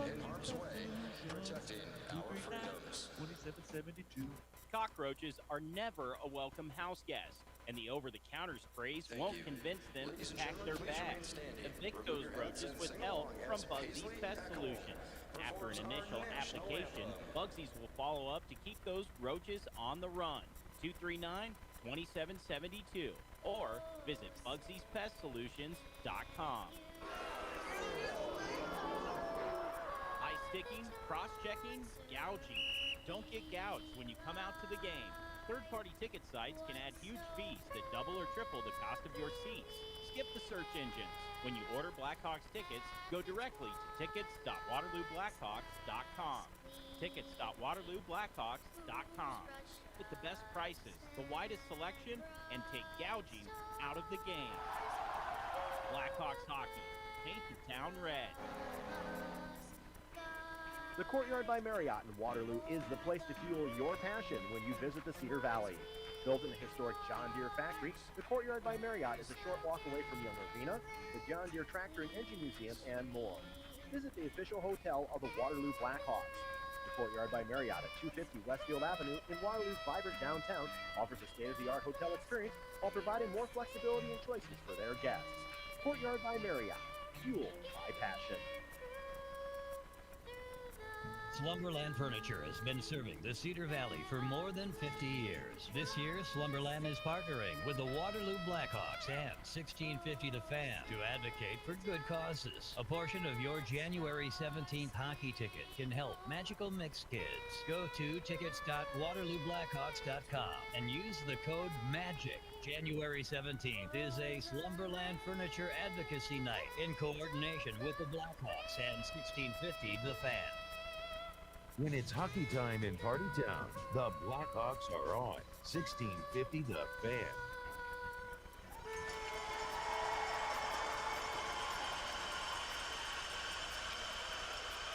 in harm's way, protecting our freedoms. 2772. Cockroaches are never a welcome house guest, and the over-the-counter sprays won't convince them to pack their bags. Evict those roaches with help from Bugsy's Pest Solutions. After an initial application, Bugsy's will follow up to keep those roaches on the run. 239-2772 or visit Bugsy'sPestSolutions.com. Eye sticking, cross-checking, gouging. Don't get gouged when you come out to the game. Third-party ticket sites can add huge fees that double or triple the cost of your seats. Skip the search engines. When you order Blackhawks tickets, go directly to tickets.waterlooblackhawks.com. Tickets.waterlooblackhawks.com. Get the best prices, the widest selection, and take gouging out of the game. Blackhawks hockey. Paint the town red. The Courtyard by Marriott in Waterloo is the place to fuel your passion when you visit the Cedar Valley. Built in the historic John Deere factory, the Courtyard by Marriott is a short walk away from Young Arena, the John Deere Tractor and Engine Museum, and more. Visit the official hotel of the Waterloo Black Hawks. The Courtyard by Marriott at 250 Westfield Avenue in Waterloo's vibrant downtown offers a state-of-the-art hotel experience while providing more flexibility and choices for their guests. Courtyard by Marriott, fueled by passion. Slumberland Furniture has been serving the Cedar Valley for more than 50 years. This year, Slumberland is partnering with the Waterloo Black Hawks and 1650 The Fan to advocate for good causes. A portion of your January 17th hockey ticket can help Magical Mix Kids. Go to tickets.waterlooblackhawks.com and use the code MAGIC. January 17th is a Slumberland Furniture Advocacy Night in coordination with the Black Hawks and 1650 The Fan. When it's hockey time in Party Town, the Blackhawks are on. 1650 The Fan.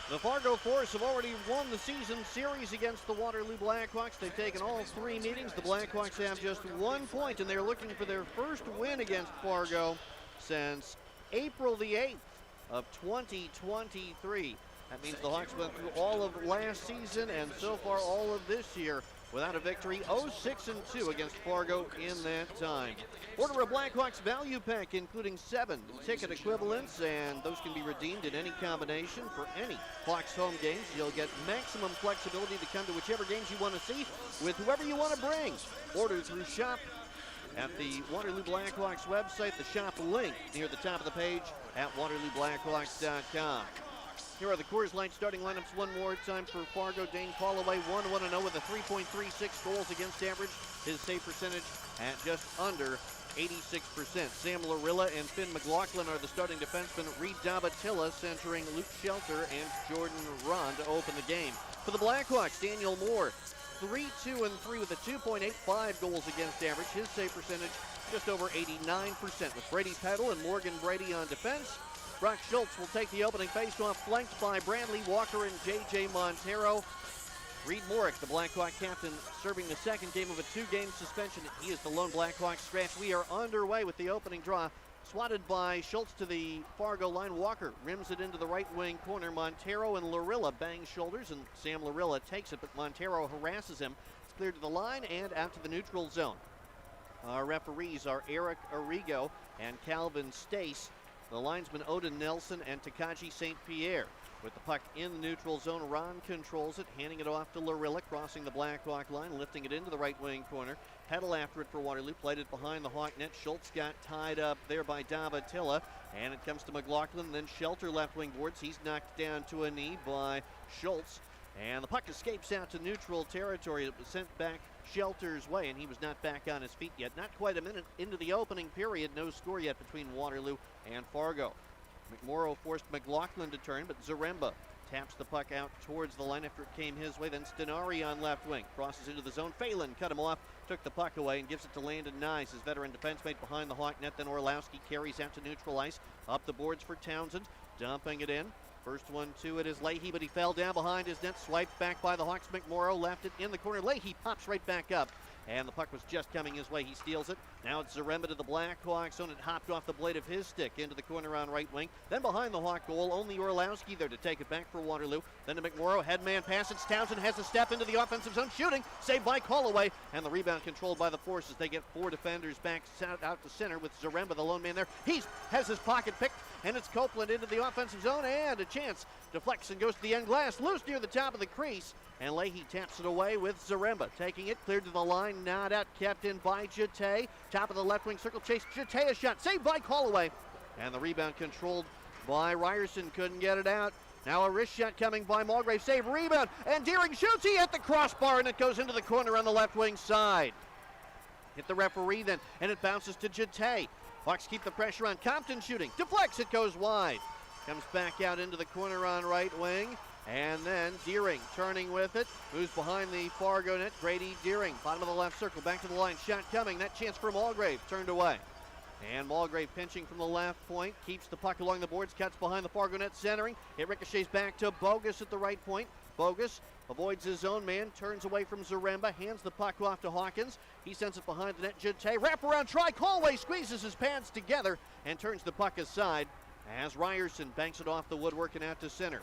The Fargo Force have already won the season series against the Waterloo Black Hawks. They've taken all three meetings. The Black Hawks have just 1 point, and they're looking for their first win against Fargo since April the 8th of 2023. That means the Hawks went through all of last season and so far all of this year without a victory. 0-6-2 against Fargo in that time. Order a Blackhawks value pack including 7 ticket equivalents, and those can be redeemed in any combination for any Hawks home games. You'll get maximum flexibility to come to whichever games you want to see with whoever you want to bring. Order through shop at the Waterloo Blackhawks website, the shop link near the top of the page at waterlooblackhawks.com. Here are the Coors Light starting lineups one more time for Fargo. Dane Holloway, 1-1-0 with a 3.36 goals against average. His save percentage at just under 86%. Sam Larilla and Finn McLaughlin are the starting defensemen. Reed Dabatilla centering Luke Shelter and Jordan Ron to open the game. For the Blackhawks, Daniel Moore, 3-2-3 with a 2.85 goals against average. His save percentage just over 89%. With Brady Peddle and Morgan Brady on defense, Brock Schultz will take the opening faceoff, flanked by Bradley Walker and J.J. Montero. Reed Morick, the Blackhawk captain, serving the second game of a 2-game suspension. He is the lone Blackhawk scratch. We are underway with the opening draw. Swatted by Schultz to the Fargo line. Walker rims it into the right wing corner. Montero and Larilla bang shoulders, and Sam Larilla takes it, but Montero harasses him. It's cleared to the line and out to the neutral zone. Our referees are Eric Arrigo and Calvin Stace. The linesmen Odin Nelson and Takaji St. Pierre. With the puck in the neutral zone, Ron controls it, handing it off to Larilla, crossing the Blackhawk line, lifting it into the right wing corner. Peddle after it for Waterloo, played it behind the Hawk net. Schultz got tied up there by Davatilla, and it comes to McLaughlin, then Shelter left wing boards. He's knocked down to a knee by Schultz, and the puck escapes out to neutral territory. It was sent back Shelter's way, and he was not back on his feet yet. Not quite a minute into the opening period. No score yet between Waterloo and Fargo. McMorrow forced McLaughlin to turn, but Zaremba taps the puck out towards the line after it came his way. Then Stenari on left wing. Crosses into the zone. Phelan cut him off, took the puck away, and gives it to Landon Nyes, his veteran defense mate behind the Hawk net. Then Orlowski carries out to neutral ice. Up the boards for Townsend, dumping it in. First one to it is Leahy, but he fell down behind his net. Swiped back by the Hawks. McMorrow left it in the corner. Leahy pops right back up and the puck was just coming his way. He steals it. Now it's Zaremba to the Black Hawks zone. It hopped off the blade of his stick into the corner on right wing. Then behind the Hawk goal, only Orlowski there to take it back for Waterloo. Then to McMorrow, headman pass. It's Townsend has a step into the offensive zone, shooting, saved by Callaway, and the rebound controlled by the Force as they get 4 defenders back out to center with Zaremba, the lone man there. He has his pocket picked, and it's Copeland into the offensive zone, and a chance deflects and goes to the end glass, loose near the top of the crease, and Leahy taps it away with Zaremba. Taking it, cleared to the line, not out, kept in by Jete. Top of the left wing circle, chase Jete, a shot, saved by Callaway, and the rebound controlled by Ryerson, couldn't get it out. Now a wrist shot coming by Mulgrave, save, rebound, and Deering shoots, he hit the crossbar, and it goes into the corner on the left wing side. Hit the referee then, and it bounces to Jete. Hawks keep the pressure on. Compton shooting, deflects, it goes wide. Comes back out into the corner on right wing, and then Deering turning with it, moves behind the Fargo net. Grady Deering, bottom of the left circle, back to the line, shot coming, that chance for Mulgrave, turned away. And Mulgrave pinching from the left point, keeps the puck along the boards, cuts behind the Fargo net, centering. It ricochets back to Bogus at the right point. Bogus avoids his own man, turns away from Zaremba, hands the puck off to Hawkins. He sends it behind the net. Jete, wraparound try. Callaway squeezes his pads together and turns the puck aside as Ryerson banks it off the woodwork and out to center.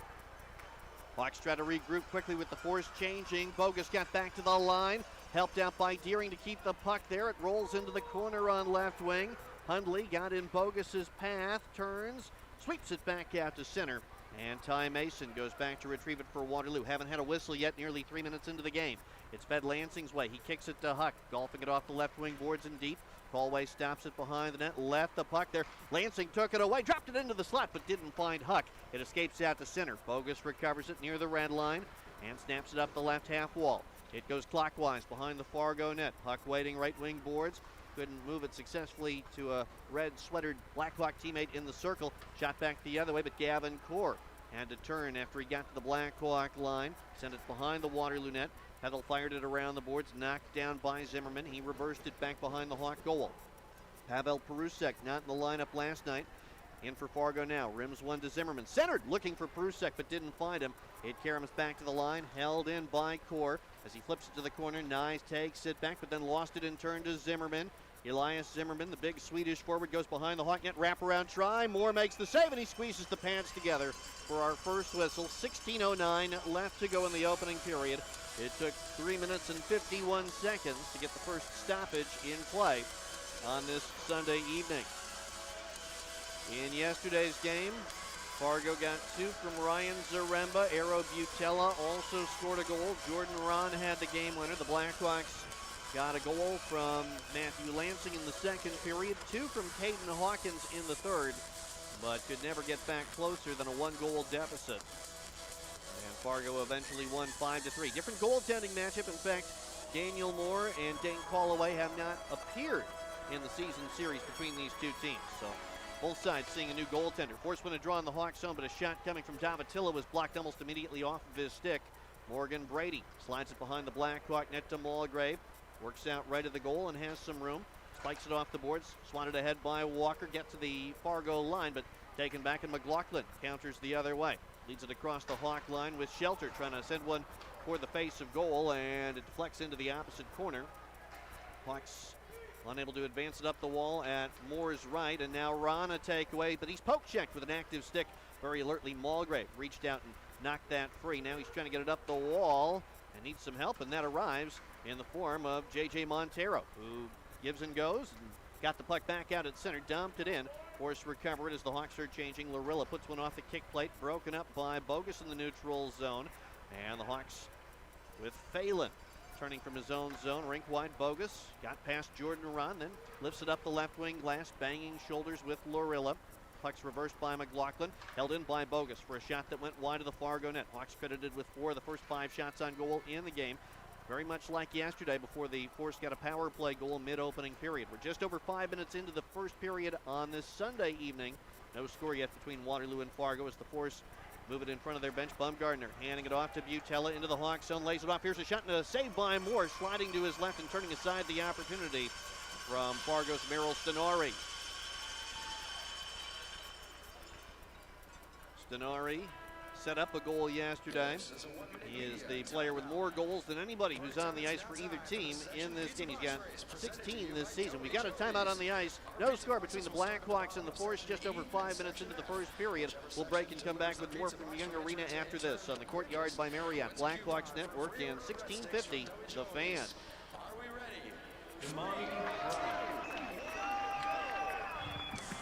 Hawks try to regroup quickly with the Force changing. Bogus got back to the line, helped out by Deering to keep the puck there. It rolls into the corner on left wing. Hundley got in Bogus's path, turns, sweeps it back out to center. And Ty Mason goes back to retrieve it for Waterloo. Haven't had a whistle yet, nearly 3 minutes into the game. It's fed Lansing's way. He kicks it to Huck, golfing it off the left wing boards and deep. Callaway stops it behind the net, left the puck there. Lansing took it away, dropped it into the slot, but didn't find Huck. It escapes out to center. Bogus recovers it near the red line and snaps it up the left half wall. It goes clockwise behind the Fargo net. Huck waiting right wing boards. Couldn't move it successfully to a red sweatered Black Hawk teammate in the circle. Shot back the other way, but Gavin Core had to turn after he got to the Black Hawk line. Sent it behind the Waterloo net. Peddle fired it around the boards, knocked down by Zimmerman. He reversed it back behind the Hawk goal. Pavel Perusek not in the lineup last night. In for Fargo now. Rims one to Zimmerman. Centered, looking for Perusek, but didn't find him. It caroms back to the line, held in by Core. As he flips it to the corner, Nyes takes it back, but then lost it and turned to Zimmerman. Elias Zimmerman, the big Swedish forward, goes behind the Hawk net, wraparound try. Moore makes the save, and he squeezes the pads together for our first whistle. 16:09 left to go in the opening period. It took 3 minutes and 51 seconds to get the first stoppage in play on this Sunday evening. In yesterday's game, Fargo got 2 from Ryan Zaremba. Aero Butella also scored a goal. Jordan Ron had the game winner. The Blackhawks got a goal from Matthew Lansing in the second period, 2 from Caden Hawkins in the third, but could never get back closer than a 1-goal deficit. And Fargo eventually won 5-3. Different goaltending matchup. In fact, Daniel Moore and Dane Callaway have not appeared in the season series between these two teams. So both sides seeing a new goaltender. Force win a draw in the Hawks zone, but a shot coming from Davatilla was blocked almost immediately off of his stick. Morgan Brady slides it behind the Black Hawk net to Mulgrave. Works out right of the goal and has some room. Spikes it off the boards. Swatted ahead by Walker. Gets to the Fargo line, but taken back, and McLaughlin counters the other way. Leads it across the Hawk line with Shelter trying to send one toward the face of goal, and it deflects into the opposite corner. Hawks unable to advance it up the wall at Moore's right, and now Ron a takeaway, but he's poke checked with an active stick. Very alertly, Mulgrave reached out and knocked that free. Now he's trying to get it up the wall and needs some help, and that arrives in the form of J.J. Montero, who gives and goes and got the puck back out at center, dumped it in. Force recovered as the Hawks are changing. Lorilla puts one off the kick plate, broken up by Bogus in the neutral zone. And the Hawks with Phelan turning from his own zone, rink wide. Bogus got past Jordan Ron, then lifts it up the left wing glass, banging shoulders with Lorilla. Puck's reversed by McLaughlin, held in by Bogus for a shot that went wide of the Fargo net. Hawks credited with 4 of the first 5 shots on goal in the game. Very much like yesterday before the Force got a power play goal mid-opening period. We're just over 5 minutes into the first period on this Sunday evening. No score yet between Waterloo and Fargo as the Force move it in front of their bench. Bumgardner handing it off to Butella into the Hawk zone, lays it off. Here's a shot and a save by Moore, sliding to his left and turning aside the opportunity from Fargo's Merrill Stenari. Stenari set up a goal yesterday. He is the player with more goals than anybody who's on the ice for either team in this game. He's got 16 this season. We got a timeout on the ice. No score between the Blackhawks and the Force just over 5 minutes into the first period. We'll break and come back with more from Young Arena after this on the Courtyard by Marriott, Blackhawks Network, and 1650 The Fan. Are we ready?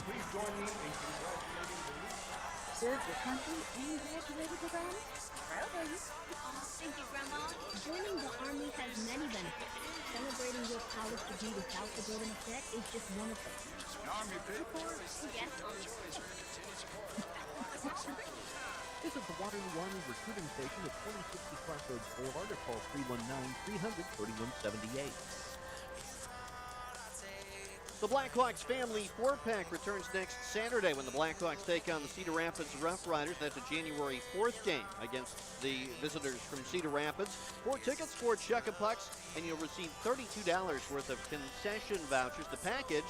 Please join me in congratulating the new Served your country and graduated with honors? Proud of you. Thank you, Grandma. Joining the Army has many benefits. Celebrating your college degree without the burden of debt is just one of them. Army people. Yes, Visit the Waterloo Army recruiting station at 2060 Crossroads Boulevard or call 319-300-3178. The Blackhawks Family 4-Pack returns next Saturday when the Blackhawks take on the Cedar Rapids Rough Riders. That's a January 4th game against the visitors from Cedar Rapids. 4 tickets, 4 Chuck-a-Pucks, and you'll receive $32 worth of concession vouchers. The package,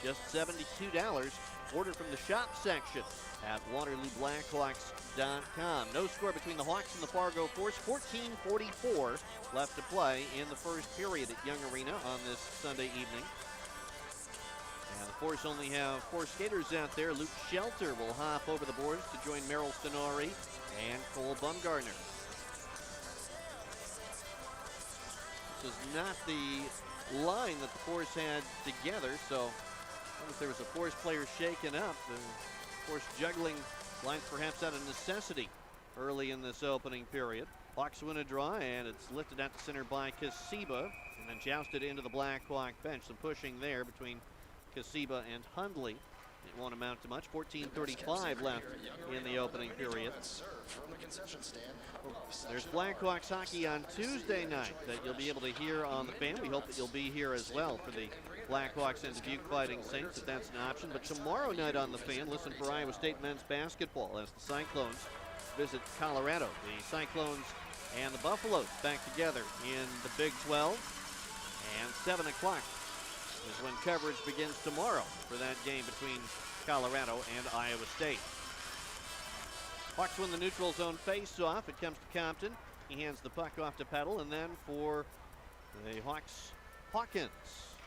just $72. Order from the shop section at WaterlooBlackhawks.com. No score between the Hawks and the Fargo Force. 14:44 left to play in the first period at Young Arena on this Sunday evening. And the Force only have 4 skaters out there. Luke Shelter will hop over the boards to join Merrill Stenori and Cole Bumgardner. This is not the line that the Force had together, so if there was a Force player shaken up, the Force juggling lines perhaps out of necessity early in this opening period. Hawks win a draw, and it's lifted out to center by Kasiba, and then jousted into the Blackhawk bench. Some pushing there between Kasiba and Hundley. It won't amount to much. 14:35 left in the opening period. There's Blackhawks hockey on Tuesday night that you'll be able to hear on the Fan. We hope that you'll be here as well for the Blackhawks and Dubuque Fighting Saints, if that's an option. But tomorrow night on the Fan, listen for Iowa State men's basketball as the Cyclones visit Colorado. The Cyclones and the Buffaloes back together in the Big 12. And 7 o'clock is when coverage begins tomorrow for that game between Colorado and Iowa State. Hawks win the neutral zone face-off. It comes to Compton. He hands the puck off to Peddle, and then for the Hawks, Hawkins,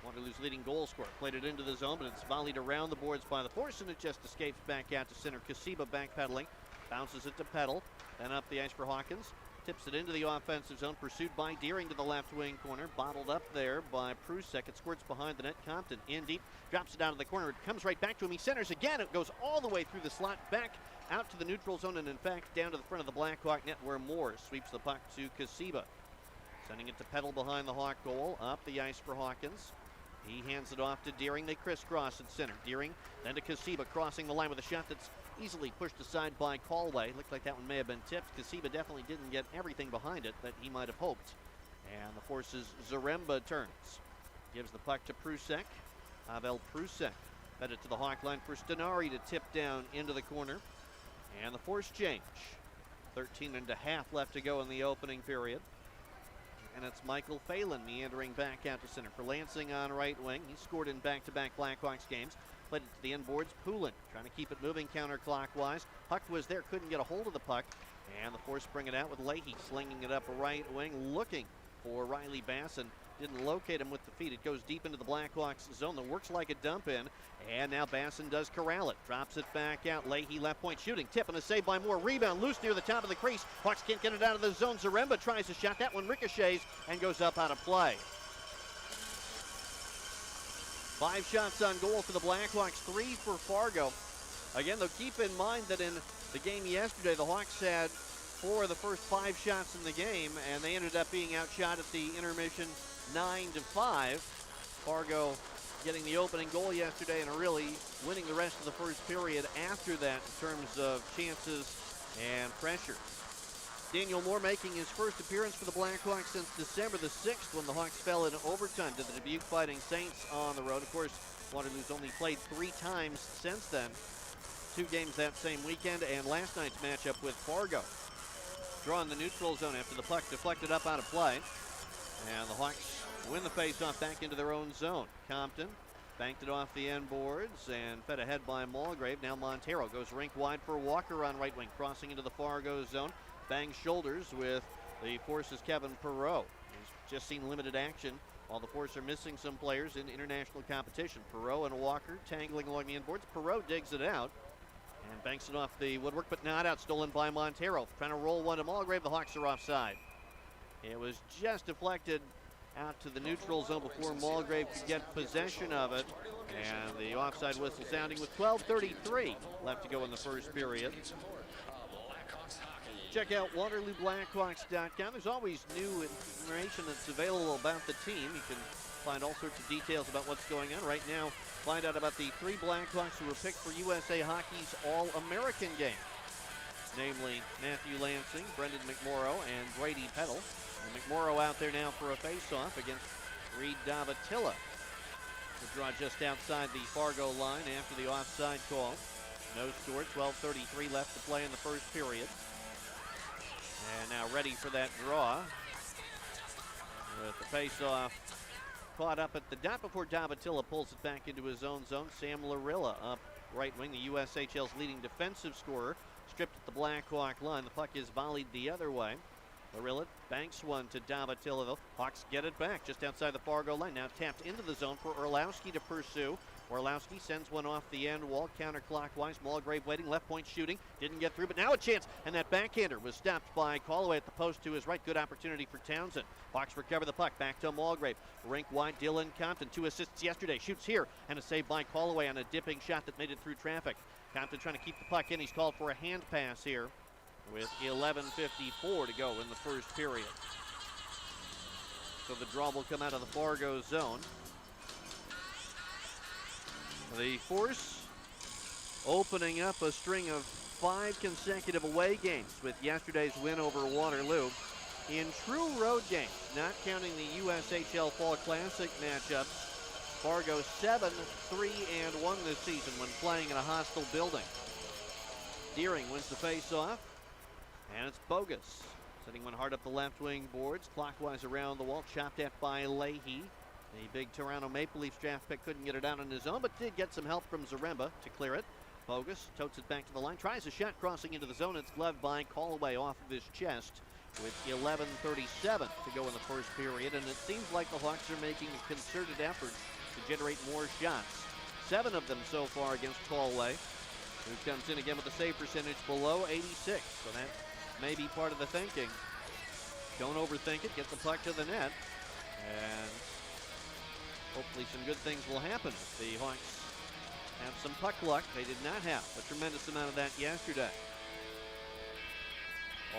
Waterloo's leading goal scorer, played it into the zone, but it's volleyed around the boards by the Force, and it just escapes back out to center. Kasiba backpedaling, bounces it to Peddle, then up the ice for Hawkins. Tips it into the offensive zone, pursued by Deering to the left wing corner. Bottled up there by Prusek. It squirts behind the net. Compton in deep, drops it out of the corner. It comes right back to him. He centers again. It goes all the way through the slot, back out to the neutral zone, and in fact down to the front of the Blackhawk net where Moore sweeps the puck to Kasiba. Sending it to Peddle behind the Hawk goal. Up the ice for Hawkins. He hands it off to Deering. They crisscross at center. Deering then to Kasiba, crossing the line with a shot that's easily pushed aside by Callway. Looked like that one may have been tipped. Kasiba definitely didn't get everything behind it that he might have hoped. And the Force's Zaremba turns. Gives the puck to Prusek. Pavel Prusek fed it to the Hawk line for Stenari to tip down into the corner. And the Force change. 13 and a half left to go in the opening period. And it's Michael Phelan meandering back out to center for Lansing on right wing. He scored in back-to-back Blackhawks games. Played it to the inboards. Poulin trying to keep it moving counterclockwise. Huck was there, couldn't get a hold of the puck. And the Force bring it out with Leahy slinging it up right wing, looking for Riley Basson. Didn't locate him with the feet. It goes deep into the Blackhawks zone that works like a dump in. And now Basson does corral it. Drops it back out. Leahy left point shooting. Tip and a save by Moore. Rebound loose near the top of the crease. Hawks can't get it out of the zone. Zaremba tries a shot. That one ricochets and goes up out of play. 5 shots on goal for the Blackhawks, 3 for Fargo. Again, though, keep in mind that in the game yesterday, the Hawks had 4 of the first 5 shots in the game, and they ended up being outshot at the intermission 9-5. Fargo getting the opening goal yesterday and really winning the rest of the first period after that in terms of chances and pressure. Daniel Moore making his first appearance for the Blackhawks since December the 6th when the Hawks fell in overtime to the Dubuque Fighting Saints on the road. Of course, Waterloo's only played 3 times since then. 2 games that same weekend and last night's matchup with Fargo. Draw in the neutral zone after the puck deflected up out of play. And the Hawks win the faceoff back into their own zone. Compton Banked it off the end boards and fed ahead by Mulgrave. Now Montero goes rink wide for Walker on right wing, crossing into the Fargo zone. Bangs shoulders with the Force's Kevin Perreault. He's just seen limited action while the Force are missing some players in international competition. Perreault and Walker tangling along the end boards. Perreault digs it out and banks it off the woodwork, but not out. Stolen by Montero. Trying to roll one to Mulgrave. The Hawks are offside. It was just deflected out to the neutral zone before Mulgrave could get possession of it. And the offside whistle sounding with 12:33 left to go in the first period. Check out WaterlooBlackhawks.com. There's always new information that's available about the team. You can find all sorts of details about what's going on. Right now, find out about the 3 Blackhawks who were picked for USA Hockey's All-American game. Namely, Matthew Lansing, Brendan McMorrow, and Brady Peddle. And McMorrow out there now for a face-off against Reed Davatilla. The draw just outside the Fargo line after the offside call. No score, 12:33 left to play in the first period. And now ready for that draw. With the face-off caught up at the dot before Davatilla pulls it back into his own zone. Sam Larilla up right wing, the USHL's leading defensive scorer. Stripped at the Blackhawk line. The puck is volleyed the other way. Larilla banks one to Davatilla, though. Hawks get it back just outside the Fargo line. Now tapped into the zone for Orlowski to pursue. Orlowski sends one off the end wall, counterclockwise. Mulgrave waiting, left point shooting. Didn't get through, but now a chance. And that backhander was stopped by Callaway at the post to his right. Good opportunity for Townsend. Hawks recover the puck, back to Mulgrave. Rink wide, Dylan Compton, 2 assists yesterday. Shoots here, and a save by Callaway on a dipping shot that made it through traffic. Compton trying to keep the puck in. He's called for a hand pass here with 11:54 to go in the first period. So the draw will come out of the Fargo zone. The Force opening up a string of 5 consecutive away games with yesterday's win over Waterloo. In true road games, not counting the USHL Fall Classic matchups, Fargo 7-3-1 this season when playing in a hostile building. Deering wins the face-off, and it's Bogus. Setting one hard up the left wing boards, clockwise around the wall, chopped at by Leahy. The big Toronto Maple Leafs draft pick couldn't get it out on his own, but did get some help from Zaremba to clear it. Bogus totes it back to the line, tries a shot crossing into the zone. It's gloved by Callaway off of his chest with 11:37 to go in the first period. And it seems like the Hawks are making a concerted effort to generate more shots. 7 of them so far against Callaway, who comes in again with a save percentage below 86. So that may be part of the thinking. Don't overthink it, get the puck to the net, and hopefully some good things will happen if the Hawks have some puck luck. They did not have a tremendous amount of that yesterday.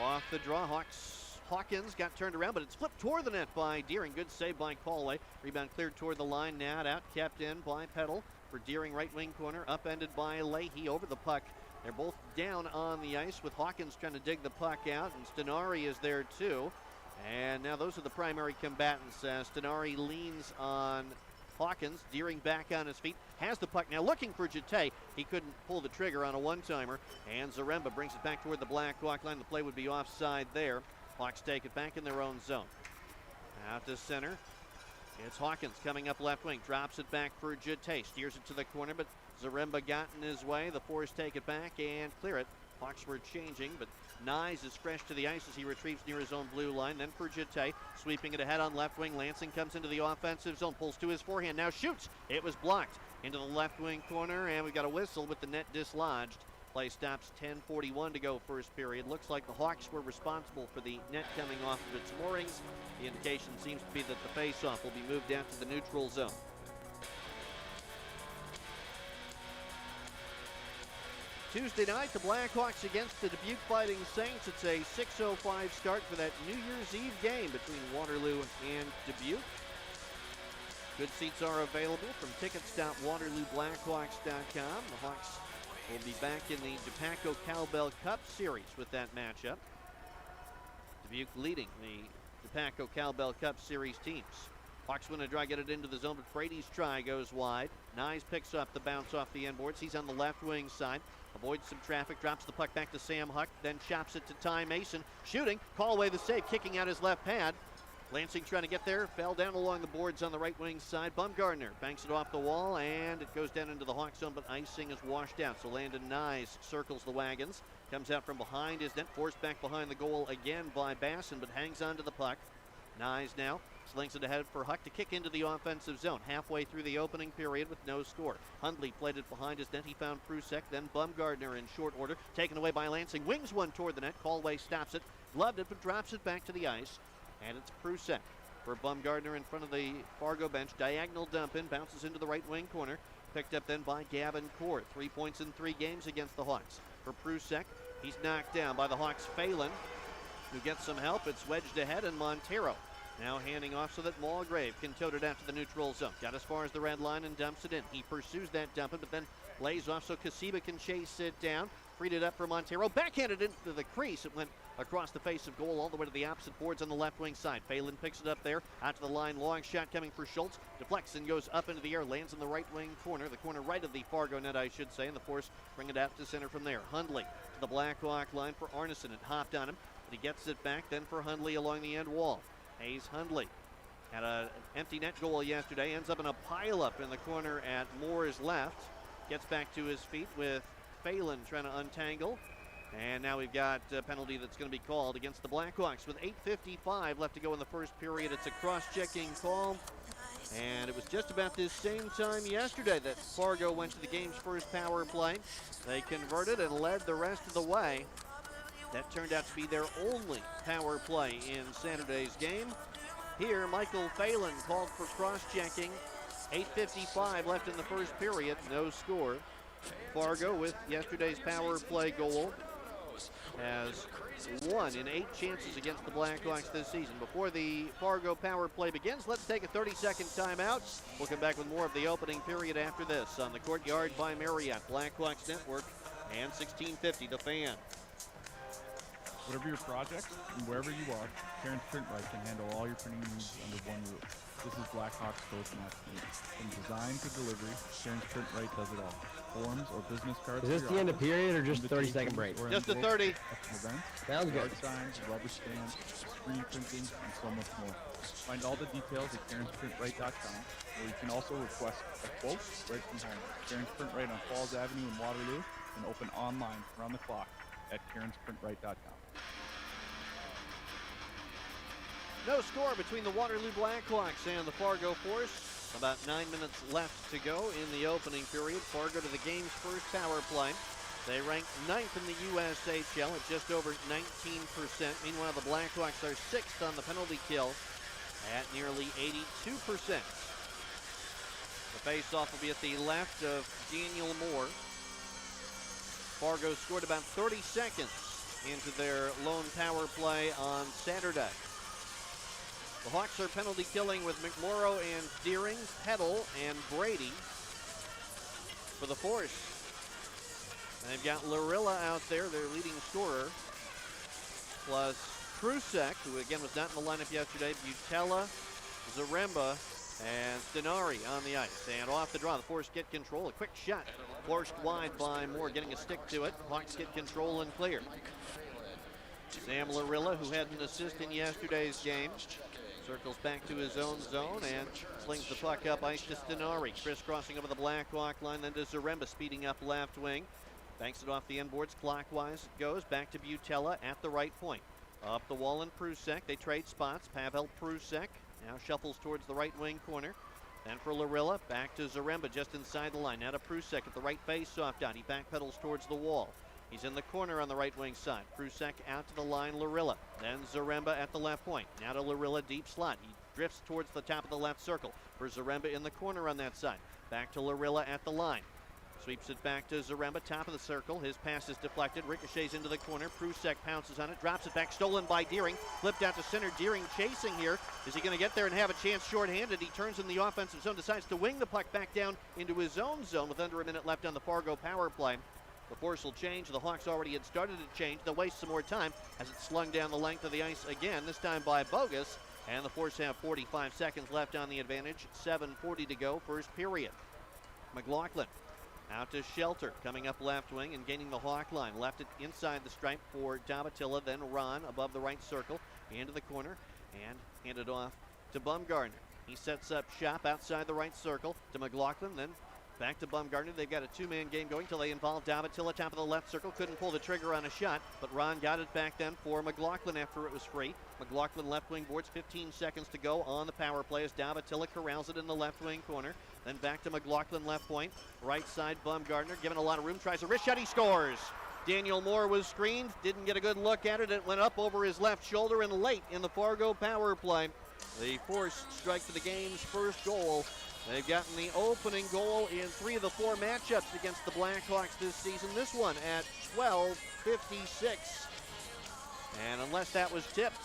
Off the draw, Hawkins got turned around, but it's flipped toward the net by Deering. Good save by Callaway. Rebound cleared toward the line, now out, kept in by Peddle for Deering, right wing corner, upended by Leahy over the puck. They're both down on the ice with Hawkins trying to dig the puck out, and Stenari is there too. And now those are the primary combatants. Stenari leans on Hawkins. Deering back on his feet. Has the puck now looking for Jete. He couldn't pull the trigger on a one-timer. And Zaremba brings it back toward the Black Hawk line. The play would be offside there. Hawks take it back in their own zone. Out to center. It's Hawkins coming up left wing. Drops it back for Jete. Steers it to the corner, but Zaremba got in his way. The Force take it back and clear it. Hawks were changing, but Nyes is fresh to the ice as he retrieves near his own blue line. Then for Jete, sweeping it ahead on left wing. Lansing comes into the offensive zone, pulls to his forehand, now shoots. It was blocked into the left wing corner, and we've got a whistle with the net dislodged. Play stops, 10:41 to go first period. Looks like the Hawks were responsible for the net coming off of its moorings. The indication seems to be that the face-off will be moved out to the neutral zone. Tuesday night, the Blackhawks against the Dubuque Fighting Saints. It's a 6:05 start for that New Year's Eve game between Waterloo and Dubuque. Good seats are available from tickets.waterlooblackhawks.com. The Hawks will be back in the DePaco Cowbell Cup Series with that matchup. Dubuque leading the DePaco Cowbell Cup Series teams. Hawks win a draw, get it into the zone, but Brady's try goes wide. Nyes picks up the bounce off the end boards. He's on the left wing side. Avoids some traffic, drops the puck back to Sam Huck, then chops it to Ty Mason. Shooting, Callaway the save, kicking out his left pad. Lansing trying to get there, fell down along the boards on the right wing side. Bumgardner banks it off the wall, and it goes down into the Hawk zone, but icing is washed out. So Landon Nyes circles the wagons, comes out from behind his net, forced back behind the goal again by Basson, but hangs on to the puck. Nyes now slings it ahead for Huck to kick into the offensive zone. Halfway through the opening period with no score. Hundley played it behind his net. He found Prusek, then Bumgardner in short order. Taken away by Lansing. Wings one toward the net. Callaway stops it. Gloved it, but drops it back to the ice. And it's Prusek for Bumgardner in front of the Fargo bench. Diagonal dump in. Bounces into the right wing corner. Picked up then by Gavin Court. 3 points in 3 games against the Hawks. For Prusek, he's knocked down by the Hawks' Phelan, who gets some help. It's wedged ahead, and Montero now handing off so that Mulgrave can tote it out to the neutral zone. Got as far as the red line and dumps it in. He pursues that dumping, but then lays off so Kasiba can chase it down. Freed it up for Montero. Backhanded into the crease. It went across the face of goal all the way to the opposite boards on the left wing side. Phelan picks it up there. Out to the line. Long shot coming for Schultz. Deflects and goes up into the air. Lands in the right wing corner. The corner right of the Fargo net, I should say. And the Force bring it out to center from there. Hundley to the Black Hawk line for Arneson. It hopped on him, but he gets it back then for Hundley along the end wall. Hayes Hundley had an empty net goal yesterday. Ends up in a pileup in the corner at Moore's left. Gets back to his feet with Phelan trying to untangle. And now we've got a penalty that's going to be called against the Blackhawks with 8:55 left to go in the first period. It's a cross-checking call. And it was just about this same time yesterday that Fargo went to the game's first power play. They converted and led the rest of the way. That turned out to be their only power play in Saturday's game. Here, Michael Phelan called for cross-checking. 8:55 left in the first period, no score. Fargo, with yesterday's power play goal, has 1 in 8 chances against the Blackhawks this season. Before the Fargo power play begins, let's take a 30-second timeout. We'll come back with more of the opening period after this on the Courtyard by Marriott, Blackhawks Network, and 1650 The Fan. Whatever your project and wherever you are, Karen's Print Right can handle all your printing needs under one roof. This is Blackhawks Postmaster Needs. From design to delivery, Karen's Print Right does it all. Forms or business cards. Is this the end of period or just 30-second break? Just a 30. Sounds good. Signs, rubber stamps, screen printing, and so much more. Find all the details at Karen'sPrintRight.com, where you can also request a quote right from home. Karen's Print Right on Falls Avenue in Waterloo, and open online around the clock at Karen'sPrintRight.com. No score between the Waterloo Black Hawks and the Fargo Force. About 9 minutes left to go in the opening period. Fargo to the game's first power play. They rank 9th in the USHL at just over 19%. Meanwhile, the Blackhawks are 6th on the penalty kill at nearly 82%. The faceoff will be at the left of Daniel Moore. Fargo scored about 30 seconds into their lone power play on Saturday. The Hawks are penalty killing with McMorrow and Deering, Peddle, and Brady for the Force. And they've got Larilla out there, their leading scorer, plus Prusek, who again was not in the lineup yesterday, Butella, Zaremba, and Stenari on the ice. And off the draw, the Force get control. A quick shot forced wide by Moore, getting a stick to it. Hawks get control and clear. Sam Larilla, who had an assist in yesterday's game, circles back to his own zone and slings the puck up ice to Stenari. Crisscrossing over the Black Hawk line, then to Zaremba, speeding up left wing. Banks it off the inboards clockwise. It goes back to Butella at the right point. Up the wall in Prusek. They trade spots. Pavel Prusek now shuffles towards the right wing corner. Then for Larilla, back to Zaremba just inside the line. Now to Prusek at the right face-off dot. He backpedals towards the wall. He's in the corner on the right wing side. Prusek out to the line, Larilla. Then Zaremba at the left point. Now to Larilla, deep slot. He drifts towards the top of the left circle. For Zaremba in the corner on that side. Back to Larilla at the line. Sweeps it back to Zaremba, top of the circle. His pass is deflected. Ricochets into the corner. Prusek pounces on it. Drops it back. Stolen by Deering. Flipped out to center. Deering chasing here. Is he going to get there and have a chance shorthanded? He turns in the offensive zone. Decides to wing the puck back down into his own zone with under a minute left on the Fargo power play. The Force will change. The Hawks already had started to change. They'll waste some more time as it's slung down the length of the ice again, this time by Bogus. And the Force have 45 seconds left on the advantage. 7:40 to go, first period. McLaughlin out to Shelter, coming up left wing and gaining the Hawk line. Left it inside the stripe for Davatilla, then Ron above the right circle into the corner. and handed off to Bumgardner. He sets up shop outside the right circle to McLaughlin, then back to Bumgardner. They've got a two-man game going till they involve Davatilla, top of the left circle. Couldn't pull the trigger on a shot, but Ron got it back then for McLaughlin after it was free. McLaughlin left wing boards, 15 seconds to go on the power play as Davatilla corrals it in the left wing corner. Then back to McLaughlin left point. Right side, Bumgardner given a lot of room, tries a wrist shot, he scores. Daniel Moore was screened, didn't get a good look at it. It went up over his left shoulder and late in the Fargo power play. The Force strike for the game's first goal. They've gotten the opening goal in 3 of the 4 matchups against the Blackhawks this season. This one at 12:56. And unless that was tipped,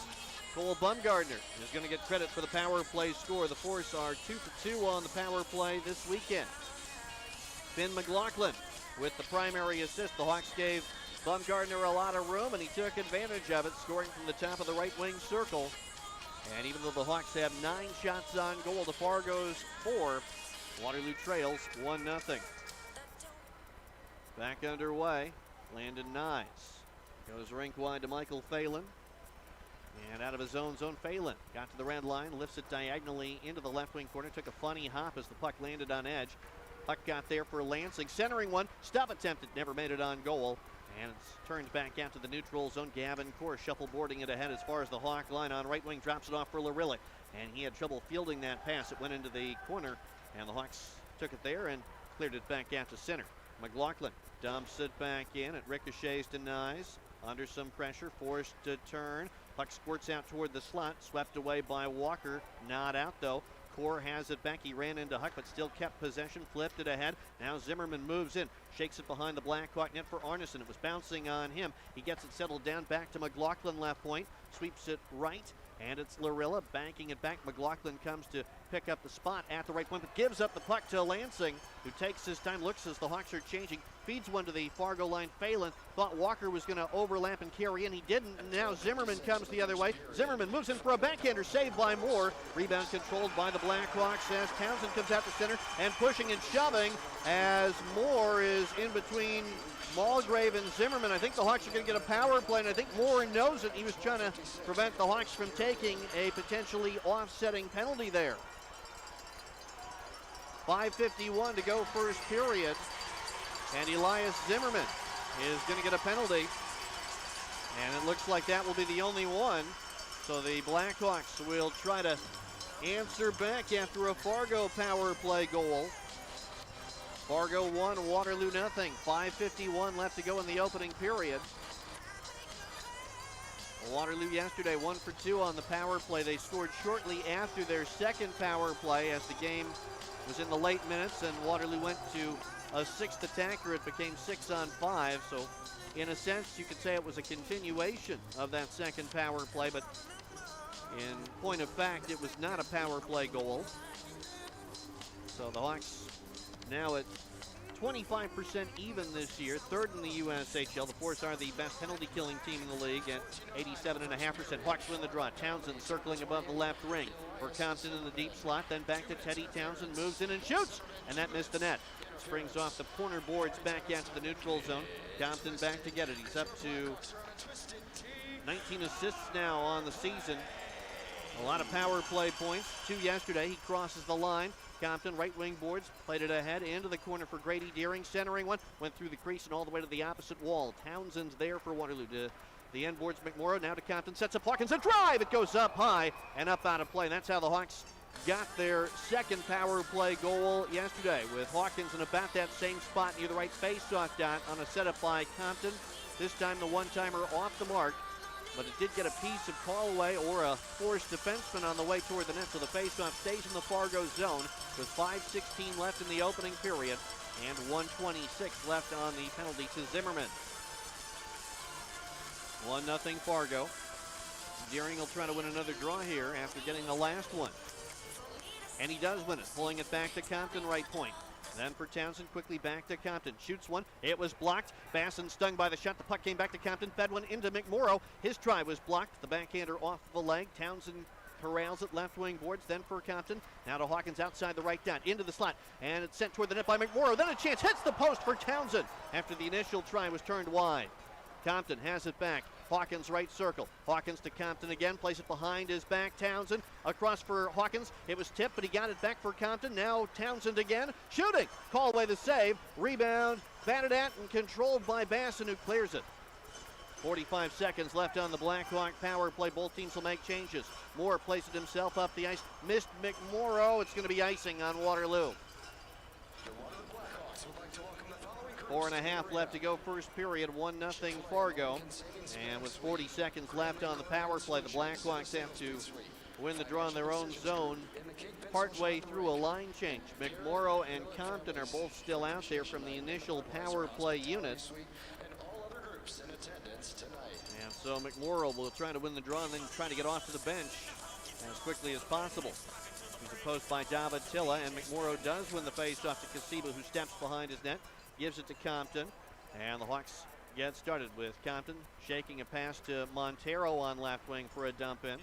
Cole Bumgardner is going to get credit for the power play score. The Force are 2 for 2 on the power play this weekend. Finn McLaughlin with the primary assist. The Hawks gave Bumgardner a lot of room, and he took advantage of it, scoring from the top of the right wing circle. And even though the Hawks have 9 shots on goal to Fargo's 4, Waterloo trails 1-0. Back underway, Landon Nyes goes rink wide to Michael Phelan. And out of his own zone, Phelan got to the red line, lifts it diagonally into the left wing corner, took a funny hop as the puck landed on edge. Puck got there for Lansing, centering one, stop attempted, never made it on goal. And it's turned back out to the neutral zone. Gavin Core shuffleboarding it ahead as far as the Hawk line on right wing, drops it off for Larilli. And he had trouble fielding that pass. It went into the corner, and the Hawks took it there and cleared it back out to center. McLaughlin dumps it back in. It ricochets to Nyes. Under some pressure, forced to turn. Puck squirts out toward the slot, swept away by Walker. Not out though. Core has it back. He ran into Huck, but still kept possession, flipped it ahead. Now Zimmerman moves in, shakes it behind the Blackhawk net for Arneson. It was bouncing on him. He gets it settled down back to McLaughlin left point, sweeps it right, and it's Larilla banking it back. McLaughlin comes to pick up the spot at the right point, but gives up the puck to Lansing, who takes his time, looks as the Hawks are changing, feeds one to the Fargo line. Phelan thought Walker was going to overlap and carry in. He didn't, and now Zimmerman comes the other way. Zimmerman moves in for a backhander, saved by Moore. Rebound controlled by the Blackhawks as Townsend comes out to center and pushing and shoving as Moore is in between Mulgrave and Zimmerman. I think the Hawks are going to get a power play, and I think Moore knows it. He was trying to prevent the Hawks from taking a potentially offsetting penalty there. 5:51 to go first period, and Elias Zimmerman is going to get a penalty, and it looks like that will be the only one. So the Blackhawks will try to answer back after a Fargo power play goal. Fargo 1, Waterloo nothing. 5:51 left to go in the opening period. Waterloo yesterday 1 for 2 on the power play. They scored shortly after their second power play as the game was in the late minutes, and Waterloo went to a 6th attacker. It became 6 on 5, so in a sense you could say it was a continuation of that second power play, but in point of fact it was not a power play goal. So the Hawks now at 25% even this year, 3rd in the USHL. The Force are the best penalty killing team in the league at 87.5%. Hawks win the draw. Townsend circling above the left ring for Compton in the deep slot. Then back to Teddy. Townsend moves in and shoots, and that missed the net. Springs off the corner boards back out to the neutral zone. Compton back to get it. He's up to 19 assists now on the season. A lot of power play points. 2 yesterday. He crosses the line. Compton, right wing boards, played it ahead into the corner for Grady Deering, centering one, went through the crease and all the way to the opposite wall. Townsend's there for Waterloo. To the end boards, McMorrow, now to Compton, sets up Hawkins, a drive! It goes up high and up out of play. That's how the Hawks got their second power play goal yesterday, with Hawkins in about that same spot near the right face-off dot on a setup by Compton. This time the one-timer off the mark, but it did get a piece of Callaway or a Force defenseman on the way toward the net, so the faceoff stays in the Fargo zone with 5:16 left in the opening period and 1:26 left on the penalty to Zimmerman. 1-0 Fargo. Deering will try to win another draw here after getting the last one. And he does win it, pulling it back to Compton right point. Then for Townsend, quickly back to Compton. Shoots one. It was blocked. Basson stung by the shot. The puck came back to Compton. Fed one into McMorrow. His try was blocked. The backhander off the leg. Townsend corrals it left wing boards. Then for Compton. Now to Hawkins outside the right dot. Into the slot. And it's sent toward the net by McMorrow. Then a chance. Hits the post for Townsend after the initial try was turned wide. Compton has it back Hawkins right circle. Hawkins to Compton again, plays it behind his back. Townsend across for Hawkins. It was tipped, but he got it back for Compton. Now Townsend again, shooting. Call away the save. Rebound, batted at and controlled by Basson, who clears it. 45 seconds left on the Blackhawk power play. Both teams will make changes. Moore plays it himself up the ice. Missed McMorrow. It's going to be icing on Waterloo. 4.5 left to go first period. 1-0 Fargo. And with 40 seconds left on the power play, the Blackhawks have to win the draw in their own zone partway through a line change. McMorrow and Compton are both still out there from the initial power play unit. And so McMorrow will try to win the draw and then try to get off to the bench as quickly as possible. He's opposed by David Tilla, and McMorrow does win the face-off to Kasiba, who steps behind his net, gives it to Compton, and the Hawks get started with Compton shaking a pass to Montero on left wing for a dump in.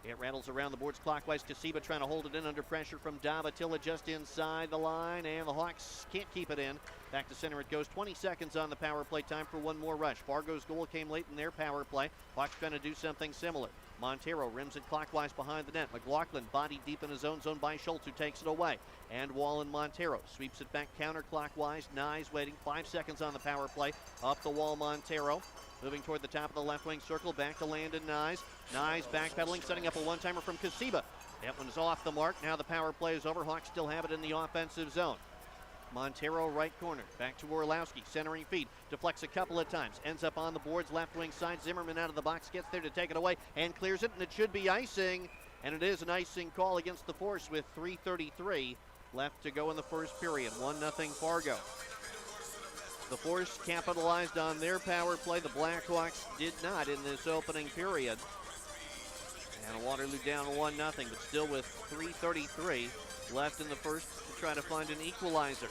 It rattles around the boards clockwise. Kasiba trying to hold it in under pressure from Davatilla just inside the line, and the Hawks can't keep it in. Back to center it goes. 20 seconds on the power play. Time for one more rush. Fargo's goal came late in their power play. Hawks trying to do something similar. Montero rims it clockwise behind the net. McLaughlin body deep in his own zone by Schultz, who takes it away. And Wallen Montero sweeps it back counterclockwise. Nyes waiting. 5 seconds on the power play. Up the wall, Montero. Moving toward the top of the left wing circle, back to Landon Nyes. Nyes backpedaling, setting up a one-timer from Kasiba. That one's off the mark. Now the power play is over. Hawks still have it in the offensive zone. Montero right corner, back to Orlowski, centering feed, deflects a couple of times, ends up on the boards, left wing side. Zimmerman out of the box, gets there to take it away and clears it, and it should be icing. And it is an icing call against the Force with 3:33 left to go in the first period. 1-0 Fargo. The Force capitalized on their power play. The Blackhawks did not in this opening period. And Waterloo down 1-0, but still with 3:33 left in the first to try to find an equalizer.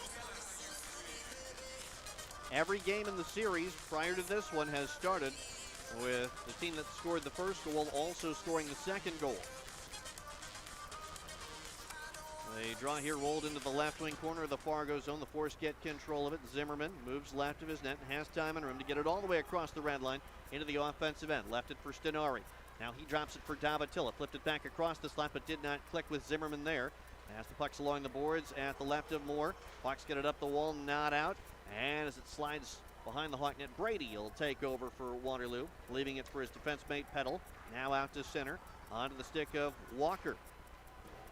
Every game in the series prior to this one has started with the team that scored the first goal also scoring the second goal. The draw here rolled into the left wing corner of the Fargo zone. The Force get control of it. Zimmerman moves left of his net and has time and room to get it all the way across the red line into the offensive end. Left it for Stenari. Now he drops it for Davatilla. Flipped it back across the slot, but did not click with Zimmerman there. As the puck's along the boards at the left of Moore. Hawks get it up the wall, not out. And as it slides behind the Hawk net, Brady will take over for Waterloo, leaving it for his defense mate Petal. Now out to center, onto the stick of Walker.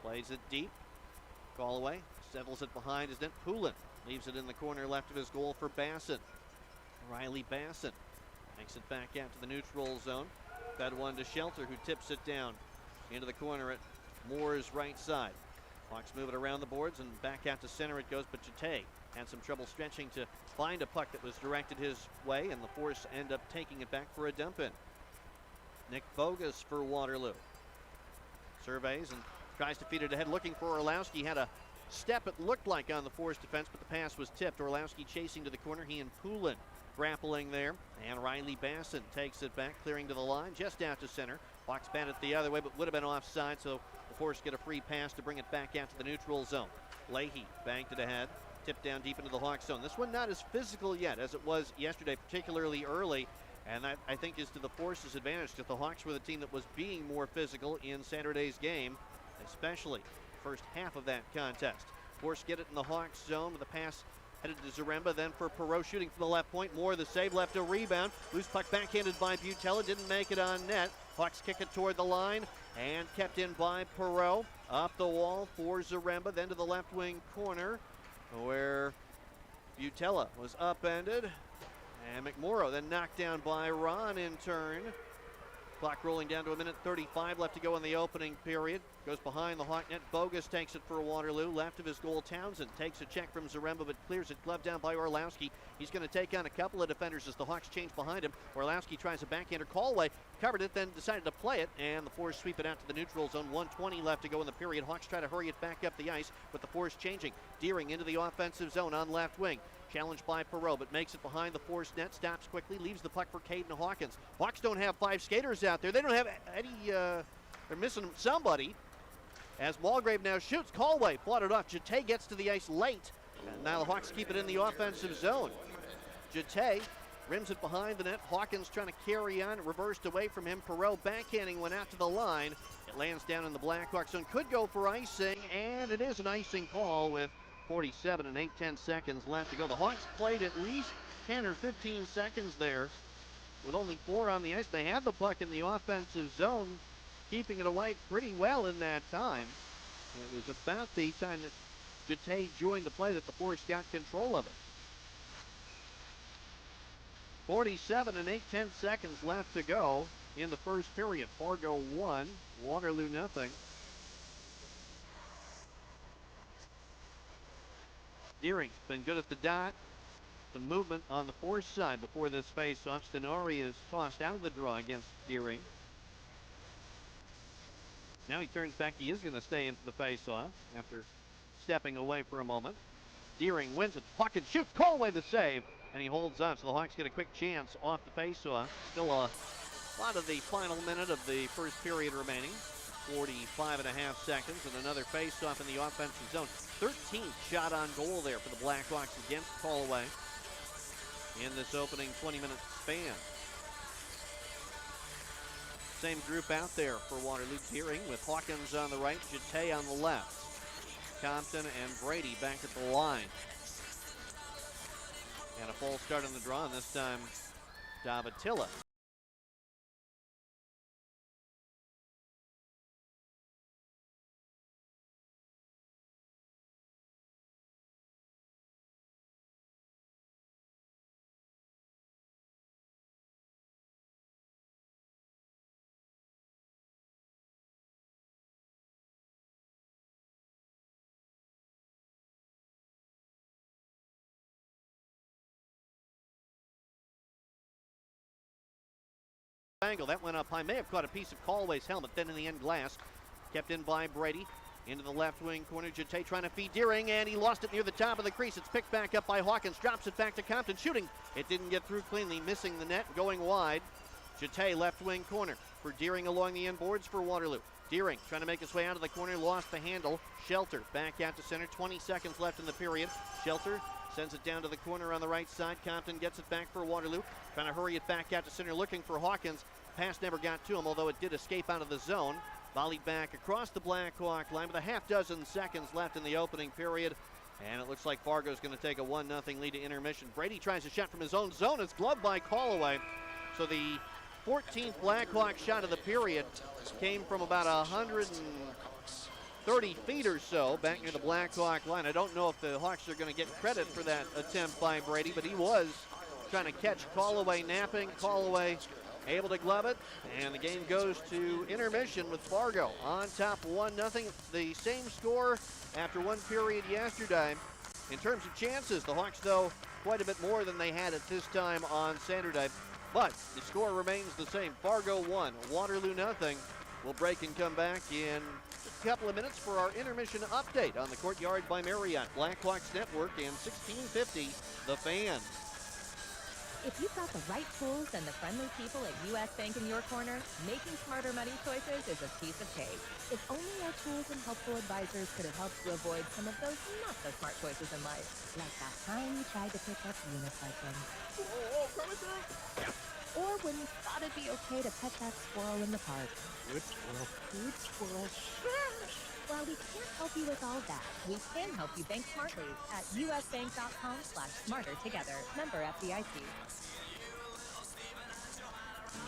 Plays it deep. Call away, settles it behind his net. Poulin leaves it in the corner left of his goal for Basson. Riley Basson makes it back out to the neutral zone. Fed one to Shelter, who tips it down into the corner at Moore's right side. Hawks move it around the boards and back out to center it goes, but Jate had some trouble stretching to find a puck that was directed his way, and the Force end up taking it back for a dump in. Nick Bogus for Waterloo. Surveys and tries to feed it ahead, looking for Orlowski. Had a step, it looked like, on the Force defense, but the pass was tipped. Orlowski chasing to the corner. He and Poulin grappling there. And Riley Basson takes it back, clearing to the line, just out to center. Hawks bat it the other way, but would have been offside, so the Force get a free pass to bring it back out to the neutral zone. Leahy banked it ahead, tipped down deep into the Hawks zone. This one not as physical yet as it was yesterday, particularly early. And that, I think, is to the Force's advantage, because the Hawks were the team that was being more physical in Saturday's game, especially first half of that contest. Force get it in the Hawks zone with a pass headed to Zaremba, then for Perot shooting from the left point. Moore the save, left a rebound. Loose puck backhanded by Butella, didn't make it on net. Hawks kick it toward the line and kept in by Perot. Up the wall for Zaremba, then to the left wing corner where Butella was upended. And McMorrow then knocked down by Ron in turn. Clock rolling down to 1:35 left to go in the opening period. Goes behind the Hawk net. Bogus takes it for Waterloo. Left of his goal, Townsend takes a check from Zaremba, but clears it. Glove down by Orlowski. He's going to take on a couple of defenders as the Hawks change behind him. Orlowski tries a backhander. Callaway covered it, then decided to play it, and the Force sweep it out to the neutral zone. 1:20 left to go in the period. Hawks try to hurry it back up the ice, with the Force changing. Deering into the offensive zone on left wing. Challenged by Perot, but makes it behind the Force net. Stops quickly, leaves the puck for Caden Hawkins. Hawks don't have 5 skaters out there. They don't have any, they're missing somebody. As Mulgrave now shoots, Callaway fought it off. Jate gets to the ice late, and now the Hawks keep it in the offensive zone. Jate rims it behind the net. Hawkins trying to carry on, it reversed away from him. Perot backhanding went out to the line. It lands down in the Blackhawks zone. Could go for icing, and it is an icing call with 47 and 8/10 seconds left to go. The Hawks played at least 10 or 15 seconds there with only 4 on the ice. They had the puck in the offensive zone, keeping it away pretty well in that time. It was about the time that Jete joined the play that the Force got control of it. 47 and 8/10 seconds left to go in the first period. Fargo 1, Waterloo nothing. Deering's been good at the dot. The movement on the Force side before this face-off. Stenori is tossed out of the draw against Deering. Now he turns back. He is going to stay into the face-off after stepping away for a moment. Deering wins it. Puck and shoots. Call away the save. And he holds up. So the Hawks get a quick chance off the face-off. Still a lot of the final minute of the first period remaining. 45 and a half seconds and another face-off in the offensive zone. 13th shot on goal there for the Blackhawks against Callaway in this opening 20-minute span. Same group out there for Waterloo. Deering with Hawkins on the right, Jete on the left. Compton and Brady back at the line. And a full start on the draw, and this time Davatilla. Angle that went up high, may have caught a piece of Callaway's helmet, then in the end glass, kept in by Brady. Into the left wing corner, Jete trying to feed Deering, and he lost it near the top of the crease. It's picked back up by Hawkins, drops it back to Compton, shooting. It didn't get through cleanly, missing the net, going wide. Jete left wing corner for Deering along the end boards for Waterloo. Deering trying to make his way out of the corner, lost the handle. Shelter back out to center, 20 seconds left in the period. Shelter sends it down to the corner on the right side. Compton gets it back for Waterloo. Trying to hurry it back out to center, looking for Hawkins. Pass never got to him, although it did escape out of the zone. Volleyed back across the Blackhawk line with a half dozen seconds left in the opening period. And it looks like Fargo's going to take a 1-0 lead to intermission. Brady tries a shot from his own zone. It's gloved by Callaway. So the 14th Blackhawk shot of the period came from about 130 feet or so back near the Blackhawk line. I don't know if the Hawks are going to get credit for that attempt by Brady, but he was trying to catch Callaway napping. Callaway able to glove it, and the game goes to intermission with Fargo on top 1-0. The same score after one period yesterday. In terms of chances, the Hawks, though, quite a bit more than they had at this time on Saturday. But the score remains the same. Fargo 1, Waterloo nothing. We'll break and come back in just a couple of minutes for our intermission update on the Courtyard by Marriott, Blackhawks Network, and 1650 The Fan. If you've got the right tools and the friendly people at U.S. Bank in your corner, making smarter money choices is a piece of cake. If only our tools and helpful advisors could have helped you avoid some of those not-so-smart choices in life. Like that time you tried to pick up unicycling. Or when you thought it'd be okay to pet that squirrel in the park. Good squirrel. Good squirrel. While we can't help you with all that, we can help you bank smartly at usbank.com/smartertogether. Member FDIC.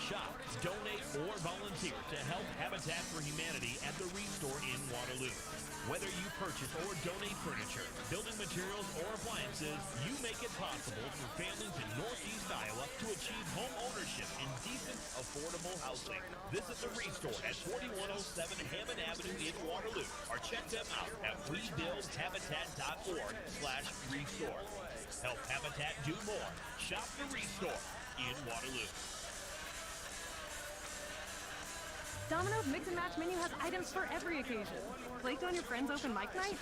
Shop, donate, or volunteer to help Habitat for Humanity at the Restore in Waterloo. Whether you purchase or donate furniture, building materials, or appliances, you make it possible for families in Northeast Iowa to achieve home ownership in decent, affordable housing. Visit the Restore at 4107 Hammond Avenue in Waterloo, or check them out at rebuildhabitat.org/restore. Help Habitat do more. Shop the Restore in Waterloo. Domino's Mix and Match menu has items for every occasion. Flaked on your friend's open mic night?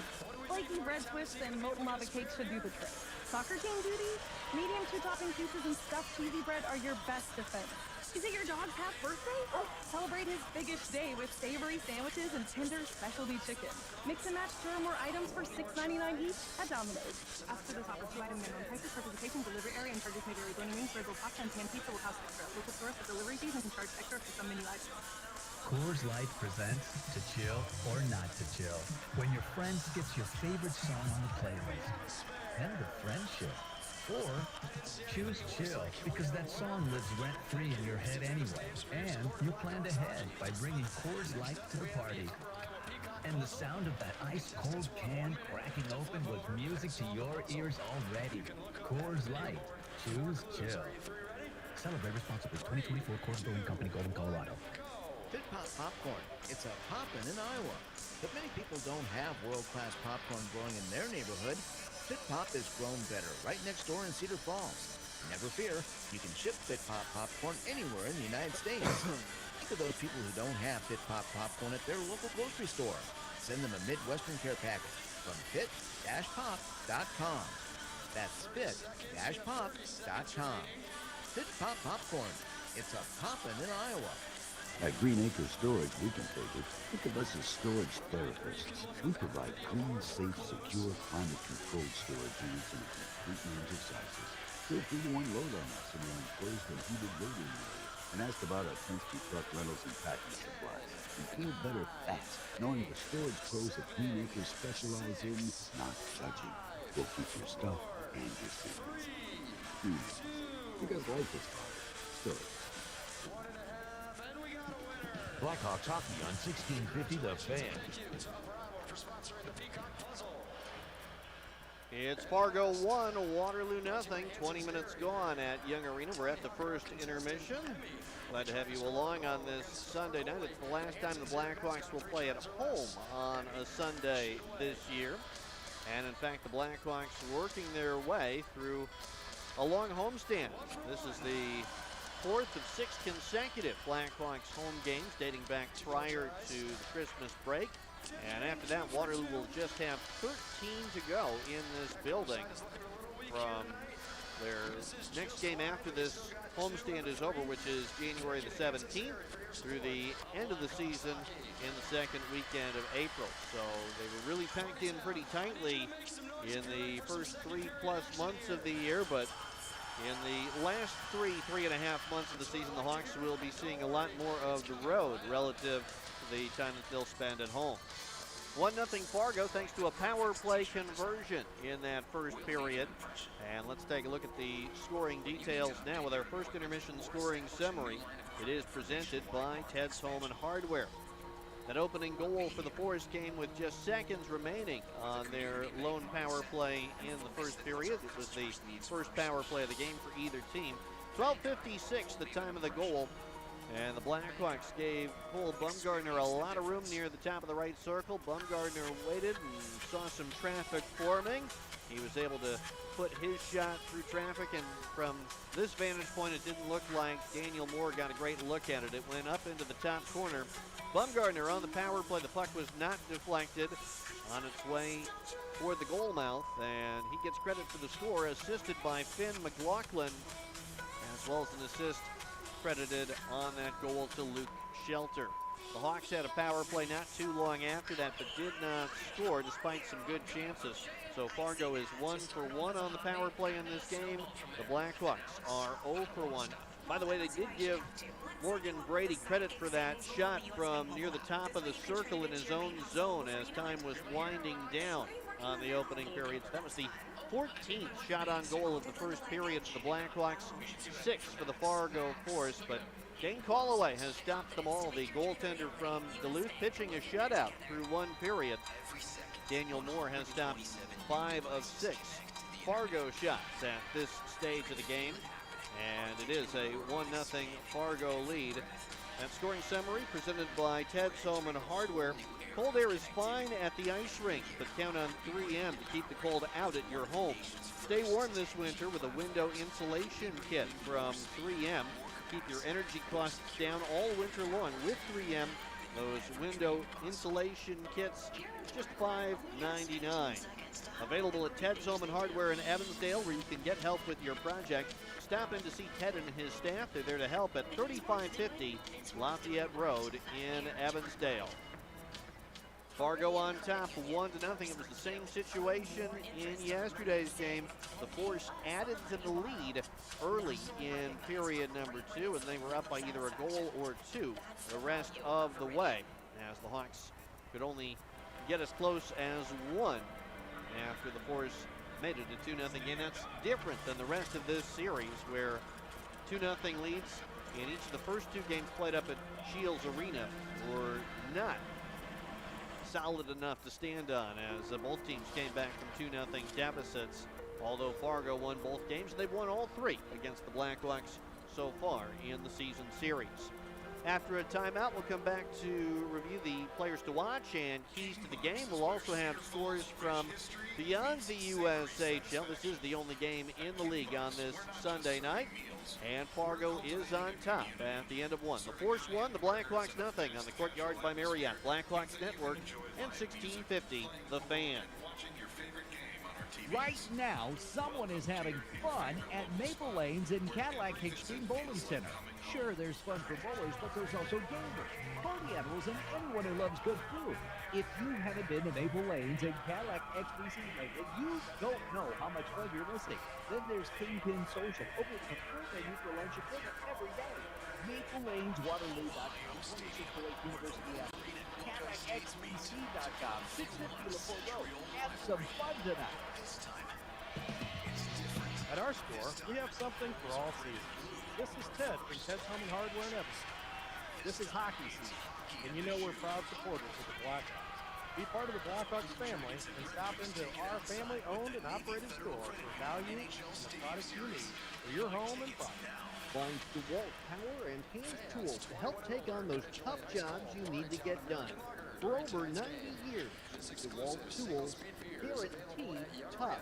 Flaky bread twists and molten lava cakes should do the trick. Soccer team duty? Medium 2-topping pizzas and stuffed cheesy bread are your best defense. Is it your dog's half birthday? Celebrate his biggest day with savory sandwiches and tender specialty chicken. Mix and match 2 or more items for $6.99 each at Domino's. After this offer, 2-item minimum prices, participation, delivery area, and charges may vary. Joining wings, Red Bull pasta, and pan pizza will cost extra. Local stores for delivery fees and can charge extra for some menu items. Coors Light presents To Chill or Not to Chill. When your friend skips your favorite song on the playlist. End of friendship. Or choose chill because that song lives rent-free in your head anyway. And you planned ahead by bringing Coors Light to the party. And the sound of that ice-cold can cracking open was music to your ears already. Coors Light. Choose chill. Celebrate responsibly. 2024 Coors Brewing Company, Golden, Colorado. Fit Pop Popcorn. It's a poppin' in Iowa. But many people don't have world-class popcorn growing in their neighborhood. Fit Pop is grown better right next door in Cedar Falls. Never fear, you can ship Fit Pop popcorn anywhere in the United States. Think of those people who don't have Fit Pop popcorn at their local grocery store. Send them a Midwestern care package from fit-pop.com. That's fit-pop.com. Fit Pop Popcorn. It's a poppin' in Iowa. At Green Acre Storage, we can take it. Think of us as storage therapists. We provide clean, safe, secure, climate-controlled storage units in a complete range of sizes. Feel free to unload on us in an enclosed and heated waiting area. And ask about our Penske truck rentals and packing supplies. And feel better fast, knowing the storage pros at Green Acre specialize in not judging. We'll keep your stuff and your secrets. Because life is fun. Storage. Blackhawks hockey on 1650 The Fan. It's Fargo 1, Waterloo nothing. 20 minutes gone at Young Arena. We're at the first intermission. Glad to have you along on this Sunday night. It's the last time the Blackhawks will play at home on a Sunday this year. And in fact, the Blackhawks working their way through a long homestand. This is the 4th of 6 consecutive Blackhawks home games dating back prior to the Christmas break. And after that, Waterloo will just have 13 to go in this building from their next game after this homestand is over, which is January the 17th, through the end of the season in the second weekend of April. So they were really packed in pretty tightly in the first 3+ months of the year, but in the last 3.5 months of the season, the Hawks will be seeing a lot more of the road relative to the time that they'll spend at home. 1-0 Fargo thanks to a power play conversion in that first period. And let's take a look at the scoring details now with our first intermission scoring summary. It is presented by Ted's Home and Hardware. That opening goal for the Force came with just seconds remaining on their lone power play in the first period. It was the first power play of the game for either team. 12:56 the time of the goal. And the Blackhawks gave Cole Bumgardner a lot of room near the top of the right circle. Bumgardner waited and saw some traffic forming. He was able to put his shot through traffic, and from this vantage point, it didn't look like Daniel Moore got a great look at it. It went up into the top corner. Bumgardner on the power play. The puck was not deflected, on its way toward the goal mouth, and he gets credit for the score, assisted by Finn McLaughlin, as well as an assist credited on that goal to Luke Shelter. The Hawks had a power play not too long after that, but did not score despite some good chances. So Fargo is 1 for 1 on the power play in this game. The Blackhawks are 0 for 1. By the way, they did give Morgan Brady credit for that shot from near the top of the circle in his own zone as time was winding down on the opening period. So that was the 14th shot on goal of the first period for the Blackhawks, 6 for the Fargo Force, but Dane Calloway has stopped them all. The goaltender from Duluth pitching a shutout through one period. Daniel Moore has stopped 5 of 6 Fargo shots at this stage of the game, and it is a 1-0 Fargo lead. That scoring summary presented by Ted's Home and Hardware. Cold air is fine at the ice rink, but count on 3M to keep the cold out at your home. Stay warm this winter with a window insulation kit from 3M. Keep your energy costs down all winter long with 3M. Those window insulation kits, just $5.99. Available at Ted's Home and Hardware in Evansdale, where you can get help with your project. Stop in to see Ted and his staff. They're there to help at 3550 Lafayette Road in Evansdale. Fargo on top, 1-0. It was the same situation in yesterday's game. The Force added to the lead early in period number 2, and they were up by either a goal or 2 the rest of the way, as the Hawks could only get as close as 1 after the Force made it a 2-0 game. That's different than the rest of this series, where 2-0 leads in each of the first 2 games played up at Shields Arena were not solid enough to stand on, as both teams came back from 2-0 deficits. Although Fargo won both games, they've won all 3 against the Blackhawks so far in the season series. After a timeout, we'll come back to review the players to watch and keys to the game. We'll also have scores from beyond the USHL. This is the only game in the league on this Sunday night. And Fargo is on top at the end of 1. The Force 1, the Blackhawks nothing on the Courtyard by Marriott, Blackhawks Network, and 1650 The Fan. Right now, someone is having fun at Maple Lanes in Cadillac Extreme Bowling Center. Sure, there's fun for bowlers, but there's also gamers, party animals, and anyone who loves good food. If you haven't been to Maple Lanes in Cadillac XBC lately, you don't know how much fun you're missing. Then there's Kingpin Social, open a full menu for lunch and dinner every day. Maple Lanes, Waterloo.com, 2608 University Avenue, CadillacXBC.com, 650 LaPorte Road. Have some fun tonight. At our store, we have something for all seasons. This is Ted from Ted's Home and Hardware in Evanston. This is hockey season, and you know we're proud supporters of the Blackhawks. Be part of the Blackhawks family and stop into our family-owned and operated store for value and the products you need for your home and farm. Find DeWalt power and hand tools to help take on those tough jobs you need to get done. For over 90 years, DeWalt tools, guaranteed tough.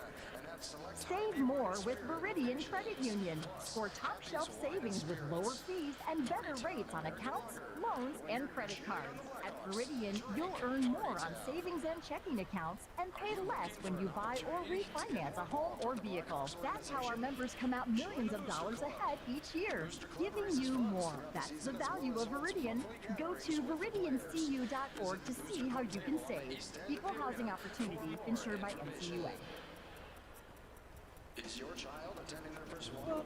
Save more with Viridian Credit Union. For top shelf savings with lower fees and better rates on accounts, loans, and credit cards. At Viridian, you'll earn more on savings and checking accounts and pay less when you buy or refinance a home or vehicle. That's how our members come out millions of dollars ahead each year, giving you more. That's the value of Viridian. Go to viridiancu.org to see how you can save. Equal housing opportunity, insured by NCUA. Is your child attending their first Waterloo?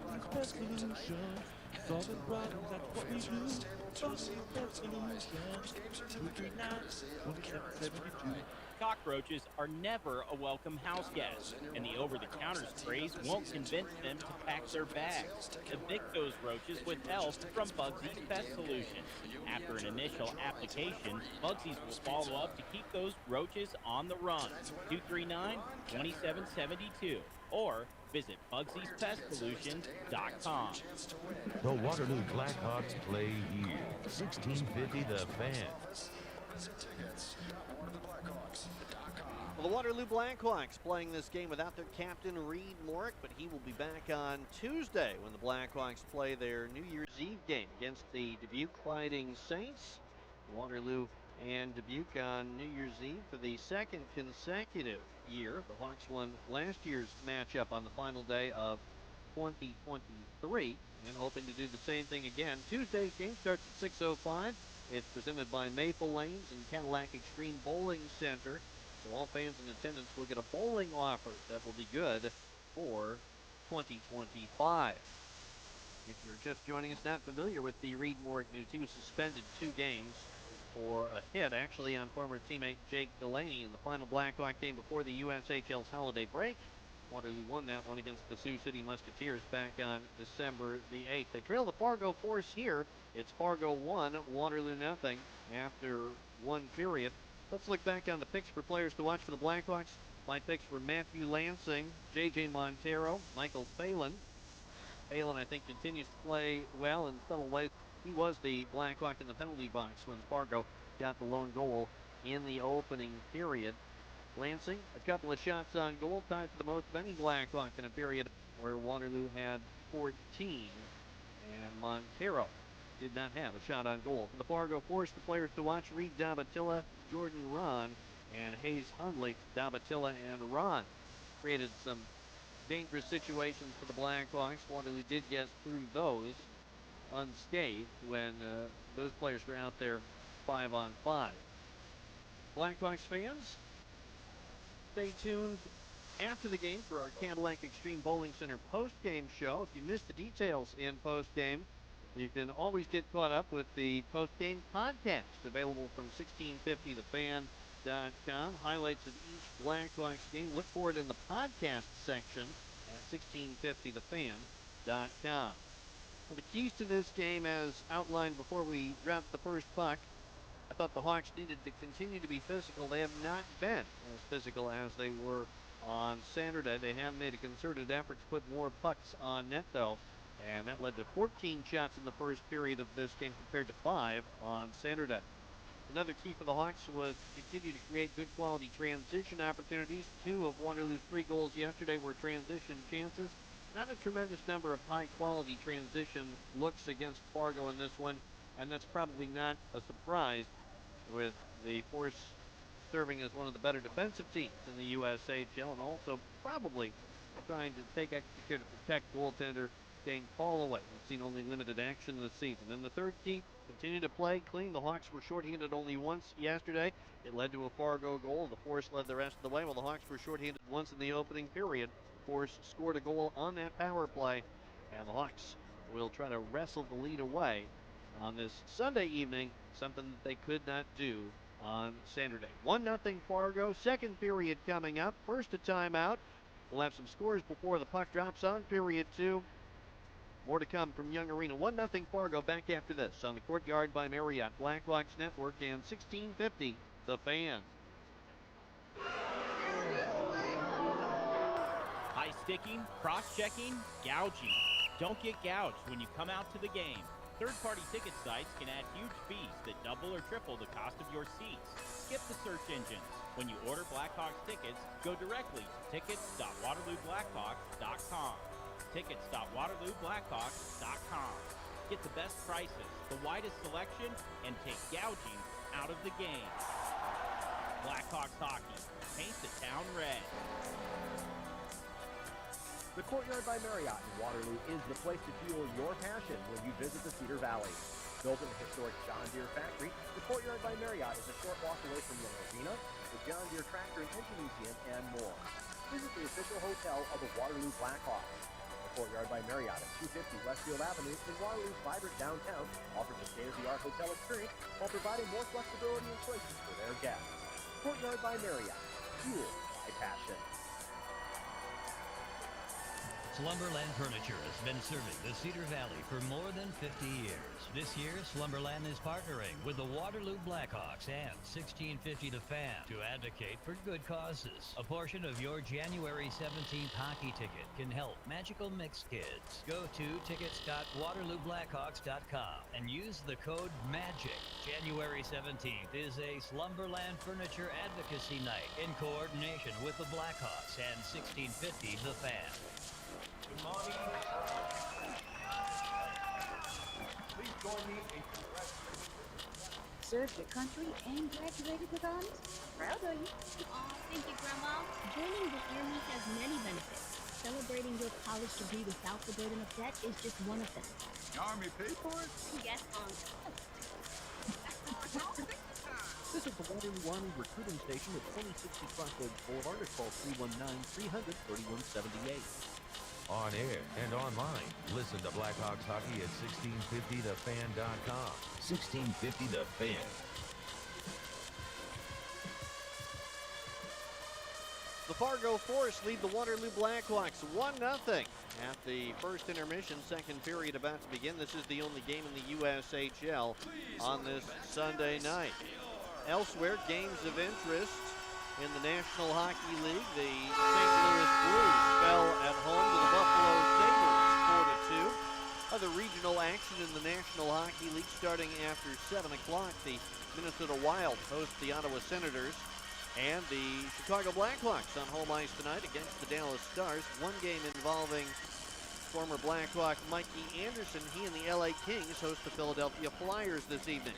Cockroaches are never a welcome house guest, and the over-the-counter sprays won't convince them to pack their bags. Evict those roaches with help from Bugsy's Pest Solutions. After an initial application, Bugsy's will follow up to keep those roaches on the run. 239-2772 or visit Bugsy'sPestSolutions.com. The Waterloo Black Hawks play here. 1650 The Fan. Well, the Waterloo Black Hawks playing this game without their captain, Reed Morick, but he will be back on Tuesday when the Black Hawks play their New Year's Eve game against the Dubuque Fighting Saints. Waterloo and Dubuque on New Year's Eve for the second consecutive year. The Hawks won last year's matchup on the final day of 2023 and hoping to do the same thing again. Tuesday's game starts at 6:05. It's presented by Maple Lanes and Cadillac Extreme Bowling Center. So all fans in attendance will get a bowling offer that will be good for 2025. If you're just joining us, not familiar with the Reed Morick news, he was suspended 2 games for a hit, actually, on former teammate Jake Delaney in the final Blackhawk game before the USHL's holiday break. Waterloo won that one against the Sioux City Musketeers back on December the 8th. They trail the Fargo Force here. It's Fargo 1, Waterloo nothing after 1 period. Let's look back on the picks for players to watch for the Blackhawks. My picks were Matthew Lansing, J.J. Montero, Michael Phelan. Phelan, I think, continues to play well in subtle ways. He was the Blackhawk in the penalty box when Fargo got the lone goal in the opening period. Lansing, a couple of shots on goal, tied for the most of any Blackhawk in a period where Waterloo had 14. And Montero did not have a shot on goal. For the Fargo Force, the players to watch: Reed Dabatilla, Jordan Ron, and Hayes Hundley. Dabatilla and Ron created some dangerous situations for the Blackhawks. Waterloo did get through those unscathed when those players were out there 5-on-5. Blackhawks fans, stay tuned after the game for our Cadillac Extreme Bowling Center post-game show. If you missed the details in post-game, you can always get caught up with the post-game podcast available from 1650thefan.com. Highlights of each Blackhawks game. Look for it in the podcast section at 1650thefan.com. Well, the keys to this game, as outlined before we dropped the first puck, I thought the Hawks needed to continue to be physical. They have not been as physical as they were on Saturday. They have made a concerted effort to put more pucks on net, though, and that led to 14 shots in the first period of this game compared to 5 on Saturday. Another key for the Hawks was to continue to create good quality transition opportunities. 2 of Waterloo's 3 goals yesterday were transition chances. Not a tremendous number of high-quality transition looks against Fargo in this one, and that's probably not a surprise with the Force serving as one of the better defensive teams in the USHL, and also probably trying to take extra care to protect goaltender Dane Holloway. We've seen only limited action this season. And the third key, continue to play clean. The Hawks were shorthanded only once yesterday. It led to a Fargo goal. The Force led the rest of the way, while the Hawks were shorthanded once in the opening period. Force scored a goal on that power play, and the Hawks will try to wrestle the lead away on this Sunday evening, something that they could not do on Saturday. 1-0 Fargo, second period coming up. First a timeout. We'll have some scores before the puck drops on period 2. More to come from Young Arena. 1-0 Fargo, back after this on the Courtyard by Marriott, Blackhawks Network, and 1650 The Fan. High sticking, cross-checking, gouging. Don't get gouged when you come out to the game. Third-party ticket sites can add huge fees that double or triple the cost of your seats. Skip the search engines. When you order Blackhawks tickets, go directly to tickets.waterlooblackhawks.com. Tickets.waterlooblackhawks.com. Get the best prices, the widest selection, and take gouging out of the game. Blackhawks hockey. Paint the town red. The Courtyard by Marriott in Waterloo is the place to fuel your passion when you visit the Cedar Valley. Built in the historic John Deere factory, the Courtyard by Marriott is a short walk away from Young Arena, the John Deere Tractor and Engine Museum, and more. Visit the official hotel of the Waterloo Black Hawks. The Courtyard by Marriott at 250 Westfield Avenue in Waterloo's vibrant downtown offers a state-of-the-art hotel experience while providing more flexibility and choices for their guests. Courtyard by Marriott, fueled by passion. Slumberland Furniture has been serving the Cedar Valley for more than 50 years. This year, Slumberland is partnering with the Waterloo Black Hawks and 1650 The Fan to advocate for good causes. A portion of your January 17th hockey ticket can help Magical Mix Kids. Go to tickets.waterlooblackhawks.com and use the code MAGIC. January 17th is a Slumberland Furniture Advocacy Night in coordination with the Blackhawks and 1650 The Fan. Good morning. Please join me in congratulating. Served your country and graduated with honors? Proud of you. Aw, thank you, Grandma. Joining the Army has many benefits. Celebrating your college degree without the burden of debt is just one of them. The Army paid for it? Yes, Uncle. This is the Waterloo Army recruiting station at 2060 Crossroads Boulevard, or call 319-300-3178. On air and online, listen to Blackhawks hockey at 1650thefan.com. 1650 The Fan. The Fargo Force lead the Waterloo Black Hawks 1-0 at the first intermission. Second period about to begin. This is the only game in the USHL on this Sunday night. Elsewhere, games of interest in the National Hockey League. The St. Louis Blues fell at home to the Buffalo Sabres 4-2. Other regional action in the National Hockey League starting after 7 o'clock. The Minnesota Wild host the Ottawa Senators, and the Chicago Blackhawks on home ice tonight against the Dallas Stars. One game involving former Blackhawk Mikey Anderson. He and the LA Kings host the Philadelphia Flyers this evening.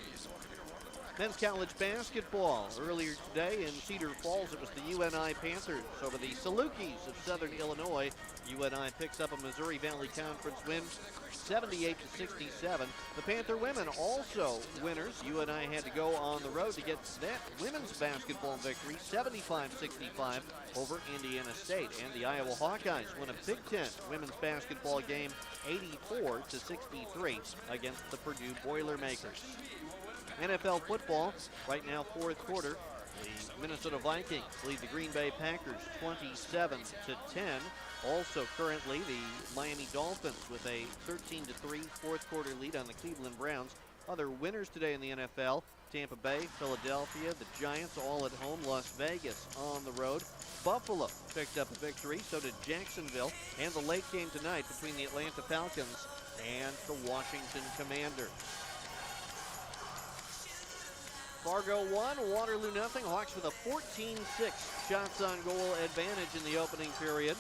Men's college basketball. Earlier today in Cedar Falls, it was the UNI Panthers over the Salukis of Southern Illinois. UNI picks up a Missouri Valley Conference win, 78-67. The Panther women also winners. UNI had to go on the road to get that women's basketball victory, 75-65 over Indiana State. And the Iowa Hawkeyes win a Big Ten women's basketball game, 84-63 against the Purdue Boilermakers. NFL football, right now fourth quarter. The Minnesota Vikings lead the Green Bay Packers 27-10. Also currently the Miami Dolphins with a 13-3 fourth quarter lead on the Cleveland Browns. Other winners today in the NFL, Tampa Bay, Philadelphia, the Giants all at home, Las Vegas on the road. Buffalo picked up a victory, so did Jacksonville, and the late game tonight between the Atlanta Falcons and the Washington Commanders. Fargo 1, Waterloo nothing. Hawks with a 14-6 shots on goal advantage in the opening period.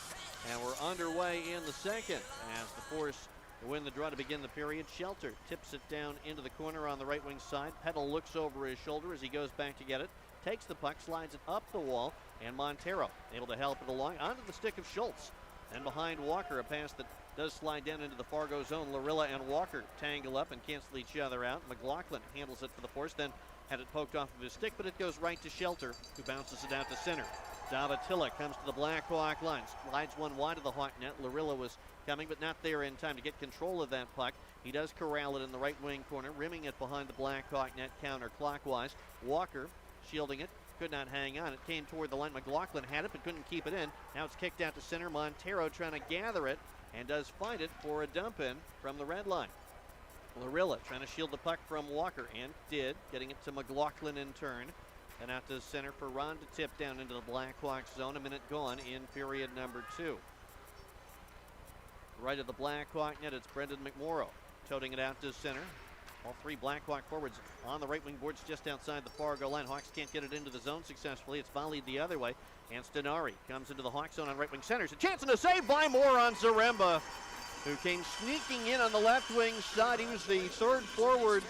And we're underway in the second as the Force win the draw to begin the period. Shelter tips it down into the corner on the right wing side. Petal looks over his shoulder as he goes back to get it. Takes the puck, slides it up the wall, and Montero able to help it along onto the stick of Schultz. And behind Walker, a pass that does slide down into the Fargo zone. Larilla and Walker tangle up and cancel each other out. McLaughlin handles it for the Force, then had it poked off of his stick, but it goes right to Shelter, who bounces it out to center. Davatilla comes to the Black Hawk line, slides one wide of the Hawk net. Larilla was coming, but not there in time to get control of that puck. He does corral it in the right wing corner, rimming it behind the Black Hawk net counterclockwise. Walker shielding it, could not hang on. It came toward the line. McLaughlin had it, but couldn't keep it in. Now it's kicked out to center. Montero trying to gather it, and does find it for a dump in from the red line. Larilla trying to shield the puck from Walker, and did, getting it to McLaughlin in turn. And out to center for Ron to tip down into the Black Hawks zone. A minute gone in period number 2. Right of the Black Hawk net, it's Brendan McMorrow toting it out to center. All three Black Hawk forwards on the right wing boards just outside the Fargo line. Hawks can't get it into the zone successfully. It's volleyed the other way. And Stenari comes into the Hawk zone on right wing centers. A chance and a save by Moore on Zaremba, who came sneaking in on the left wing side. He was the third forward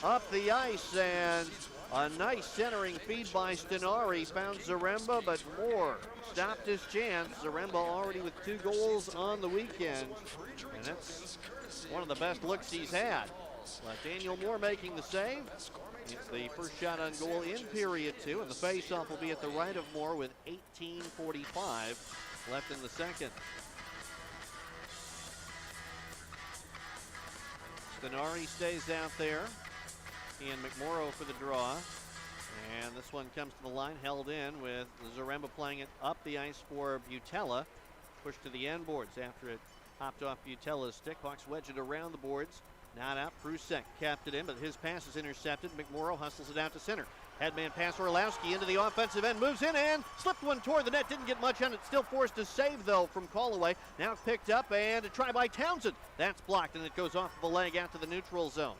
up the ice, and a nice centering feed by Stenari found Zaremba, but Moore stopped his chance. Zaremba already with 2 goals on the weekend, and that's one of the best looks he's had. Daniel Moore making the save. It's the first shot on goal in period 2, and the faceoff will be at the right of Moore with 18:45 left in the second. Stenari stays out there, and McMorrow for the draw. And this one comes to the line, held in with Zaremba playing it up the ice for Butella. Pushed to the end boards after it hopped off Butella's stick. Hawks wedge it around the boards. Not out. Prusek capped it in, but his pass is intercepted. McMorrow hustles it out to center. Headman pass Orlowski into the offensive end. Moves in and slipped one toward the net. Didn't get much on it. Still forced to save, though, from Callaway. Now picked up and a try by Townsend. That's blocked, and it goes off the leg out to the neutral zone.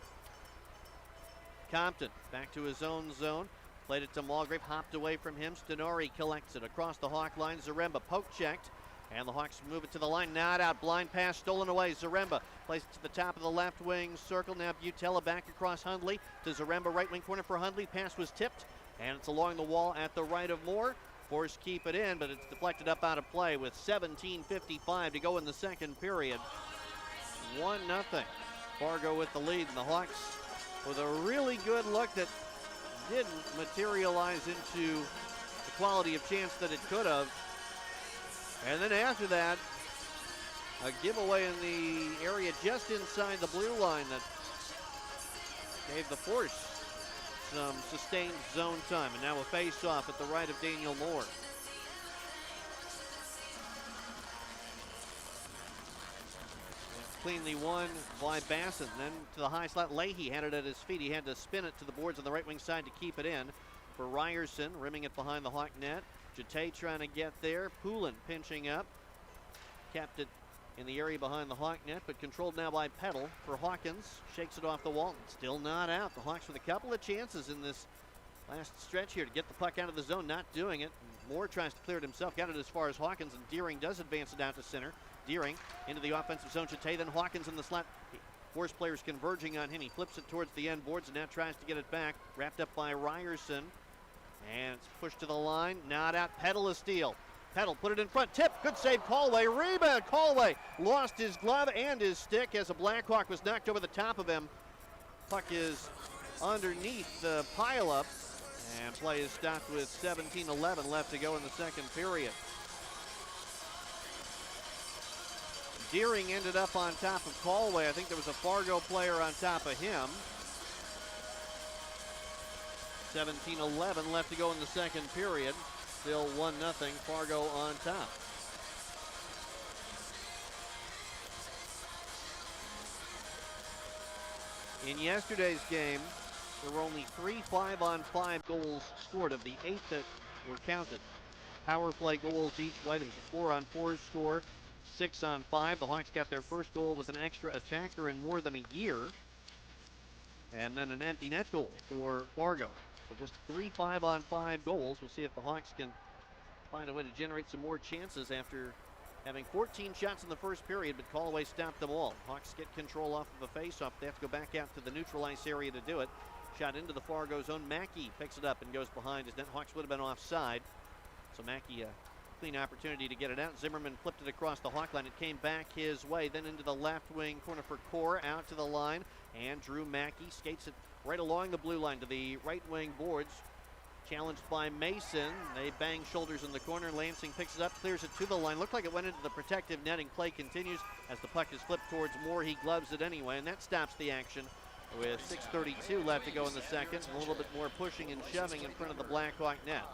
Compton back to his own zone. Played it to Mulgrave. Hopped away from him. Stenari collects it across the Hawk line. Zaremba poke checked. And the Hawks move it to the line. Not out. Blind pass stolen away. Zaremba plays it to the top of the left wing circle. Now Butella back across Hundley to Zaremba. Right wing corner for Hundley. Pass was tipped. And it's along the wall at the right of Moore. Force keep it in, but it's deflected up out of play with 17:55 to go in the second period. 1-0. Fargo with the lead. And the Hawks with a really good look that didn't materialize into the quality of chance that it could have. And then after that, a giveaway in the area just inside the blue line that gave the Force some sustained zone time. And now a face-off at the right of Daniel Moore. Cleanly won by Basson. Then to the high slot, Leahy had it at his feet. He had to spin it to the boards on the right wing side to keep it in. For Ryerson, rimming it behind the Hawk net. Jate trying to get there. Poulin pinching up. Kept it in the area behind the Hawk net, but controlled now by Petal for Hawkins. Shakes it off the wall. Still not out. The Hawks with a couple of chances in this last stretch here to get the puck out of the zone. Not doing it. Moore tries to clear it himself. Got it as far as Hawkins, and Deering does advance it out to center. Deering into the offensive zone. Chate, then Hawkins in the slot. Force players converging on him. He flips it towards the end boards and now tries to get it back. Wrapped up by Ryerson. And it's pushed to the line. Not out. Peddle a steal. Peddle put it in front. Tip. Good save. Colway. Rebound. Colway lost his glove and his stick as a Blackhawk was knocked over the top of him. Puck is underneath the pileup. And play is stopped with 17:11 left to go in the second period. Deering ended up on top of Colway. I think there was a Fargo player on top of him. 17:11 left to go in the second period. Still 1-0, Fargo on top. In yesterday's game, there were only 3 5-on-5 goals scored of the 8 that were counted. Power play goals each way. There was a 4-on-4 score, 6-on-5. The Hawks got their first goal with an extra attacker in more than a year. And then an empty net goal for Fargo. So just 3 5-on-5 goals. We'll see if the Hawks can find a way to generate some more chances after having 14 shots in the first period, but Colway stopped them all. Hawks get control off of a faceoff. They have to go back out to the neutral ice area to do it. Shot into the Fargo zone. Mackey picks it up and goes behind his net. Hawks would have been offside. So Mackey, a clean opportunity to get it out. Zimmerman flipped it across the Hawk line. It came back his way, then into the left wing corner for Core, out to the line. And Drew Mackey skates it right along the blue line to the right wing boards. Challenged by Mason. They bang shoulders in the corner. Lansing picks it up, clears it to the line. Looked like it went into the protective netting. Play continues as the puck is flipped towards Moore. He gloves it anyway, and that stops the action with 6:32 left to go in the second. A little bit more pushing and shoving in front of the Blackhawk net.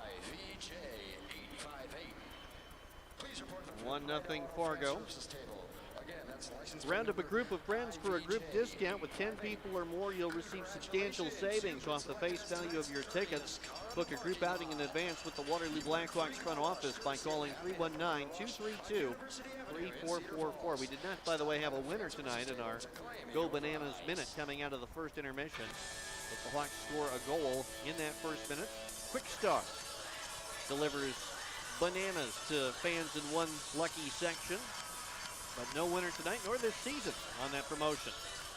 1-0 Fargo. Round up a group of friends for a group discount. With 10 people or more, you'll receive substantial savings off the face value of your tickets. Book a group outing in advance with the Waterloo Black Hawks front office by calling 319-232-3444. We did not, by the way, have a winner tonight in our Go Bananas minute coming out of the first intermission. But the Hawks score a goal in that first minute. Quick Start delivers bananas to fans in one lucky section. But no winner tonight, nor this season on that promotion.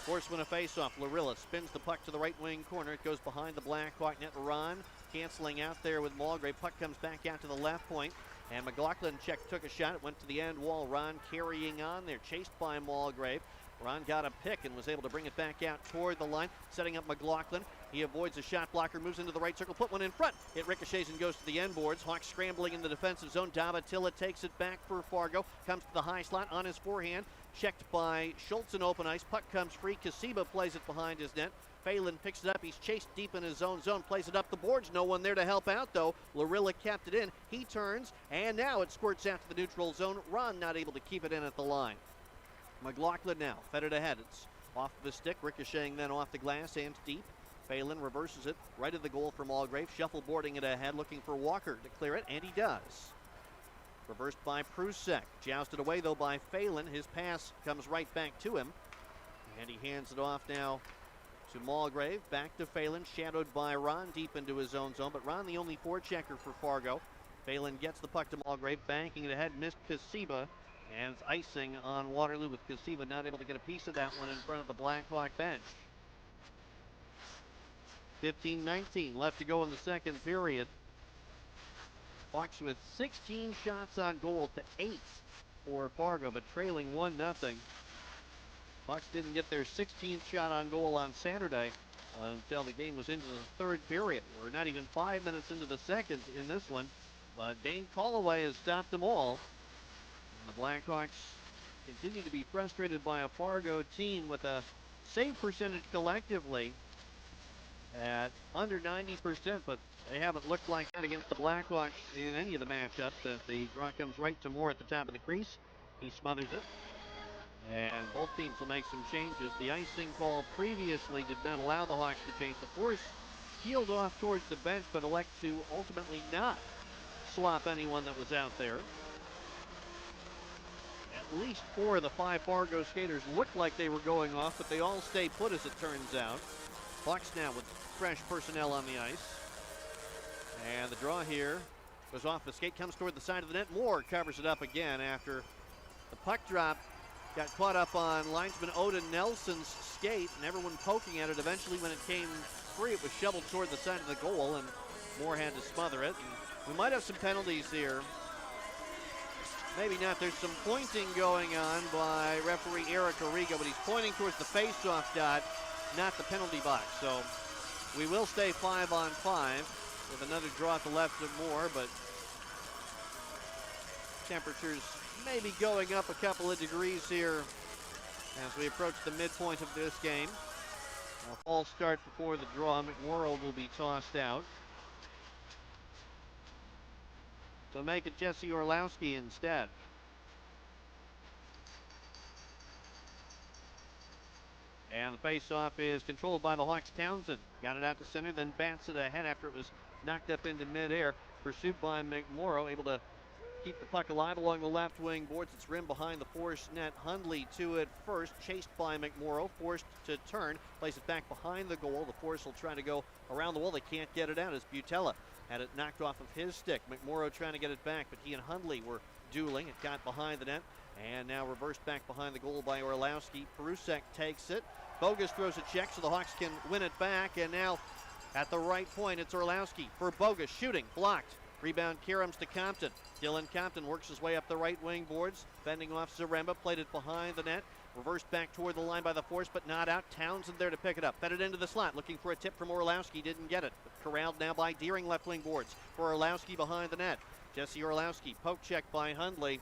Force win a faceoff. Larilla spins the puck to the right wing corner. It goes behind the Blackhawk net. Ron canceling out there with Mulgrave. Puck comes back out to the left point. And McLaughlin took a shot. It went to the end wall. Ron carrying on there, chased by Mulgrave. Ron got a pick and was able to bring it back out toward the line, setting up McLaughlin. He avoids a shot blocker, moves into the right circle, put one in front. It ricochets and goes to the end boards. Hawks scrambling in the defensive zone. Davatilla takes it back for Fargo. Comes to the high slot on his forehand. Checked by Schultz in open ice. Puck comes free. Kasiba plays it behind his net. Phelan picks it up. He's chased deep in his own zone. Plays it up the boards. No one there to help out, though. Larilla kept it in. He turns, and now it squirts out to the neutral zone. Ron not able to keep it in at the line. McLaughlin now fed it ahead. It's off the stick, ricocheting then off the glass and deep. Phelan reverses it right at the goal for Mulgrave. Shuffleboarding it ahead, looking for Walker to clear it, and he does. Reversed by Prusek. Jousted away, though, by Phelan. His pass comes right back to him. And he hands it off now to Mulgrave. Back to Phelan, shadowed by Ron deep into his own zone. But Ron the only forechecker for Fargo. Phelan gets the puck to Mulgrave, banking it ahead, missed Kasiba. And it's icing on Waterloo with Kasiba not able to get a piece of that one in front of the Blackhawk bench. 15-19 left to go in the second period. Hawks with 16 shots on goal to 8 for Fargo, but trailing 1-0. Hawks didn't get their 16th shot on goal on Saturday until the game was into the third period. We're not even 5 minutes into the second in this one, but Dane Colloway has stopped them all. The Blackhawks continue to be frustrated by a Fargo team with a save percentage collectively at under 90%, but they haven't looked like that against the Blackhawks in any of the matchups. The draw comes right to Moore at the top of the crease. He smothers it. And both teams will make some changes. The icing call previously did not allow the Hawks to change. The Force peeled off towards the bench, but elect to ultimately not slop anyone that was out there. At least 4 of the 5 Fargo skaters looked like they were going off, but they all stay put as it turns out. Hawks now with fresh personnel on the ice. And the draw here goes off the skate, comes toward the side of the net. Moore covers it up again after The puck drop got caught up on linesman Odin Nelson's skate, and everyone poking at it. Eventually, when it came free, it was shoveled toward the side of the goal, and Moore had to smother it. And we might have some penalties here. Maybe not. There's some pointing going on by referee Eric Arrigo, but he's pointing towards the face-off dot, not the penalty box. So we will stay 5-on-5 with another draw at the left of Moore, but temperatures may be going up a couple of degrees here as we approach the midpoint of this game. A false start before the draw. McMorrow will be tossed out. So make it Jesse Orlowski instead. And the face-off is controlled by the Hawks. Townsend got it out to center, then bats it ahead after it was knocked up into midair. Pursued by McMorrow, able to keep the puck alive along the left wing boards. It's rimmed behind the Force net. Hundley to it first, chased by McMorrow, forced to turn, plays it back behind the goal. The Force will try to go around the wall. They can't get it out as Butella had it knocked off of his stick. McMorrow trying to get it back, but he and Hundley were dueling. It got behind the net, and now reversed back behind the goal by Orlowski. Perusek takes it. Bogus throws a check so the Hawks can win it back, and now at the right point, it's Orlowski for Bogus, shooting, blocked. Rebound Karams to Compton. Dylan Compton works his way up the right wing boards, fending off Zaremba, played it behind the net. Reversed back toward the line by the Force, but not out. Townsend there to pick it up. Fed it into the slot, looking for a tip from Orlowski. Didn't get it. But corralled now by Deering, left wing boards. For Orlowski behind the net. Jesse Orlowski, poke check by Hundley.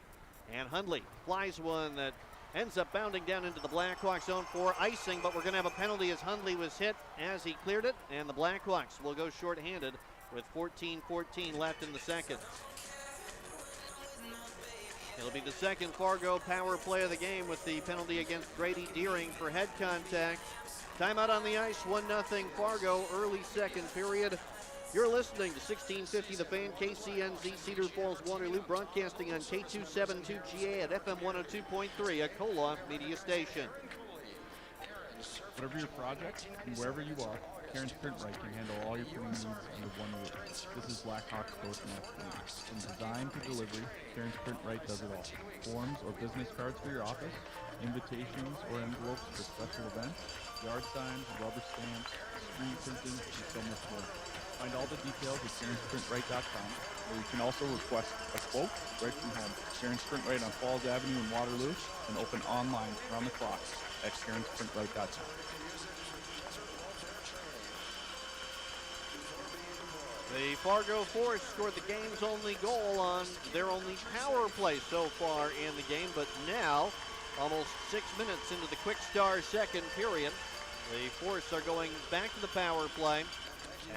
And Hundley flies one that ends up bounding down into the Blackhawks zone for icing, but we're going to have a penalty as Hundley was hit as he cleared it. And the Blackhawks will go shorthanded with 14-14 left in the second. It'll be the second Fargo power play of the game with the penalty against Grady Deering for head contact. Timeout on the ice, 1-0 Fargo, early second period. You're listening to 1650 The Fan, KCNZ, Cedar Falls, Waterloo, broadcasting on K272GA at FM 102.3, a Koloff media station. Whatever your project and wherever you are, Karen's Print Right can handle all your printing needs under one roof. This is Black Hawks Postmaster. From design to delivery, Karen's Print Right does it all. Forms or business cards for your office, invitations or envelopes for special events, yard signs, rubber stamps, screen printing, and so much more. Find all the details at Karen'sPrintRight.com, where you can also request a quote right from home. Karen's Print Right on Falls Avenue in Waterloo, and open online around the clock at Karen'sPrintRight.com. The Fargo Force scored the game's only goal on their only power play so far in the game, but now, almost 6 minutes into the quick star second period, the Force are going back to the power play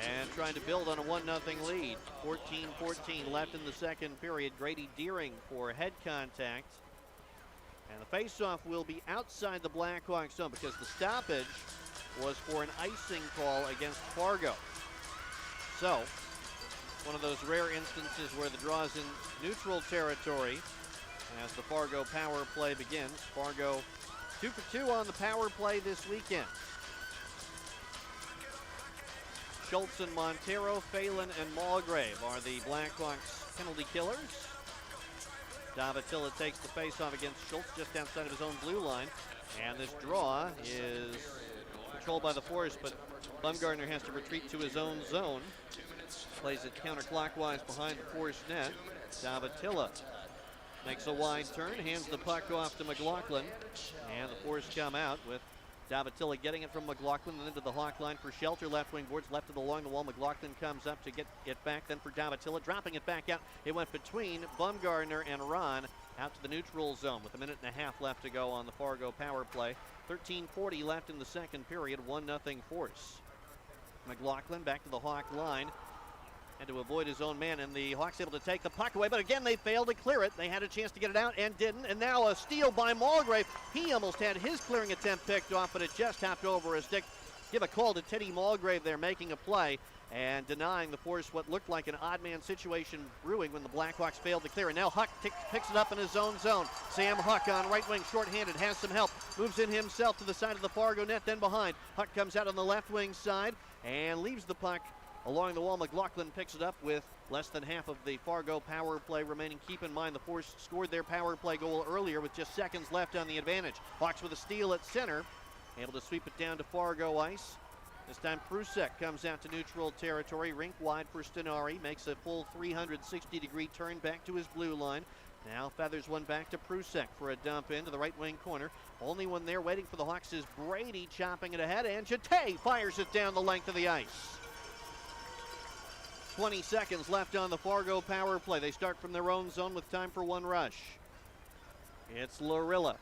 and trying to build on a 1-0 lead. 14-14 left in the second period. Grady Deering for head contact. And the faceoff will be outside the Blackhawks zone because the stoppage was for an icing call against Fargo. So, one of those rare instances where the draw is in neutral territory as the Fargo power play begins. Fargo 2 for 2 on the power play this weekend. Schultz and Montero, Phelan and Mulgrave are the Blackhawks penalty killers. Davatilla takes the faceoff against Schultz just outside of his own blue line. And this draw is controlled by the Force, but Bumgardner has to retreat to his own zone. Plays it counterclockwise behind the Force net. Davatilla makes a wide turn, hands the puck off to McLaughlin, and the Force come out with Davatilla getting it from McLaughlin and into the Hawk line for shelter. Left wing boards left it along the wall. McLaughlin comes up to get it back then for Davatilla, dropping it back out. It went between Bumgardner and Ron out to the neutral zone with 1.5 minutes left to go on the Fargo power play. 13:40 left in the second period, 1-0 Force. McLaughlin back to the Hawk line. And to avoid his own man, and the Hawks able to take the puck away, but again they failed to clear it. They had a chance to get it out and didn't, and now a steal by Mulgrave. He almost had his clearing attempt picked off, but it just hopped over his stick. Give a call to Teddy Mulgrave there, making a play and denying the Force what looked like an odd man situation brewing when the Blackhawks failed to clear. And now Huck picks it up in his own zone. Sam Huck on right wing, shorthanded, has some help. Moves in himself to the side of the Fargo net, then behind. Huck comes out on the left wing side and leaves the puck along the wall. McLaughlin picks it up with less than half of the Fargo power play remaining. Keep in mind the Force scored their power play goal earlier with just seconds left on the advantage. Hawks with a steal at center, able to sweep it down to Fargo ice. This time Prusek comes out to neutral territory, rink wide for Stenari, makes a full 360-degree turn back to his blue line. Now feathers one back to Prusek for a dump into the right wing corner. Only one there waiting for the Hawks is Brady, chopping it ahead, and Jete fires it down the length of the ice. 20 seconds left on the Fargo power play. They start from their own zone with time for one rush. It's Lorilla,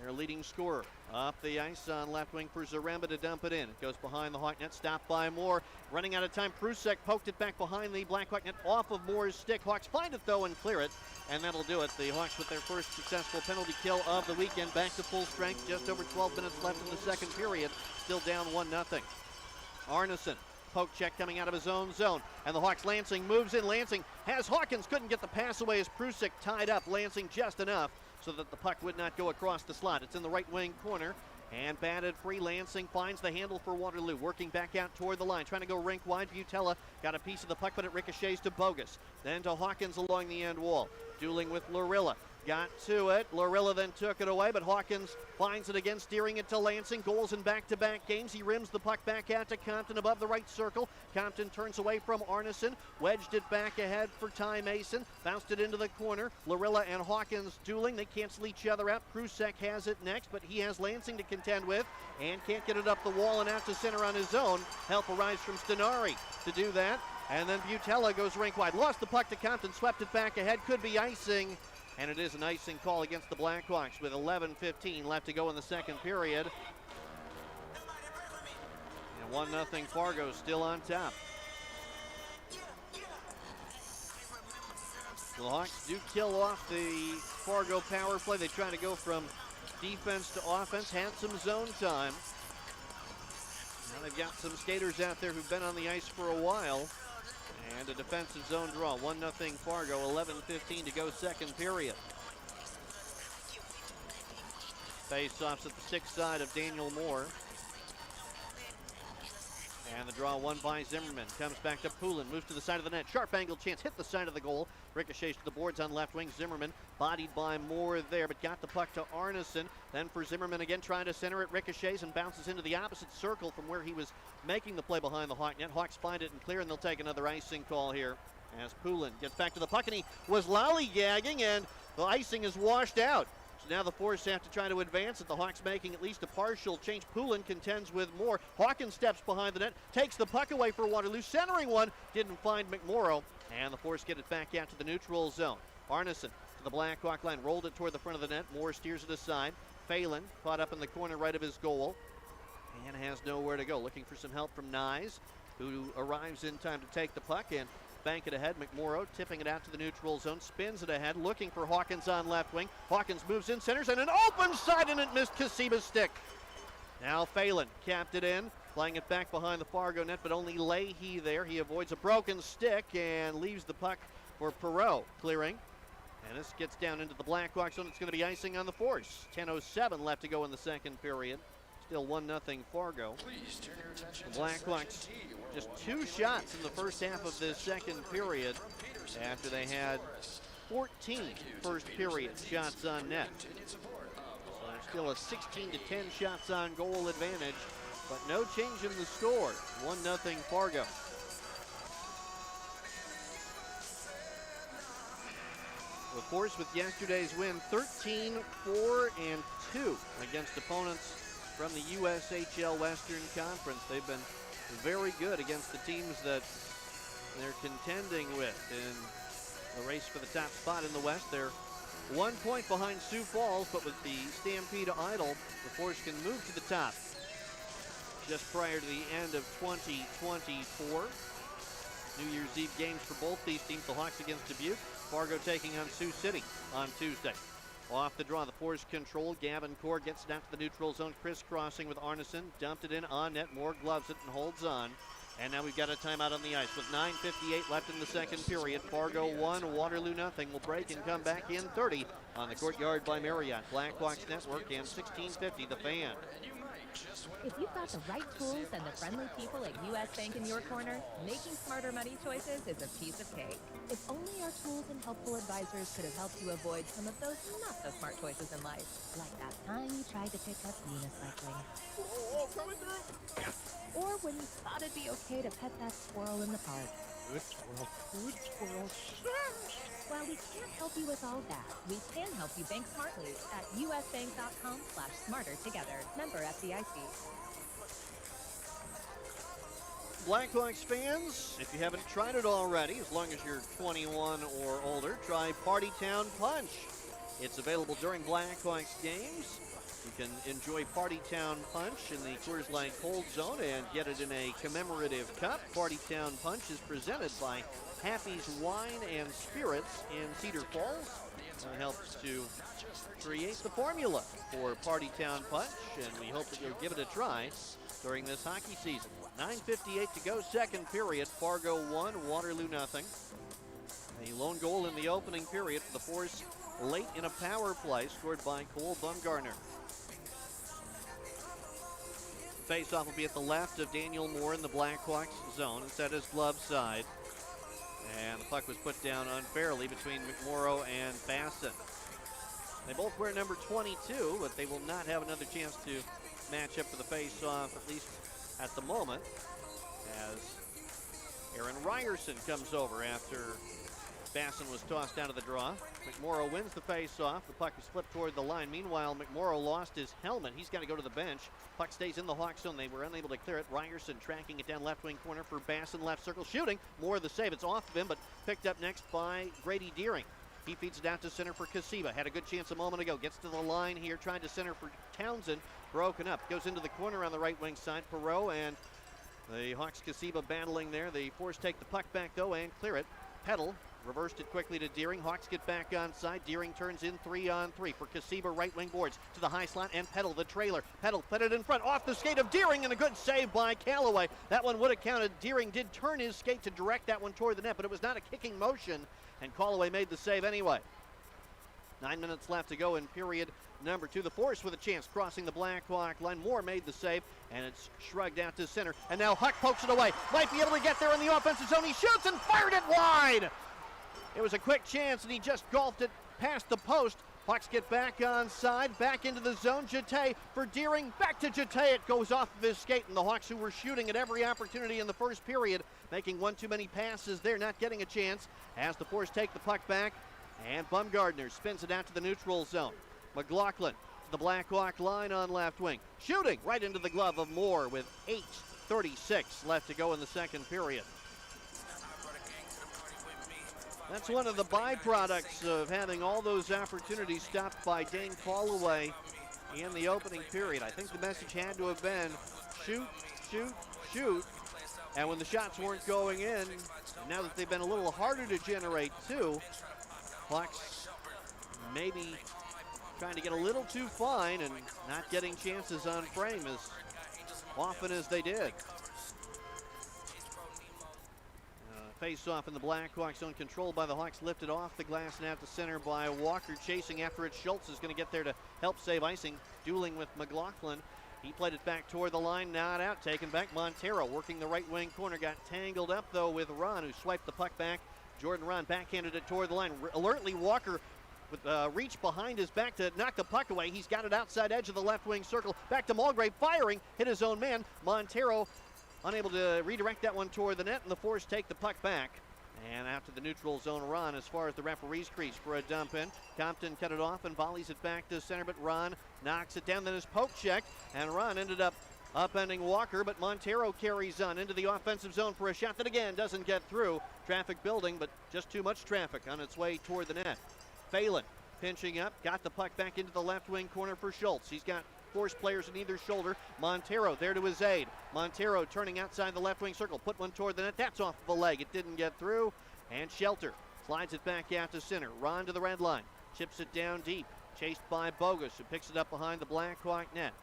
their leading scorer. Up the ice on left wing for Zaremba to dump it in. It goes behind the Hawk net, stopped by Moore. Running out of time, Prusek poked it back behind the Black Hawk net, off of Moore's stick. Hawks find it though and clear it, and that'll do it. The Hawks with their first successful penalty kill of the weekend, back to full strength. Just over 12 minutes left in the second period. Still down 1-0. Arneson, poke check coming out of his own zone, and the Hawks. Lansing moves in. Lansing has Hawkins, couldn't get the pass away as Prusek tied up Lansing just enough so that the puck would not go across the slot. It's in the right wing corner and batted free. Lansing finds the handle for Waterloo, working back out toward the line, trying to go rink wide. Butella got a piece of the puck, but it ricochets to Bogus, then to Hawkins along the end wall, dueling with Lorilla. Got to it. Lorilla then took it away, but Hawkins finds it again, steering it to Lansing. Goals in back-to-back games. He rims the puck back out to Compton above the right circle. Compton turns away from Arneson, wedged it back ahead for Ty Mason, bounced it into the corner. Lorilla and Hawkins dueling. They cancel each other out. Prusek has it next, but he has Lansing to contend with and can't get it up the wall and out to center on his own. Help arrives from Stenari to do that, and then Butella goes rink wide. Lost the puck to Compton, swept it back ahead. Could be icing. And it is an icing call against the Blackhawks with 11:15 left to go in the second period. And 1-0 Fargo still on top. The Hawks do kill off the Fargo power play. They try to go from defense to offense, had some zone time. Now they've got some skaters out there who've been on the ice for a while. And a defensive zone draw. 1-0 Fargo, 11:15 to go second period. Face-offs at the stick side of Daniel Moore. And the draw won by Zimmerman. Comes back to Poulin, moves to the side of the net. Sharp angle chance, hit the side of the goal. Ricochets to the boards on left wing. Zimmerman bodied by Moore there, but got the puck to Arneson. Then for Zimmerman again, trying to center it. Ricochets and bounces into the opposite circle from where he was making the play behind the Hawk net. Hawks find it and clear, and they'll take another icing call here as Poulin gets back to the puck, and he was lollygagging, and the icing is washed out. Now the Force have to try to advance it. The Hawks making at least a partial change. Poulin contends with Moore. Hawkins steps behind the net, takes the puck away for Waterloo. Centering one, didn't find McMorrow. And the Force get it back out to the neutral zone. Arneson to the Black Hawk line, rolled it toward the front of the net. Moore steers it aside. Phelan caught up in the corner right of his goal and has nowhere to go. Looking for some help from Nyes, who arrives in time to take the puck and bank it ahead. McMorrow tipping it out to the neutral zone, spins it ahead, looking for Hawkins on left wing. Hawkins moves in, centers, and an open side, and it missed Kasiba's stick. Now Phelan capped it in, playing it back behind the Fargo net, but only Leahy there. He avoids a broken stick and leaves the puck for Perreault, clearing. And this gets down into the Blackhawks zone. It's going to be icing on the Force. 10:07 left to go in the second period. Still 1-0 Fargo. The Blackhawks just 2 shots in the first half of this second period after they had 14 first period shots on net. So there's still a 16-10 shots on goal advantage, but no change in the score. 1-0 Fargo. The Force with yesterday's win, 13-4-2 against opponents from the USHL Western Conference. They've been very good against the teams that they're contending with in the race for the top spot in the West. They're 1 point behind Sioux Falls, but with the Stampede idle, the Force can move to the top just prior to the end of 2024. New Year's Eve games for both these teams. The Hawks against Dubuque, Fargo taking on Sioux City on Tuesday. Off the draw, the Force control. Gavin Core gets it out to the neutral zone, crisscrossing with Arneson. Dumped it in on net. Moore gloves it and holds on. And now we've got a timeout on the ice with 9:58 left in the second period. Fargo 1, Waterloo nothing. We'll break and come back in 30 on the Courtyard by Marriott, Blackhawks Network, and 1650 The Fan. If you've got the right tools and the friendly people at US Bank in your corner, making smarter money choices is a piece of cake. If only our tools and helpful advisors could have helped you avoid some of those not-so-smart choices in life. Like that time you tried to pick up unicycling. Oh, coming through. Or when you thought it'd be okay to pet that squirrel in the park. Good squirrel, good squirrel. While we can't help you with all that, we can help you bank smartly at usbank.com/smartertogether. Member FDIC. Blackhawks fans, if you haven't tried it already, as long as you're 21 or older, try Party Town Punch. It's available during Blackhawks games. You can enjoy Party Town Punch in the Coors Light Cold Zone and get it in a commemorative cup. Party Town Punch is presented by Happy's Wine and Spirits in Cedar Falls. It helps to create the formula for Party Town Punch, and we hope that you'll give it a try during this hockey season. 9:58 to go, second period. Fargo 1, Waterloo nothing. A lone goal in the opening period for the Force late in a power play scored by Cole Bumgarner. Faceoff will be at the left of Daniel Moore in the Blackhawks zone. It's at his glove side. And the puck was put down unfairly between McMorrow and Basson. They both wear number 22, but they will not have another chance to match up for the face-off, at least at the moment, as Aaron Ryerson comes over after Basson was tossed out of the draw. McMorrow wins the face-off. The puck is flipped toward the line. Meanwhile, McMorrow lost his helmet. He's got to go to the bench. Puck stays in the Hawks zone. They were unable to clear it. Ryerson tracking it down left wing corner for Basson. Left circle shooting. More of the save. It's off of him, but picked up next by Grady Deering. He feeds it out to center for Kasiba. Had a good chance a moment ago. Gets to the line here. Trying to center for Townsend. Broken up. Goes into the corner on the right wing side. Perreault and the Hawks Kasiba battling there. The Force take the puck back though and clear it. Peddle reversed it quickly to Deering. Hawks get back on side. Deering turns in 3-on-3 for Kasiba, right wing boards to the high slot, and Peddle, the trailer. Peddle put it in front, off the skate of Deering, and a good save by Callaway. That one would have counted. Deering did turn his skate to direct that one toward the net, but it was not a kicking motion, and Callaway made the save anyway. 9 minutes left to go in period number 2. The Force with a chance crossing the Blackhawk line. Moore made the save, and it's shrugged out to center. And now Huck pokes it away. Might be able to get there in the offensive zone. He shoots and fired it wide. It was a quick chance, and he just golfed it past the post. Hawks get back on side, back into the zone. Jete for Deering, back to Jete. It goes off of his skate, and the Hawks, who were shooting at every opportunity in the first period, making one too many passes there, not getting a chance, as the Force take the puck back, and Bumgarner spins it out to the neutral zone. McLaughlin to the Blackhawk line on left wing, shooting right into the glove of Moore with 8:36 left to go in the second period. That's one of the byproducts of having all those opportunities stopped by Dane Callaway in the opening period. I think the message had to have been shoot, shoot, shoot. And when the shots weren't going in, now that they've been a little harder to generate too, Hawks maybe trying to get a little too fine and not getting chances on frame as often as they did. Face-off in the Blackhawks zone, controlled by the Hawks, lifted off the glass and out to center by Walker. Chasing after it, Schultz is going to get there to help save icing, dueling with McLaughlin. He played it back toward the line, not out, taken back. Montero working the right wing corner, got tangled up though with Ron, who swiped the puck back. Jordan Ron backhanded it toward the line. Alertly, Walker with reach behind his back to knock the puck away. He's got it outside edge of the left wing circle. Back to Mulgrave, firing, hit his own man. Montero unable to redirect that one toward the net, and the Force take the puck back. And out to the neutral zone, Ron, as far as the referee's crease for a dump in. Compton cut it off and volleys it back to center, but Ron knocks it down, then his poke check, and Ron ended up upending Walker, but Montero carries on into the offensive zone for a shot that again doesn't get through. Traffic building, but just too much traffic on its way toward the net. Phelan pinching up, got the puck back into the left wing corner for Schultz. He's got Force players in either shoulder. Montero there to his aid. Montero turning outside the left wing circle. Put one toward the net. That's off of a leg. It didn't get through. And Shelter slides it back out to center. Ron to the red line. Chips it down deep. Chased by Bogus, who picks it up behind the Blackhawk net.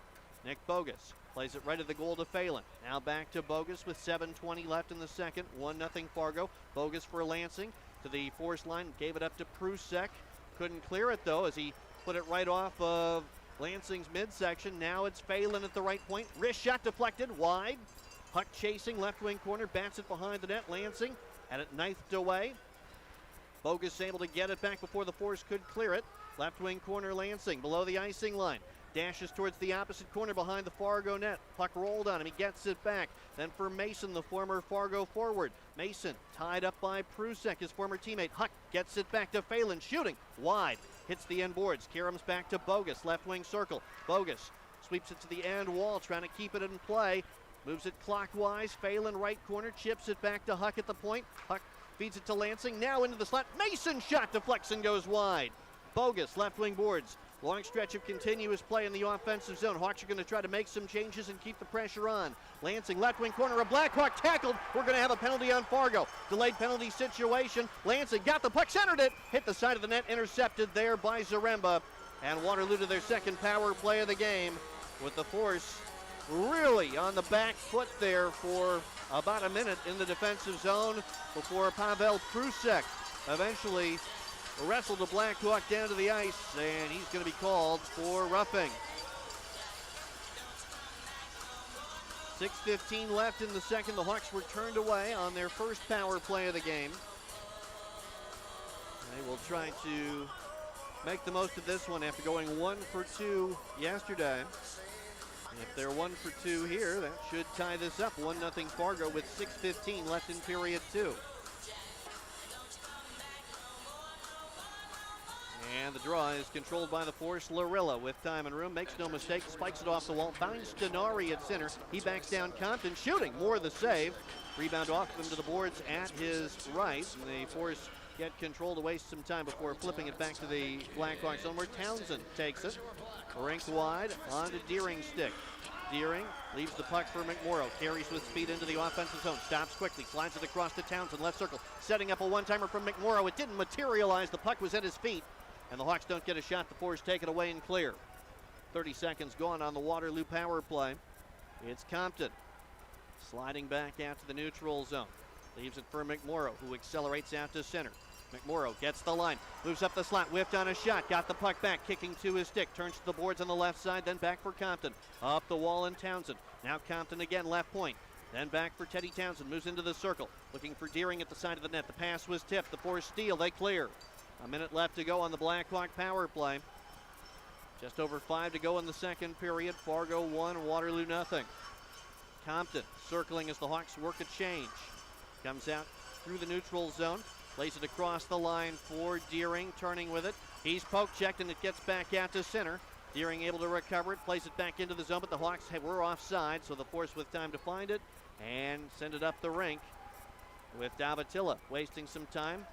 Nick Bogus plays it right at the goal to Phelan. Now back to Bogus with 7:20 left in the second. 1-0 Fargo. Bogus for Lansing to the Force line. Gave it up to Prusek. Couldn't clear it though as he put it right off of Lansing's midsection. Now it's Phelan at the right point. Wrist shot deflected wide. Huck chasing left wing corner, bats it behind the net. Lansing had it knifed away. Bogus able to get it back before the Force could clear it. Left wing corner Lansing below the icing line. Dashes towards the opposite corner behind the Fargo net. Puck rolled on him. He gets it back. Then for Mason, the former Fargo forward. Mason tied up by Prusek, his former teammate. Huck gets it back to Phelan, shooting wide. Hits the end boards. Karam's back to Bogus, left wing circle. Bogus sweeps it to the end wall, trying to keep it in play. Moves it clockwise. Phelan right corner, chips it back to Huck at the point. Huck feeds it to Lansing. Now into the slot. Mason shot deflects and goes wide. Bogus, left wing boards. Long stretch of continuous play in the offensive zone. Hawks are going to try to make some changes and keep the pressure on. Lansing, left wing corner, a Black Hawk tackled. We're going to have a penalty on Fargo. Delayed penalty situation. Lansing got the puck, centered it. Hit the side of the net, intercepted there by Zaremba. And Waterloo to their second power play of the game, with the Force really on the back foot there for about a minute in the defensive zone before Pavel Prusek eventually wrestled the Black Hawk down to the ice, and he's going to be called for roughing. 6:15 left in the second. The Hawks were turned away on their first power play of the game. They will try to make the most of this one after going 1 for 2 yesterday. And if they're 1 for 2 here, that should tie this up. 1-0 Fargo with 6:15 left in period 2. And the draw is controlled by the Force. Larilla with time and room, makes no mistake, spikes it off the wall, finds Denari at center. He backs down Compton, shooting, more the save. Rebound off them to the boards at his right. And the Force get control to waste some time before flipping it back to the Black Hawks zone, where Townsend takes it. Rink wide onto Deering's stick. Deering leaves the puck for McMorrow. Carries with speed into the offensive zone. Stops quickly. Slides it across to Townsend. Left circle. Setting up a one-timer from McMorrow. It didn't materialize. The puck was at his feet. And the Hawks don't get a shot. The Force take it away and clear. 30 seconds gone on the Waterloo power play. It's Compton sliding back out to the neutral zone. Leaves it for McMorrow, who accelerates out to center. McMorrow gets the line, moves up the slot, whiffed on a shot, got the puck back, kicking to his stick, turns to the boards on the left side, then back for Compton. Up the wall in Townsend. Now Compton again, left point. Then back for Teddy Townsend, moves into the circle, looking for Deering at the side of the net. The pass was tipped. The Force steal, they clear. A minute left to go on the Black Hawk power play. Just over 5 to go in the second period. Fargo 1, Waterloo nothing. Compton circling as the Hawks work a change. Comes out through the neutral zone. Lays it across the line for Deering, turning with it. He's poke checked and it gets back out to center. Deering able to recover it, plays it back into the zone, but the Hawks were offside, so the Force with time to find it and send it up the rink with Davatilla wasting some time.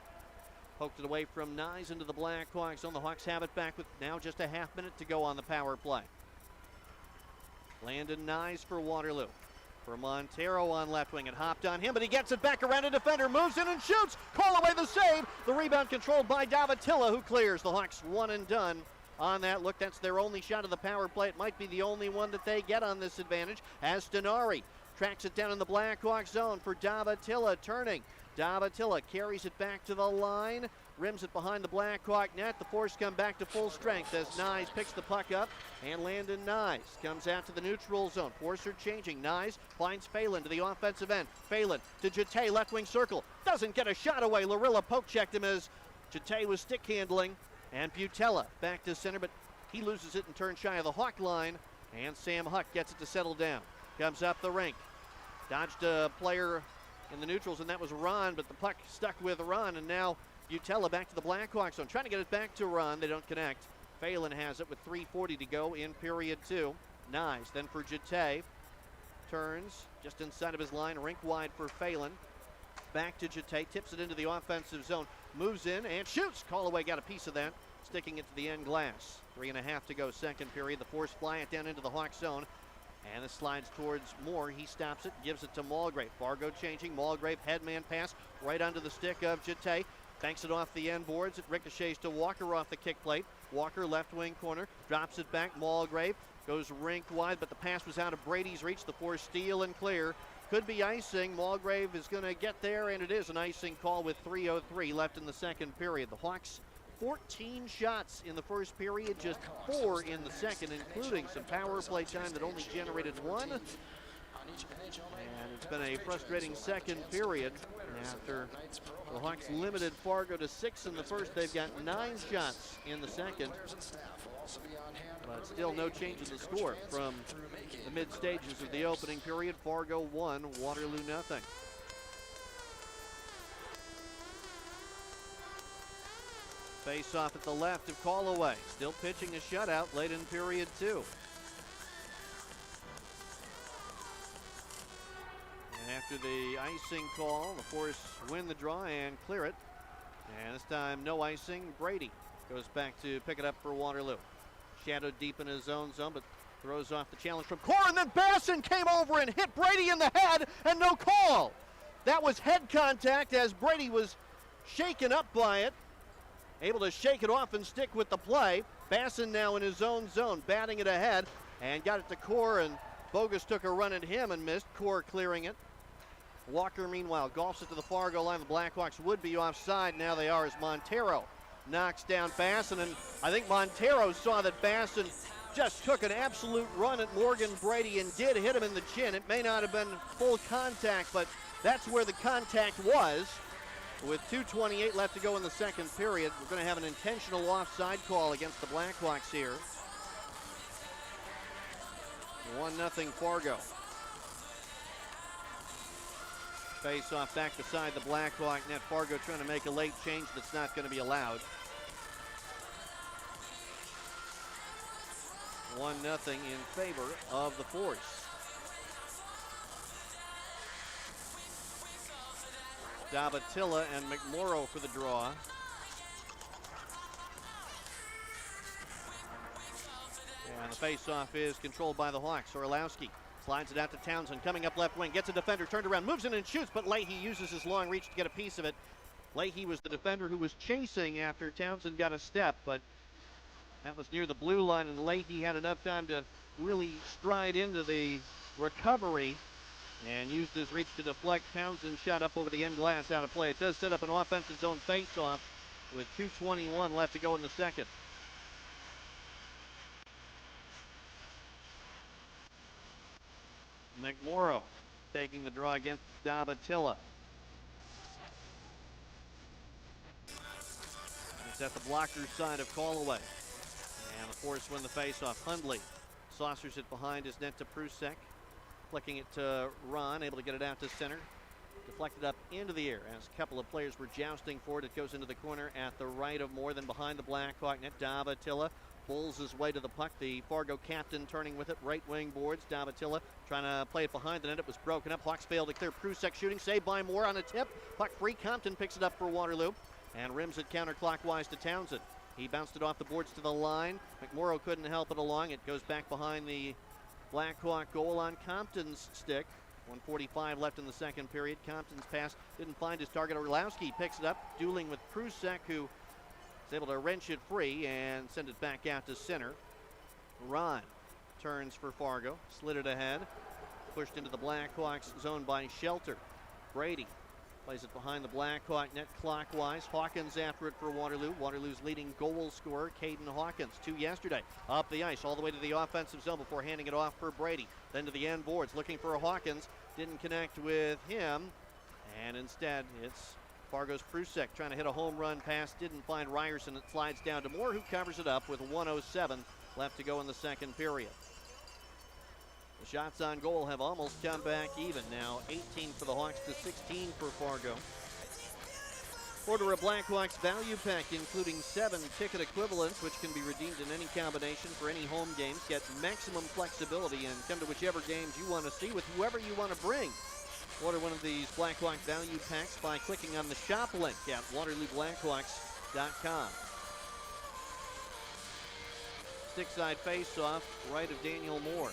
Poked it away from Nyes into the Black Hawks zone. The Hawks have it back with now just a half minute to go on the power play. Landon Nyes for Waterloo. For Montero on left wing, it hopped on him, but he gets it back around a defender, moves in and shoots. Call away the save. The rebound controlled by Davatilla, who clears. The Hawks one and done on that look. That's their only shot of the power play. It might be the only one that they get on this advantage, as Denari tracks it down in the Black Hawk zone for Davatilla, turning. Davatilla carries it back to the line, rims it behind the Black Hawk net. The Force come back to full strength as Nyes picks the puck up, and Landon Nyes comes out to the neutral zone. Force are changing. Nyes finds Phelan to the offensive end. Phelan to Jete, left wing circle. Doesn't get a shot away. Larilla poke checked him as Jete was stick handling, and Butella back to center, but he loses it and turns shy of the Hawk line, and Sam Huck gets it to settle down. Comes up the rink. Dodged a player in the neutrals, and that was Ron, but the puck stuck with Ron, and now Butella back to the Black Hawks zone. Trying to get it back to Ron. They don't connect. Phelan has it with 3:40 to go in period 2. Nyes then for Jete. Turns just inside of his line, rink wide for Phelan. Back to Jete, tips it into the offensive zone. Moves in and shoots. Callaway got a piece of that, sticking it to the end glass. 3.5 to go second period. The Force fly it down into the Hawk zone. And it slides towards Moore. He stops it, gives it to Mulgrave. Fargo changing. Mulgrave headman pass right onto the stick of Jete. Banks it off the end boards. It ricochets to Walker off the kick plate. Walker left wing corner. Drops it back. Mulgrave goes rink wide, but the pass was out of Brady's reach. The Force steal and clear. Could be icing. Mulgrave is going to get there, and it is an icing call with 3:03 left in the second period. The Hawks 14 shots in the first period, just 4 in the second, including some power play time that only generated 1. And it's been a frustrating second period. After the Hawks limited Fargo to 6 in the first, they've got 9 shots in the second. But still no change in the score from the mid stages of the opening period. Fargo 1, Waterloo 0. Face off at the left of Callaway. Still pitching a shutout late in period 2. And after the icing call, the Force win the draw and clear it. And this time no icing. Brady goes back to pick it up for Waterloo. Shadowed deep in his own zone, but throws off the challenge from Core, and then Basson came over and hit Brady in the head, and no call. That was head contact as Brady was shaken up by it. Able to shake it off and stick with the play. Basson now in his own zone, batting it ahead, and got it to Core, and Bogus took a run at him and missed. Core clearing it. Walker, meanwhile, golfs it to the Fargo line. The Blackhawks would be offside. Now they are, as Montero knocks down Basson, and I think Montero saw that Basson just took an absolute run at Morgan Brady and did hit him in the chin. It may not have been full contact, but that's where the contact was. With 2:28 left to go in the second period, we're going to have an intentional offside call against the Blackhawks here. 1-0 Fargo. Face off back beside the Blackhawk net. Fargo trying to make a late change that's not going to be allowed. 1-0 in favor of the Force. Davatilla and McMorrow for the draw. And the face-off is controlled by the Hawks. Orlowski slides it out to Townsend, coming up left wing, gets a defender, turned around, moves in and shoots, but Leahy uses his long reach to get a piece of it. Leahy was the defender who was chasing after Townsend got a step, but that was near the blue line, and Leahy had enough time to really stride into the recovery and used his reach to deflect. Townsend shot up over the end glass, out of play. It does set up an offensive zone face-off with 2:21 left to go in the second. McMorrow taking the draw against Davatilla. It's at the blocker side of Callaway. And the Force win the face-off. Hundley saucers it behind his net to Prusek. Flicking it to Ron, able to get it out to center. Deflected up into the air as a couple of players were jousting for it. It goes into the corner at the right of more than behind the Blackhawk net. Davatilla pulls his way to the puck. The Fargo captain turning with it. Right wing boards. Davatilla trying to play it behind the net. It was broken up. Hawks failed to clear. Prusek shooting. Saved by Moore on a tip. Puck free. Compton picks it up for Waterloo and rims it counterclockwise to Townsend. He bounced it off the boards to the line. McMorrow couldn't help it along. It goes back behind the Blackhawk goal on Compton's stick. 1:45 left in the second period. Compton's pass didn't find his target. Orlowski picks it up, dueling with Prusek, who is able to wrench it free and send it back out to center. Ron turns for Fargo, slid it ahead, pushed into the Blackhawks zone by Shelter. Brady plays it behind the Blackhawk net clockwise. Hawkins after it for Waterloo. Waterloo's leading goal scorer, Caden Hawkins, 2 yesterday. Up the ice, all the way to the offensive zone before handing it off for Brady. Then to the end boards, looking for Hawkins. Didn't connect with him. And instead, it's Fargo's Prusek trying to hit a home run pass. Didn't find Ryerson. It slides down to Moore, who covers it up with 1:07 left to go in the second period. The shots on goal have almost come back even now. 18 for the Hawks to 16 for Fargo. Order a Blackhawks value pack including 7 ticket equivalents, which can be redeemed in any combination for any home games. Get maximum flexibility and come to whichever games you want to see with whoever you want to bring. Order one of these Blackhawk value packs by clicking on the shop link at WaterlooBlackhawks.com. Stick-side face-off, right of Daniel Moore.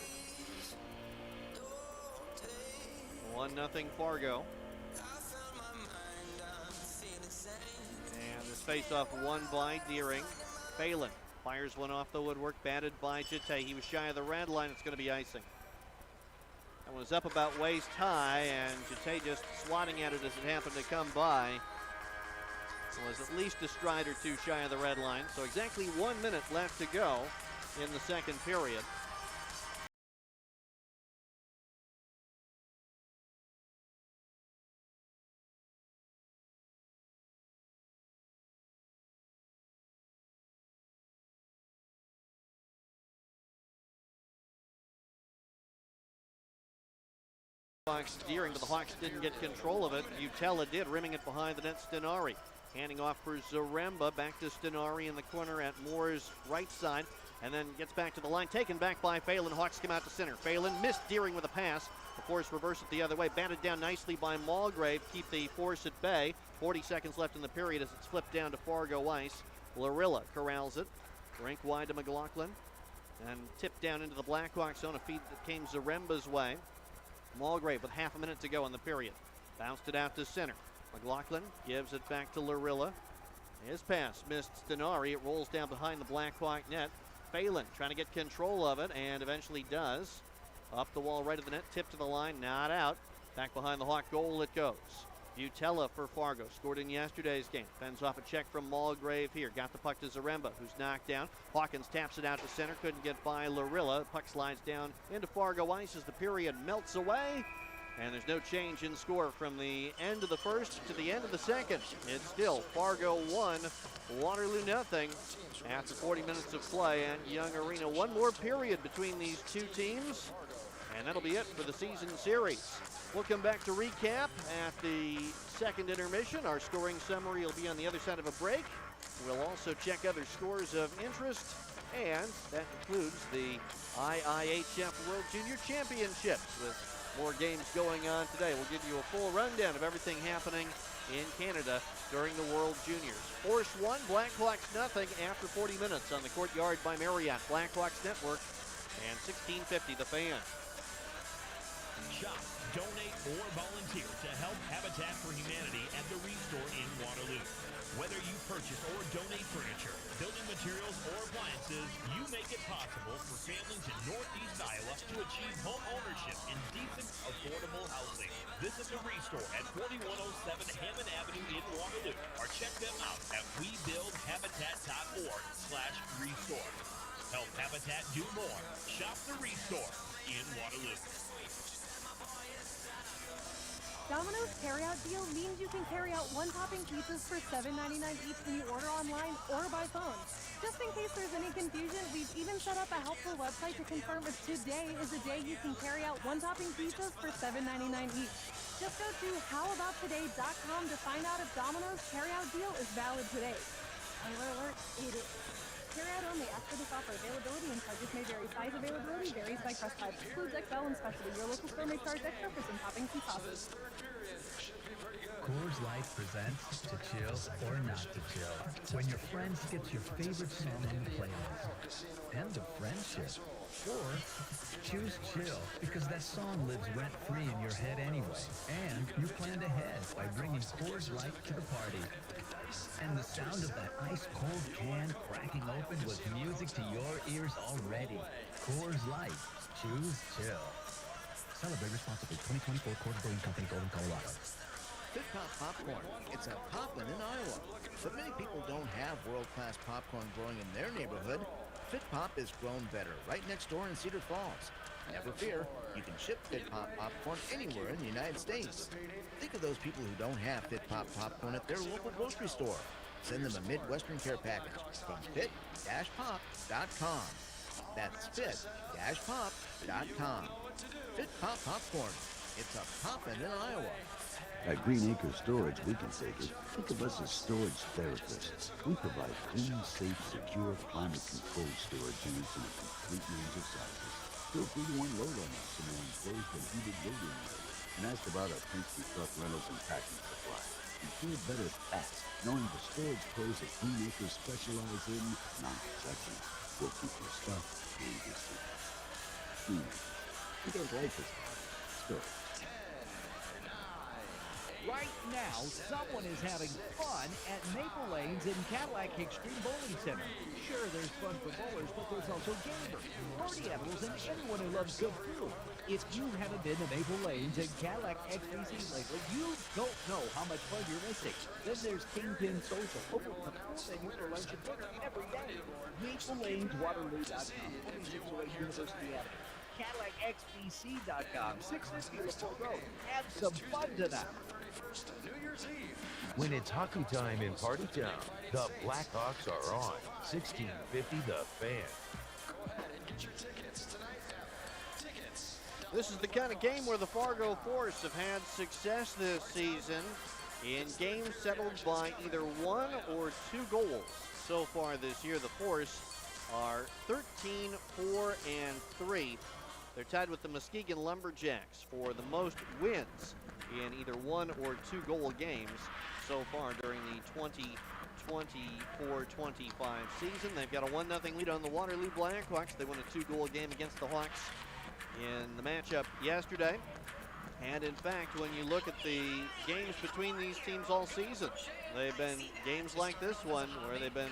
1-0 Fargo. And this face-off won by Deering. Phelan fires one off the woodwork, batted by Jete. He was shy of the red line. It's going to be icing. That was up about waist high, and Jete just swatting at it as it happened to come by. was at least a stride or two shy of the red line. So exactly 1 minute left to go in the second period. Steering, but the Hawks didn't get control of it. Utella did, rimming it behind the net. Stenari handing off for Zaremba, back to Stenari in the corner at Moore's right side, and then gets back to the line, taken back by Phelan. Hawks come out to center. Phelan missed Deering with a pass. The Force reverse it the other way, batted down nicely by Mulgrave, keep the Force at bay. 40 seconds left in the period as it's flipped down to Fargo ice. Larilla corrals it, rink wide to McLaughlin, and tipped down into the Blackhawks zone, a feed that came Zaremba's way. Mulgrave with half a minute to go in the period. Bounced it out to center. McLaughlin gives it back to Larilla. His pass missed Stenari. It rolls down behind the Blackhawk net. Phelan trying to get control of it and eventually does. Up the wall right of the net, tip to the line, not out. Back behind the Hawk goal it goes. Utella for Fargo, scored in yesterday's game. Fends off a check from Mulgrave here. Got the puck to Zaremba, who's knocked down. Hawkins taps it out to center, couldn't get by Larilla. Puck slides down into Fargo ice as the period melts away. And there's no change in score from the end of the first to the end of the second. It's still Fargo 1, Waterloo nothing after 40 minutes of play at Young Arena. One more period between these two teams, and that'll be it for the season series. We'll come back to recap at the second intermission. Our scoring summary will be on the other side of a break. We'll also check other scores of interest, and that includes the IIHF World Junior Championships with more games going on today. We'll give you a full rundown of everything happening in Canada during the World Juniors. Force 1, Blackhawks nothing after 40 minutes on the Courtyard by Marriott, Blackhawks Network, and 1650 The Fan. Shop, donate, or volunteer to help Habitat for Humanity at the Restore in Waterloo. Whether you purchase or donate furniture, building materials, or appliances, you make it possible for families in Northeast Iowa to achieve home ownership in decent, affordable housing. Visit the Restore at 4107 Hammond Avenue in Waterloo, or check them out at webuildhabitat.org/restore. Help Habitat do more. Shop the Restore in Waterloo. Domino's carryout deal means you can carry out one-topping pizzas for $7.99 each when you order online or by phone. Just in case there's any confusion, we've even set up a helpful website to confirm if today is the day you can carry out one-topping pizzas for $7.99 each. Just go to howabouttoday.com to find out if Domino's carryout deal is valid today. Spoiler alert, it is. Carryout only. Ask for this offer. Availability and charges may vary. Size availability varies by crust type. Includes XL and specialty. Your local store may charge extra for some toppings and sauces. Coors Light presents To Chill or Not to Chill. When your friend skips your favorite song on the playlist. End of friendship. Or choose chill because that song lives rent-free in your head anyway. And you planned ahead by bringing Coors Light to the party. And the sound of that ice-cold can cracking open was music to your ears already. Coors Light. Choose chill. Celebrate responsibly. 2024 Coors Brewing Company, Golden, Colorado. Fit Pop Popcorn. It's a poppin' in Iowa. But many people don't have world-class popcorn growing in their neighborhood. Fit Pop is grown better right next door in Cedar Falls. Never fear, you can ship Fit Pop popcorn anywhere in the United States. Think of those people who don't have Fit Pop popcorn at their local grocery store. Send them a Midwestern care package from fit-pop.com. That's fit-pop.com. Fit Pop Popcorn. It's a poppin' in Iowa. At Green Acre Storage, we can take it. Think of us as storage therapists. We provide clean, safe, secure, climate-controlled storage units in a complete range of sizes. Feel free to unload on us in our enclosed and heated building area. And ask about our Penske truck rentals and packing supply. And feel better fast, knowing the storage pros at Green Acre specialize in non-protection. We'll keep your stuff and your secrets. Because life is hard. Storage. Right now, someone is having fun at Maple Lanes in Cadillac Extreme Bowling Center. Sure, there's fun for bowlers, but there's also gamers, party animals, and anyone who loves good food. If you haven't been to Maple Lanes in Cadillac XBC lately, you don't know how much fun you're missing. Then there's Kingpin Social, open to the full menu for lunch and dinner every day. Maple Lanes, Waterloo.com, 4608 University Avenue. CadillacXBC.com, 650 LaFour Road. Have some fun tonight. When it's hockey time in Party Town, the Black Hawks are on. 1650 The Fan. This is the kind of game where the Fargo Force have had success this season in games settled by either 1 or 2 goals. So far this year, the Force are 13-4-3. They're tied with the Muskegon Lumberjacks for the most wins in either 1 or 2 goal games so far during the 2024-25 season. They've got a 1-0 lead on the Waterloo Black Hawks. They won a 2-goal game against the Hawks in the matchup yesterday. And in fact, when you look at the games between these teams all season, they've been games like this one where they've been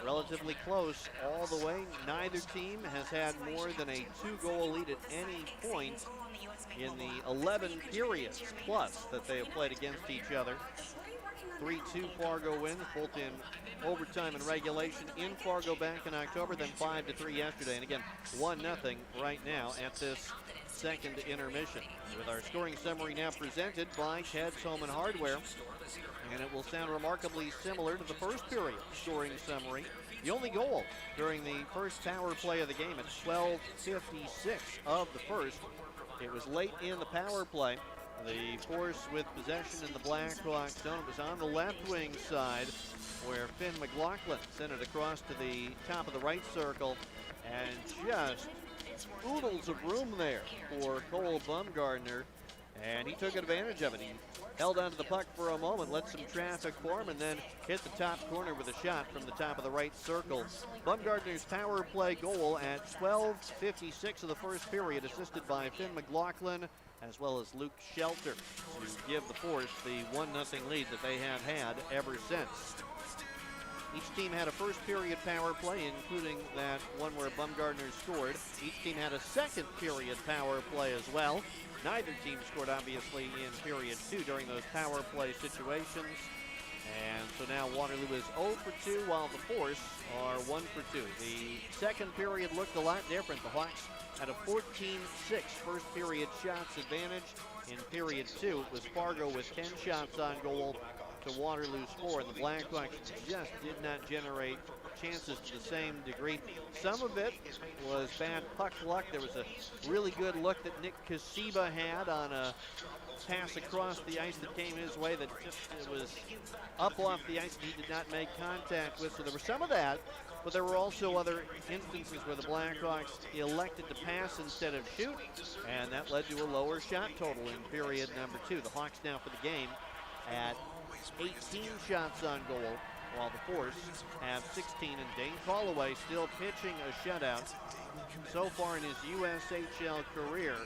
relatively close all the way. Neither team has had more than a 2-goal lead at any point in the 11 periods plus that they have played against each other. 3-2 Fargo wins, both in overtime and regulation in Fargo back in October, then 5-3 yesterday. And again, 1-0 right now at this second intermission. With our scoring summary now presented by Ted's Home and Hardware. And it will sound remarkably similar to the first period scoring summary. The only goal during the first power play of the game at 12:56 of the first. It was late in the power play. The Force with possession in the Black Hawks zone. It was on the left wing side where Finn McLaughlin sent it across to the top of the right circle, and just oodles of room there for Cole Bumgardner, and he took advantage of it. He held onto the puck for a moment, let some traffic form, and then hit the top corner with a shot from the top of the right circle. Bumgardner's power play goal at 12:56 of the first period, assisted by Finn McLaughlin as well as Luke Shelter, to give the Force the 1-0 lead that they have had ever since. Each team had a first period power play, including that one where Bumgardner scored. Each team had a second period power play as well. Neither team scored, obviously, in period 2 during those power play situations. And so now Waterloo is 0 for 2, while the Force are 1 for 2. The second period looked a lot different. The Hawks had a 14-6 first period shots advantage. In period 2, it was Fargo with 10 shots on goal to Waterloo's 4, and the Black Hawks just did not generate chances to the same degree. Some of it was bad puck luck. There was a really good look that Nick Kasiba had on a pass across the ice that came his way that just it was up off the ice and he did not make contact with. So there was some of that, but there were also other instances where the Blackhawks elected to pass instead of shoot, and that led to a lower shot total in period number 2. The Hawks now for the game at 18 shots on goal, while the Force have 16, and Dane Callaway still pitching a shutout. So far in his USHL career,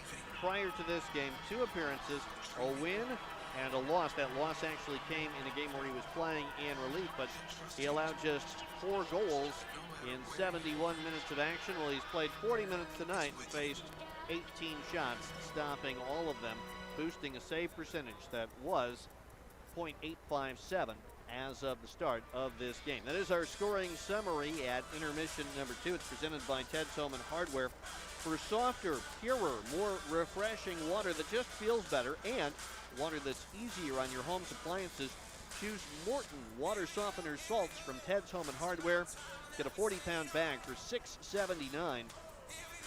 prior to this game, 2 appearances, a win and a loss. That loss actually came in a game where he was playing in relief, but he allowed just 4 goals in 71 minutes of action. Well, he's played 40 minutes tonight and faced 18 shots, stopping all of them, boosting a save percentage that was .857 as of the start of this game. That is our scoring summary at intermission number 2. It's presented by Ted's Home and Hardware. For softer, purer, more refreshing water that just feels better and water that's easier on your home's appliances, choose Morton Water Softener Salts from Ted's Home and Hardware. Get a 40-pound bag for $6.79.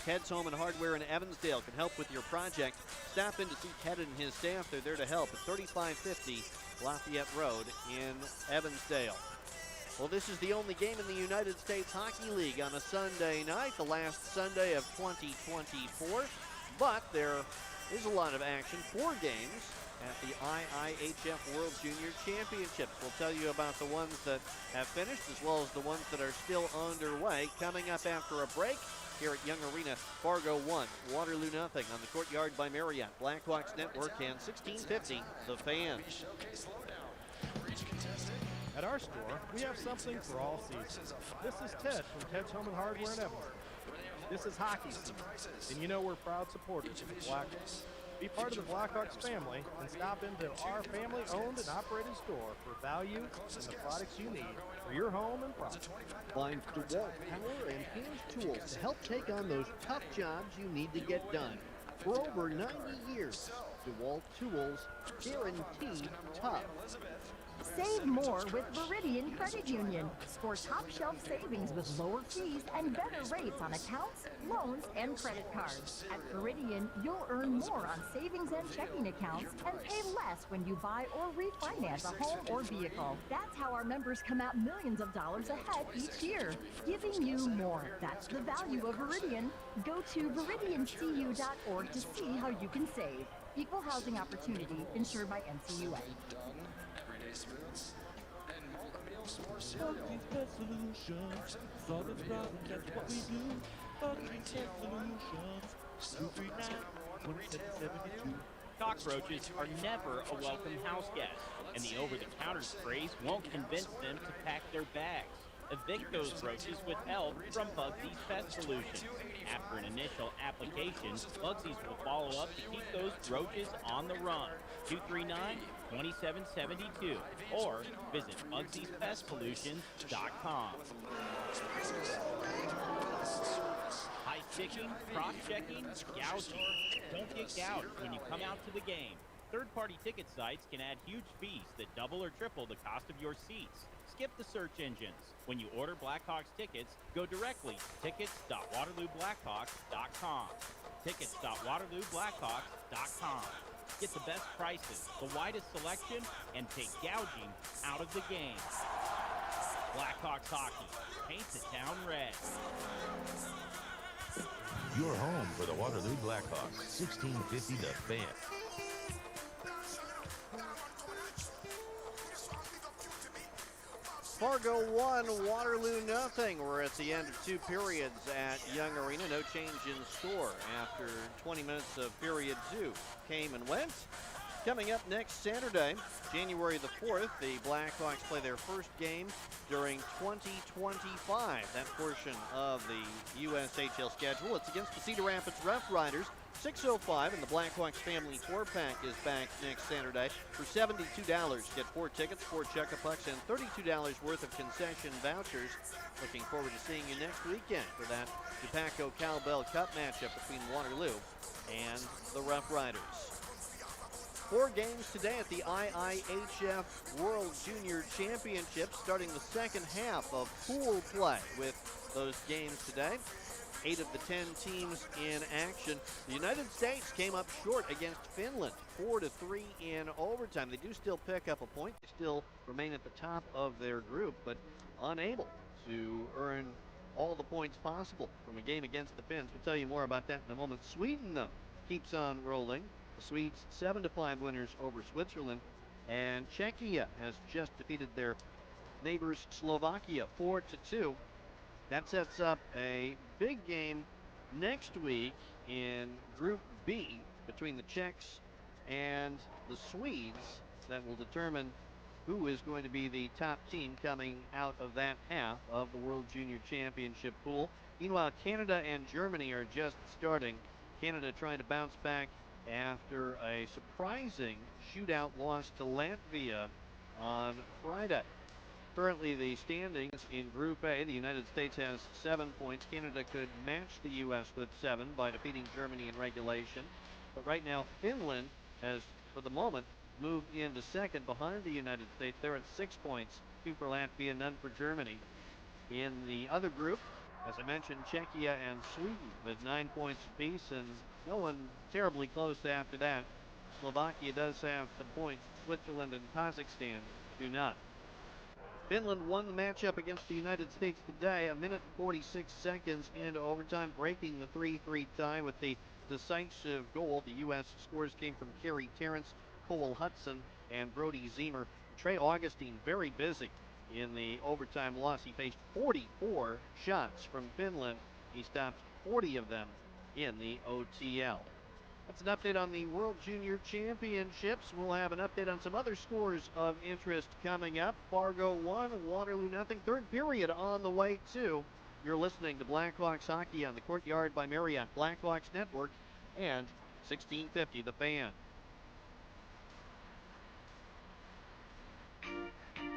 Ted's Home and Hardware in Evansdale can help with your project. Stop in to see Ted and his staff. They're there to help at 3550 Lafayette Road in Evansdale. Well, this is the only game in the United States Hockey League on a Sunday night, the last Sunday of 2024. But there is a lot of action. 4 games at the IIHF World Junior Championships. We'll tell you about the ones that have finished as well as the ones that are still underway. Coming up after a break, here at Young Arena. Fargo 1, Waterloo nothing on the Courtyard by Marriott. Blackhawks Network and 1650, The Fan. At our store, we have something for all seasons. This is Ted from Ted's Home and Hardware in Evansville. This is hockey season, and you know we're proud supporters of the Blackhawks. Be part of the Blackhawks family and stop into our family-owned and operated store for value and the products you need for your home and property. Find DeWalt power and hand tools to help take on those tough jobs you need to get done. For over 90 years, DeWalt tools, guaranteed tough. Save more with Veridian Credit Union. Score top shelf savings with lower fees and better rates on accounts, loans, and credit cards. At Veridian, you'll earn more on savings and checking accounts and pay less when you buy or refinance a home or vehicle. That's how our members come out millions of dollars ahead each year, giving you more. That's the value of Veridian. Go to VeridianCU.org to see how you can save. Equal housing opportunity insured by NCUA. Cockroaches are never a welcome house guest, and the over-the-counter sprays won't convince them to pack their bags. Evict those roaches with help from Bugsy's Pest Solutions. After an initial application, Bugsy's will follow up to keep those roaches on the run. 239-2772 or visit Bugsy'sPestSolutions.com. High sticking, cross-checking, gouging. Don't get gouged when you come out to the game. Third-party ticket sites can add huge fees that double or triple the cost of your seats. Skip the search engines. When you order Blackhawks tickets, go directly to tickets.waterlooblackhawks.com. Tickets.waterlooblackhawks.com. Get the best prices, the widest selection, and take gouging out of the game. Blackhawks hockey. Paint the town red. Your home for the Waterloo Blackhawks. 1650 The Fan. Fargo 1, Waterloo nothing. We're at the end of two periods at Young Arena. No change in score after 20 minutes of period 2 came and went. Coming up next Saturday, January the 4th, the Blackhawks play their first game during 2025. That portion of the USHL schedule. It's against the Cedar Rapids Rough Riders. 6:05, and the Blackhawks Family 4-pack is back next Saturday. For $72, get 4 tickets, 4 check-a-pucks, and $32 worth of concession vouchers. Looking forward to seeing you next weekend for that DePaco Cowbell Cup matchup between Waterloo and the Rough Riders. 4 games today at the IIHF World Junior Championship, starting the second half of pool play with those games today. 8 of the 10 teams in action. The United States came up short against Finland, 4-3 in overtime. They do still pick up a point. They still remain at the top of their group, but unable to earn all the points possible from a game against the Finns. We'll tell you more about that in a moment. Sweden, though, keeps on rolling. The Swedes 7-5 winners over Switzerland, and Czechia has just defeated their neighbors Slovakia 4-2. That sets up a big game next week in Group B between the Czechs and the Swedes. That will determine who is going to be the top team coming out of that half of the World Junior Championship pool. Meanwhile, Canada and Germany are just starting. Canada trying to bounce back after a surprising shootout loss to Latvia on Friday. Currently, the standings in Group A, the United States has 7 points. Canada could match the U.S. with 7 by defeating Germany in regulation. But right now, Finland has, for the moment, moved into second behind the United States. They're at 6 points, 2 for Latvia, none for Germany. In the other group, as I mentioned, Czechia and Sweden with 9 points apiece, and no one terribly close after that. Slovakia does have some points. Switzerland and Kazakhstan do not. Finland won the matchup against the United States today, 1 minute and 46 seconds into overtime, breaking the 3-3 tie with the decisive goal. The U.S. scores came from Kerry Terrence, Cole Hudson, and Brody Zemer. Trey Augustine very busy in the overtime loss. He faced 44 shots from Finland. He stopped 40 of them in the OTL. That's an update on the World Junior Championships. We'll have an update on some other scores of interest coming up. Fargo 1, Waterloo nothing. Third period on the way, too. You're listening to Blackhawks Hockey on the Courtyard by Marriott Blackhawks Network and 1650 The Fan.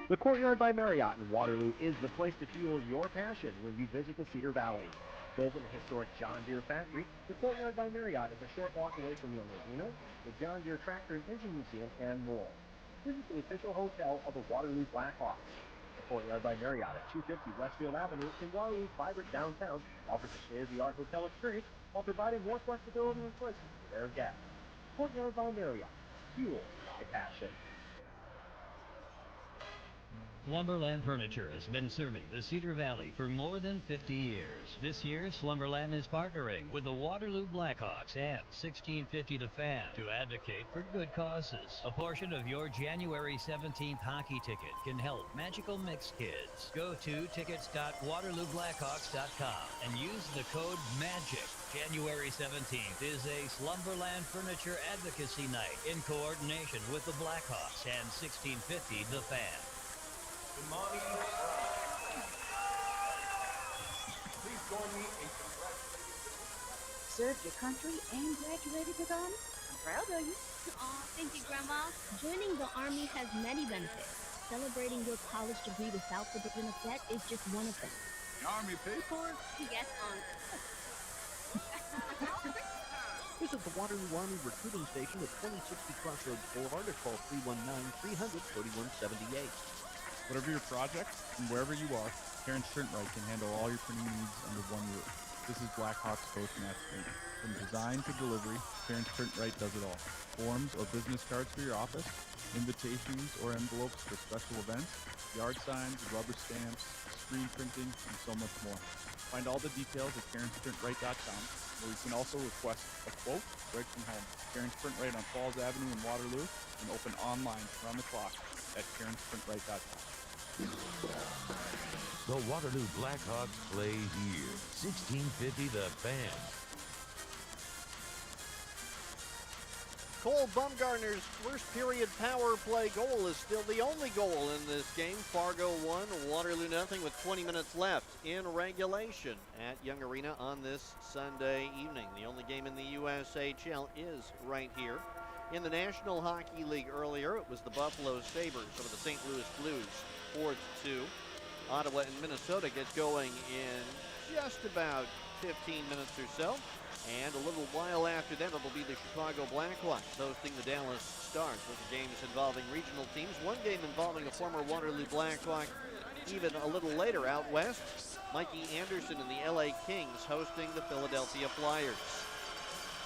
The Courtyard by Marriott in Waterloo is the place to fuel your passion when you visit the Cedar Valley. Built in the historic John Deere factory, the Courtyard by Marriott is a short walk away from Young Arena, the John Deere Tractor and Engine Museum, and more. Visit the official hotel of the Waterloo Black Hawks. The Courtyard by Marriott at 250 Westfield Avenue in Waterloo's vibrant downtown offers a state-of-the-art hotel experience while providing more flexibility and choices for their guests. Courtyard by Marriott. Fuel my passion. Slumberland Furniture has been serving the Cedar Valley for more than 50 years. This year, Slumberland is partnering with the Waterloo Black Hawks and 1650 The Fan to advocate for good causes. A portion of your January 17th hockey ticket can help Magical Mix Kids. Go to tickets.waterlooblackhawks.com and use the code MAGIC. January 17th is a Slumberland Furniture Advocacy Night in coordination with the Black Hawks and 1650 The Fan. Please join me in Served your country and graduated with honors? I'm proud of you. Aw, thank you, Grandma. Joining the Army has many benefits. Celebrating your college degree without the burden of debt is just one of them. The Army pay for it? Yes, Unc. Visit the Waterloo Army Recruiting Station at 2060 Crossroads Boulevard or call 319-300-3178. Whatever your project and wherever you are, Terrence Trentwright can handle all your printing needs under one roof. This is Blackhawks Postmatch Printing. From design to delivery, Terrence Trentwright does it all. Forms or business cards for your office, invitations or envelopes for special events, yard signs, rubber stamps, screen printing, and so much more. Find all the details at TerrencePrintRight.com, where you can also request a quote right from home. Terrence Printwright on Falls Avenue in Waterloo, and open online around the clock at TerrencePrintRight.com. The Waterloo Black Hawks play here. 1650 The Fan. Cole Bumgarner's first period power play goal is still the only goal in this game. Fargo 1, Waterloo nothing with 20 minutes left in regulation at Young Arena on this Sunday evening. The only game in the USHL is right here. In the National Hockey League earlier, it was the Buffalo Sabres over the St. Louis Blues, 4-2. Ottawa and Minnesota get going in just about 15 minutes or so. And a little while after that, it'll be the Chicago Blackhawks hosting the Dallas Stars. Those are games involving regional teams. One game involving a former Waterloo Blackhawk even a little later out west. Mikey Anderson and the LA Kings hosting the Philadelphia Flyers.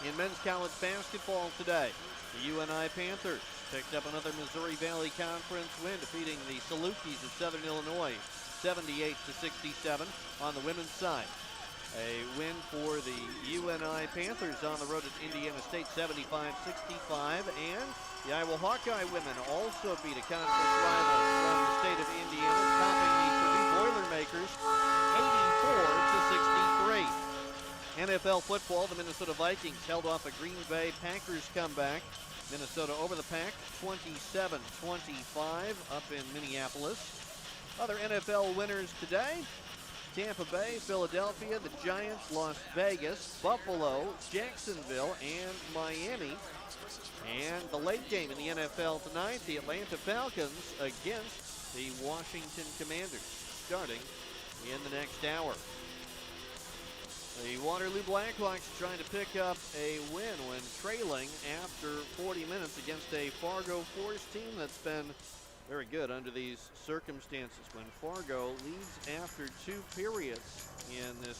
In men's college basketball today, the UNI Panthers picked up another Missouri Valley Conference win, defeating the Salukis of Southern Illinois 78-67 on the women's side. A win for the UNI Panthers on the road at Indiana State, 75-65. And the Iowa Hawkeye women also beat a conference rival from the state of Indiana, topping the Purdue Boilermakers 84-63. NFL football, the Minnesota Vikings held off a Green Bay Packers comeback. Minnesota over the Pack, 27-25 up in Minneapolis. Other NFL winners today: Tampa Bay, Philadelphia, the Giants, Las Vegas, Buffalo, Jacksonville, and Miami. And the late game in the NFL tonight, the Atlanta Falcons against the Washington Commanders, starting in the next hour. The Waterloo Blackhawks trying to pick up a win when trailing after 40 minutes against a Fargo Force team that's been very good under these circumstances. When Fargo leads after 2 periods in this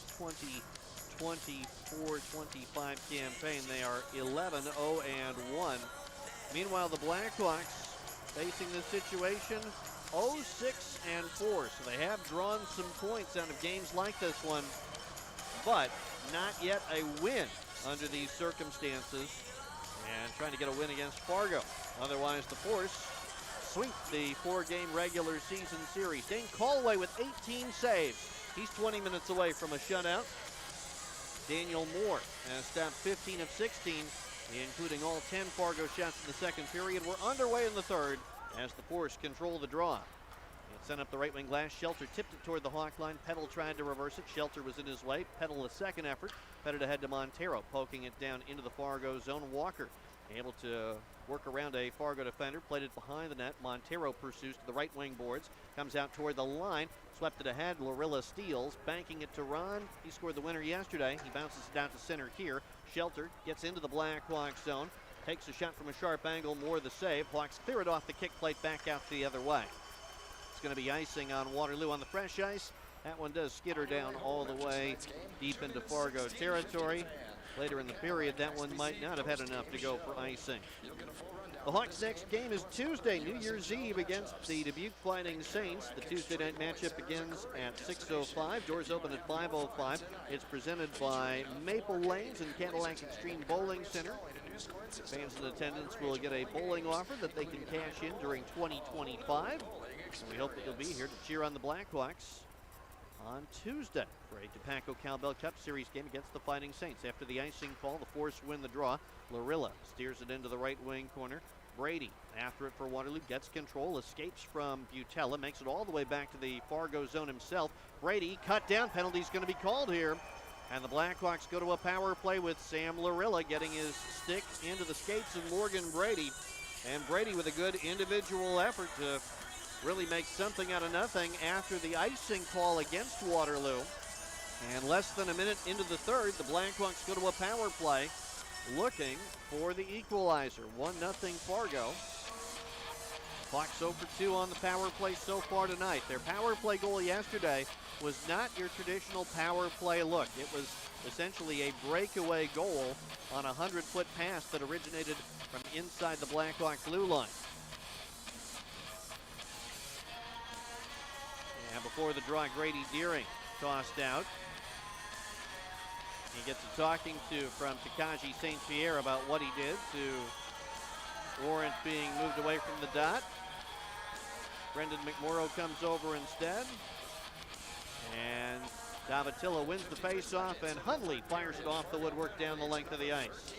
2024-25 campaign, they are 11-0-1. Meanwhile, the Blackhawks facing this situation 0-6-4. So they have drawn some points out of games like this one, but not yet a win under these circumstances, and trying to get a win against Fargo. Otherwise, the Force sweep the 4-game regular season series. Dane Callaway with 18 saves. He's 20 minutes away from a shutout. Daniel Moore has stopped 15 of 16, including all 10 Fargo shots in the second period. We're underway in the third as the Force control the draw. It sent up the right wing glass. Shelter tipped it toward the Hawk line. Peddle tried to reverse it. Shelter was in his way. Peddle a second effort. Fed it ahead to Montero, poking it down into the Fargo zone. Walker able to work around a Fargo defender. Played it behind the net. Montero pursues to the right wing boards. Comes out toward the line. Swept it ahead. Lorilla steals. Banking it to Ron. He scored the winner yesterday. He bounces it down to center here. Shelter gets into the Black Hawks zone. Takes a shot from a sharp angle. Moore the save. Hawks clear it off the kick plate back out the other way. It's going to be icing on Waterloo on the fresh ice. That one does skitter down all the way deep into Fargo territory. Later in the period, that one might not have had enough to go for icing. The Hawks' next game is Tuesday, New Year's Eve, against the Dubuque Fighting Saints. The Tuesday night matchup begins at 6:05. Doors open at 5:05. It's presented by Maple Lanes and Cadillac Extreme Bowling Center. Fans in attendance will get a bowling offer that they can cash in during 2025. And we hope that you'll be here to cheer on the Blackhawks on Tuesday for a DePaco Cowbell Cup Series game against the Fighting Saints. After the icing call, the Force win the draw. Lorilla steers it into the right wing corner. Brady after it for Waterloo, gets control, escapes from Butella, makes it all the way back to the Fargo zone himself. Brady cut down. Penalty's going to be called here. And the Blackhawks go to a power play with Sam Lorilla getting his stick into the skates of Morgan Brady. And Brady with a good individual effort to really make something out of nothing after the icing call against Waterloo. And less than a minute into the third, the Blackhawks go to a power play looking for the equalizer. 1-0 Fargo. Hawks 0 for 2 on the power play so far tonight. Their power play goal yesterday was not your traditional power play look. It was essentially a breakaway goal on a 100-foot pass that originated from inside the Blackhawk blue line. And before the draw, Grady Deering tossed out. He gets a talking to from Takaji St. Pierre about what he did to warrant being moved away from the dot. Brendan McMorrow comes over instead. And Davatilla wins the faceoff, and Hundley fires it off the woodwork down the length of the ice.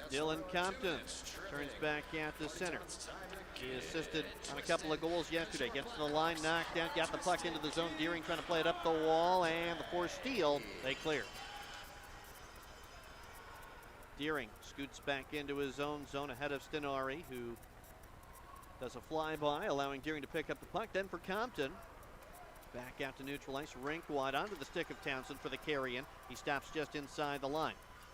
Dylan Compton turns back at the center. He assisted on a couple of goals yesterday. Gets to the line, knocked out, got the puck into the zone. Deering trying to play it up the wall, and the Force steal. They clear. Deering scoots back into his own zone ahead of Stenari, who does a flyby, allowing Deering to pick up the puck. Then for Compton, back out to neutral ice, rink wide onto the stick of Townsend for the carry-in. He stops just inside the line.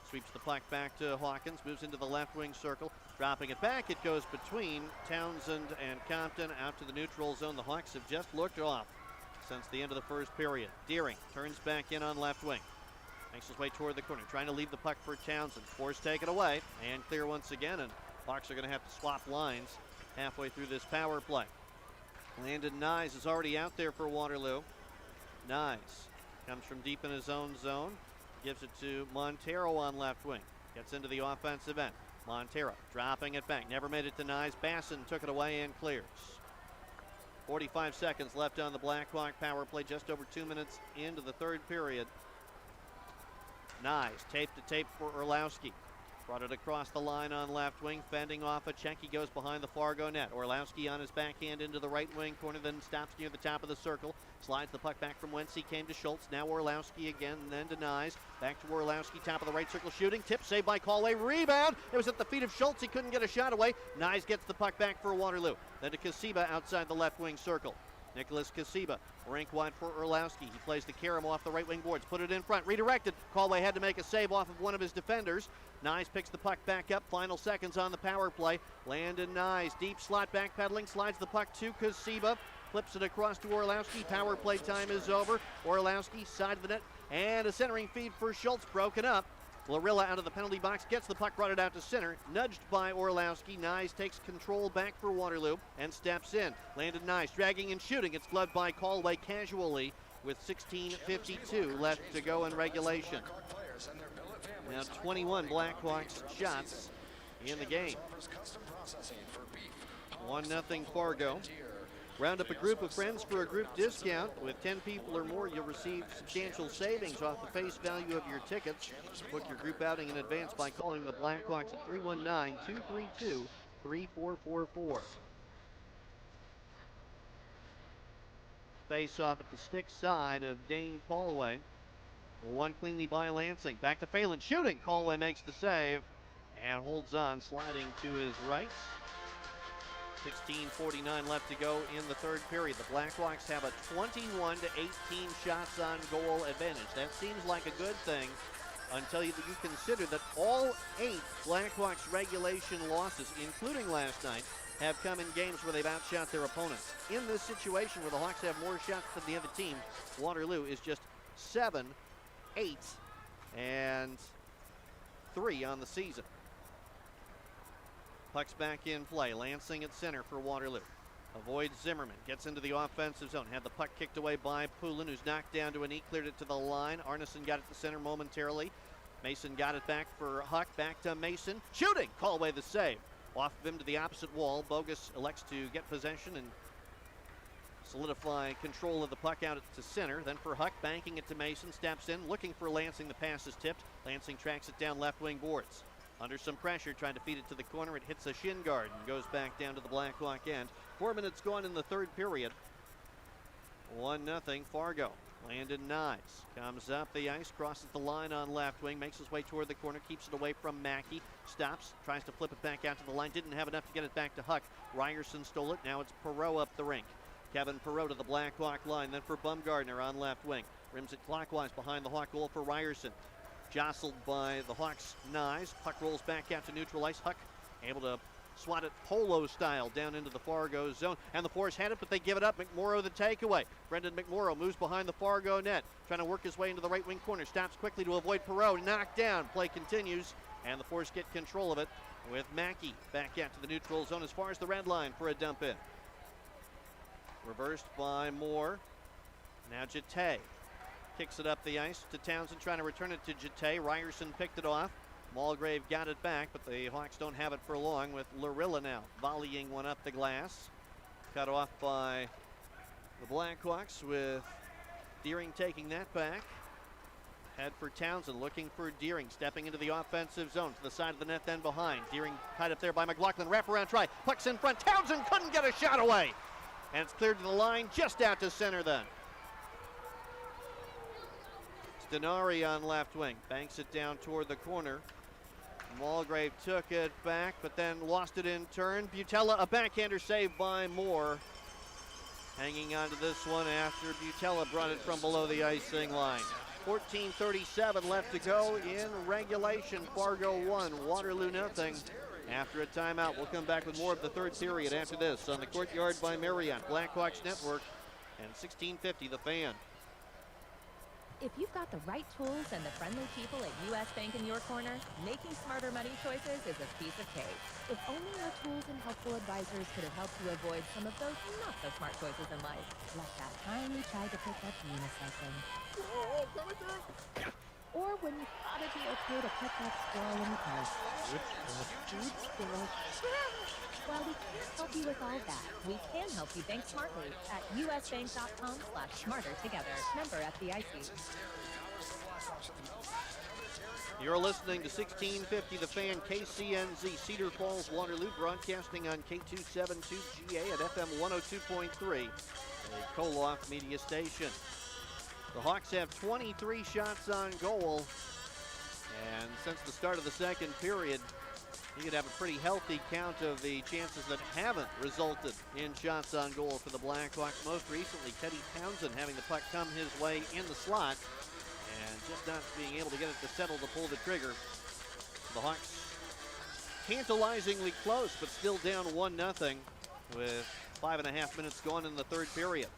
Sweeps the puck back to Hawkins, moves into the left wing circle, dropping it back. It goes between Townsend and Compton out to the neutral zone. The Hawks have just looked off since the end of the first period. Deering turns back in on left wing. Makes his way toward the corner, trying to leave the puck for Townsend. Force take it away and clear once again, and Hawks are going to have to swap lines halfway through this power play. Landon Nyes is already out there for Waterloo. Nyes comes from deep in his own zone. Gives it to Montero on left wing. Gets into the offensive end. Montero dropping it back. Never made it to Nyes. Basson took it away and clears. 45 seconds left on the Blackhawk power play. Just over 2 minutes into the third period. Nyes tape to tape for Orlowski. Brought it across the line on left wing, fending off a check. He goes behind the Fargo net. Orlowski on his backhand into the right wing corner, then stops near the top of the circle. Slides the puck back from whence he came to Schultz. Now Orlowski again, and then denies. Back to Orlowski, top of the right circle, shooting. Tip, saved by Callaway. Rebound. It was at the feet of Schultz. He couldn't get a shot away. Nyes gets the puck back for Waterloo. Then to Kasiba outside the left wing circle. Nicholas Kasiba, rink wide for Orlowski. He plays the Karam off the right wing boards, put it in front, redirected. Callaway had to make a save off of one of his defenders. Nyes picks the puck back up, final seconds on the power play. Landon Nyes, deep slot backpedaling, slides the puck to Kasiba, flips it across to Orlowski. Power play time is over. Orlowski, side of the net, and a centering feed for Schultz, broken up. Lorilla out of the penalty box, gets the puck, brought it out to center, nudged by Orlowski. Nyes takes control back for Waterloo and steps in. Landon Nyes dragging and shooting. It's gloved by Callaway casually with 16:52 left to go in regulation. Now 21 Blackhawks shots in the game. 1-0 Fargo. Round up a group of friends for a group discount. With 10 people or more, you'll receive substantial savings off the face value of your tickets. Book your group outing in advance by calling the Blackhawks at 319-232-3444. Face off at the stick side of Dane Callaway. One cleanly by Lansing. Back to Phelan, shooting. Callaway makes the save and holds on, sliding to his right. 16:49 left to go in the third period. The Blackhawks have a 21-18 shots on goal advantage. That seems like a good thing until you consider that all 8 Blackhawks regulation losses, including last night, have come in games where they've outshot their opponents. In this situation where the Hawks have more shots than the other team, Waterloo is just 7, 8, and 3 on the season. Puck's back in play. Lansing at center for Waterloo. Avoids Zimmerman. Gets into the offensive zone. Had the puck kicked away by Poulin, who's knocked down to a knee. Cleared it to the line. Arneson got it to center momentarily. Mason got it back for Huck. Back to Mason. Shooting! Callaway the save. Off of him to the opposite wall. Bogus elects to get possession and solidify control of the puck out to center. Then for Huck, banking it to Mason. Steps in, looking for Lansing. The pass is tipped. Lansing tracks it down left wing boards. Under some pressure, trying to feed it to the corner. It hits a shin guard and goes back down to the Blackhawk end. 4 minutes gone in the third period. 1-0 Fargo. Landon Knives comes up the ice, crosses the line on left wing, makes his way toward the corner, keeps it away from Mackey. Stops, tries to flip it back out to the line. Didn't have enough to get it back to Huck. Ryerson stole it. Now it's Perreault up the rink. Kevin Perreault to the Blackhawk line. Then for Bumgardner on left wing. Rims it clockwise behind the Hawk goal for Ryerson. Jostled by the Hawks' Knives. Puck rolls back out to neutral ice. Huck able to swat it polo style down into the Fargo zone. And the Force had it, but they give it up. McMorrow the takeaway. Brendan McMorrow moves behind the Fargo net. Trying to work his way into the right wing corner. Stops quickly to avoid Perreault. Knocked down. Play continues. And the Force get control of it with Mackey back out to the neutral zone as far as the red line for a dump in. Reversed by Moore. Now Jete. Kicks it up the ice to Townsend, trying to return it to Jete. Ryerson picked it off. Mulgrave got it back, but the Hawks don't have it for long with Larilla now volleying one up the glass. Cut off by the Blackhawks with Deering taking that back. Head for Townsend, looking for Deering, stepping into the offensive zone to the side of the net, then behind. Deering tied up there by McLaughlin. Wraparound try. Puck's in front. Townsend couldn't get a shot away. And it's cleared to the line, just out to center then. Denari on left wing, banks it down toward the corner. Mulgrave took it back, but then lost it in turn. Butella, a backhander save by Moore. Hanging on to this one after Butella brought it from below the icing line. 14:37 left to go in regulation. Fargo 1, Waterloo 0. After a timeout, we'll come back with more of the third period after this on the Courtyard by Marriott, Blackhawks Network, and 1650 The Fan. If you've got the right tools and the friendly people at U.S. Bank in your corner, making smarter money choices is a piece of cake. If only our tools and helpful advisors could have helped you avoid some of those not-so-smart choices in life. Like that time you tried to pick up unicycling. Or when you thought it'd be okay to pet that squirrel in the park. Good squirrel. While we can't help you with all that, we can help you bank smartly at usbank.com/smartertogether. Member FDIC. You're listening to 1650 The Fan, KCNZ, Cedar Falls, Waterloo, broadcasting on K272GA at FM 102.3, a Koloff media station. The Hawks have 23 shots on goal, and since the start of the second period, you could have a pretty healthy count of the chances that haven't resulted in shots on goal for the Blackhawks. Most recently, Teddy Townsend having the puck come his way in the slot and just not being able to get it to settle to pull the trigger. The Hawks tantalizingly close, but still down 1-0 with 5.5 minutes gone in the third period.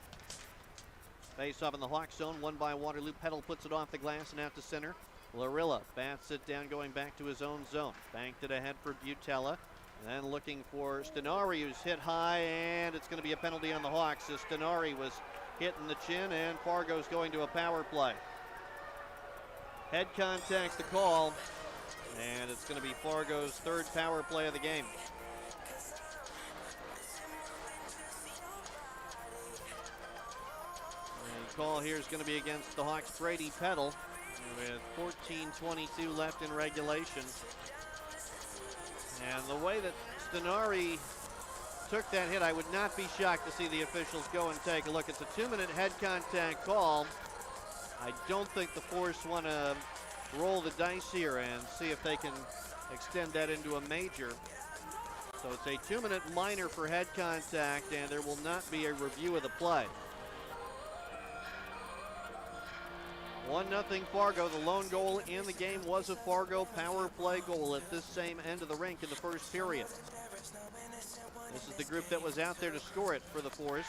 Face off in the Hawks zone, won by Waterloo. Petal puts it off the glass and out to center. Larilla bats it down, going back to his own zone. Banked it ahead for Butella. Then looking for Stenari, who's hit high, and it's going to be a penalty on the Hawks as Stenari was hit in the chin, and Fargo's going to a power play. Head contact's the call, and it's going to be Fargo's third power play of the game. call here is going to be against the Hawks' Brady Peddle with 14:22 left in regulation. And the way that Stenari took that hit, I would not be shocked to see the officials go and take a look. It's a 2-minute head contact call. I don't think the Force want to roll the dice here and see if they can extend that into a major. So it's a 2-minute minor for head contact, and there will not be a review of the play. 1-0 Fargo. The lone goal in the game was a Fargo power play goal at this same end of the rink in the first period. This is the group that was out there to score it for the Force.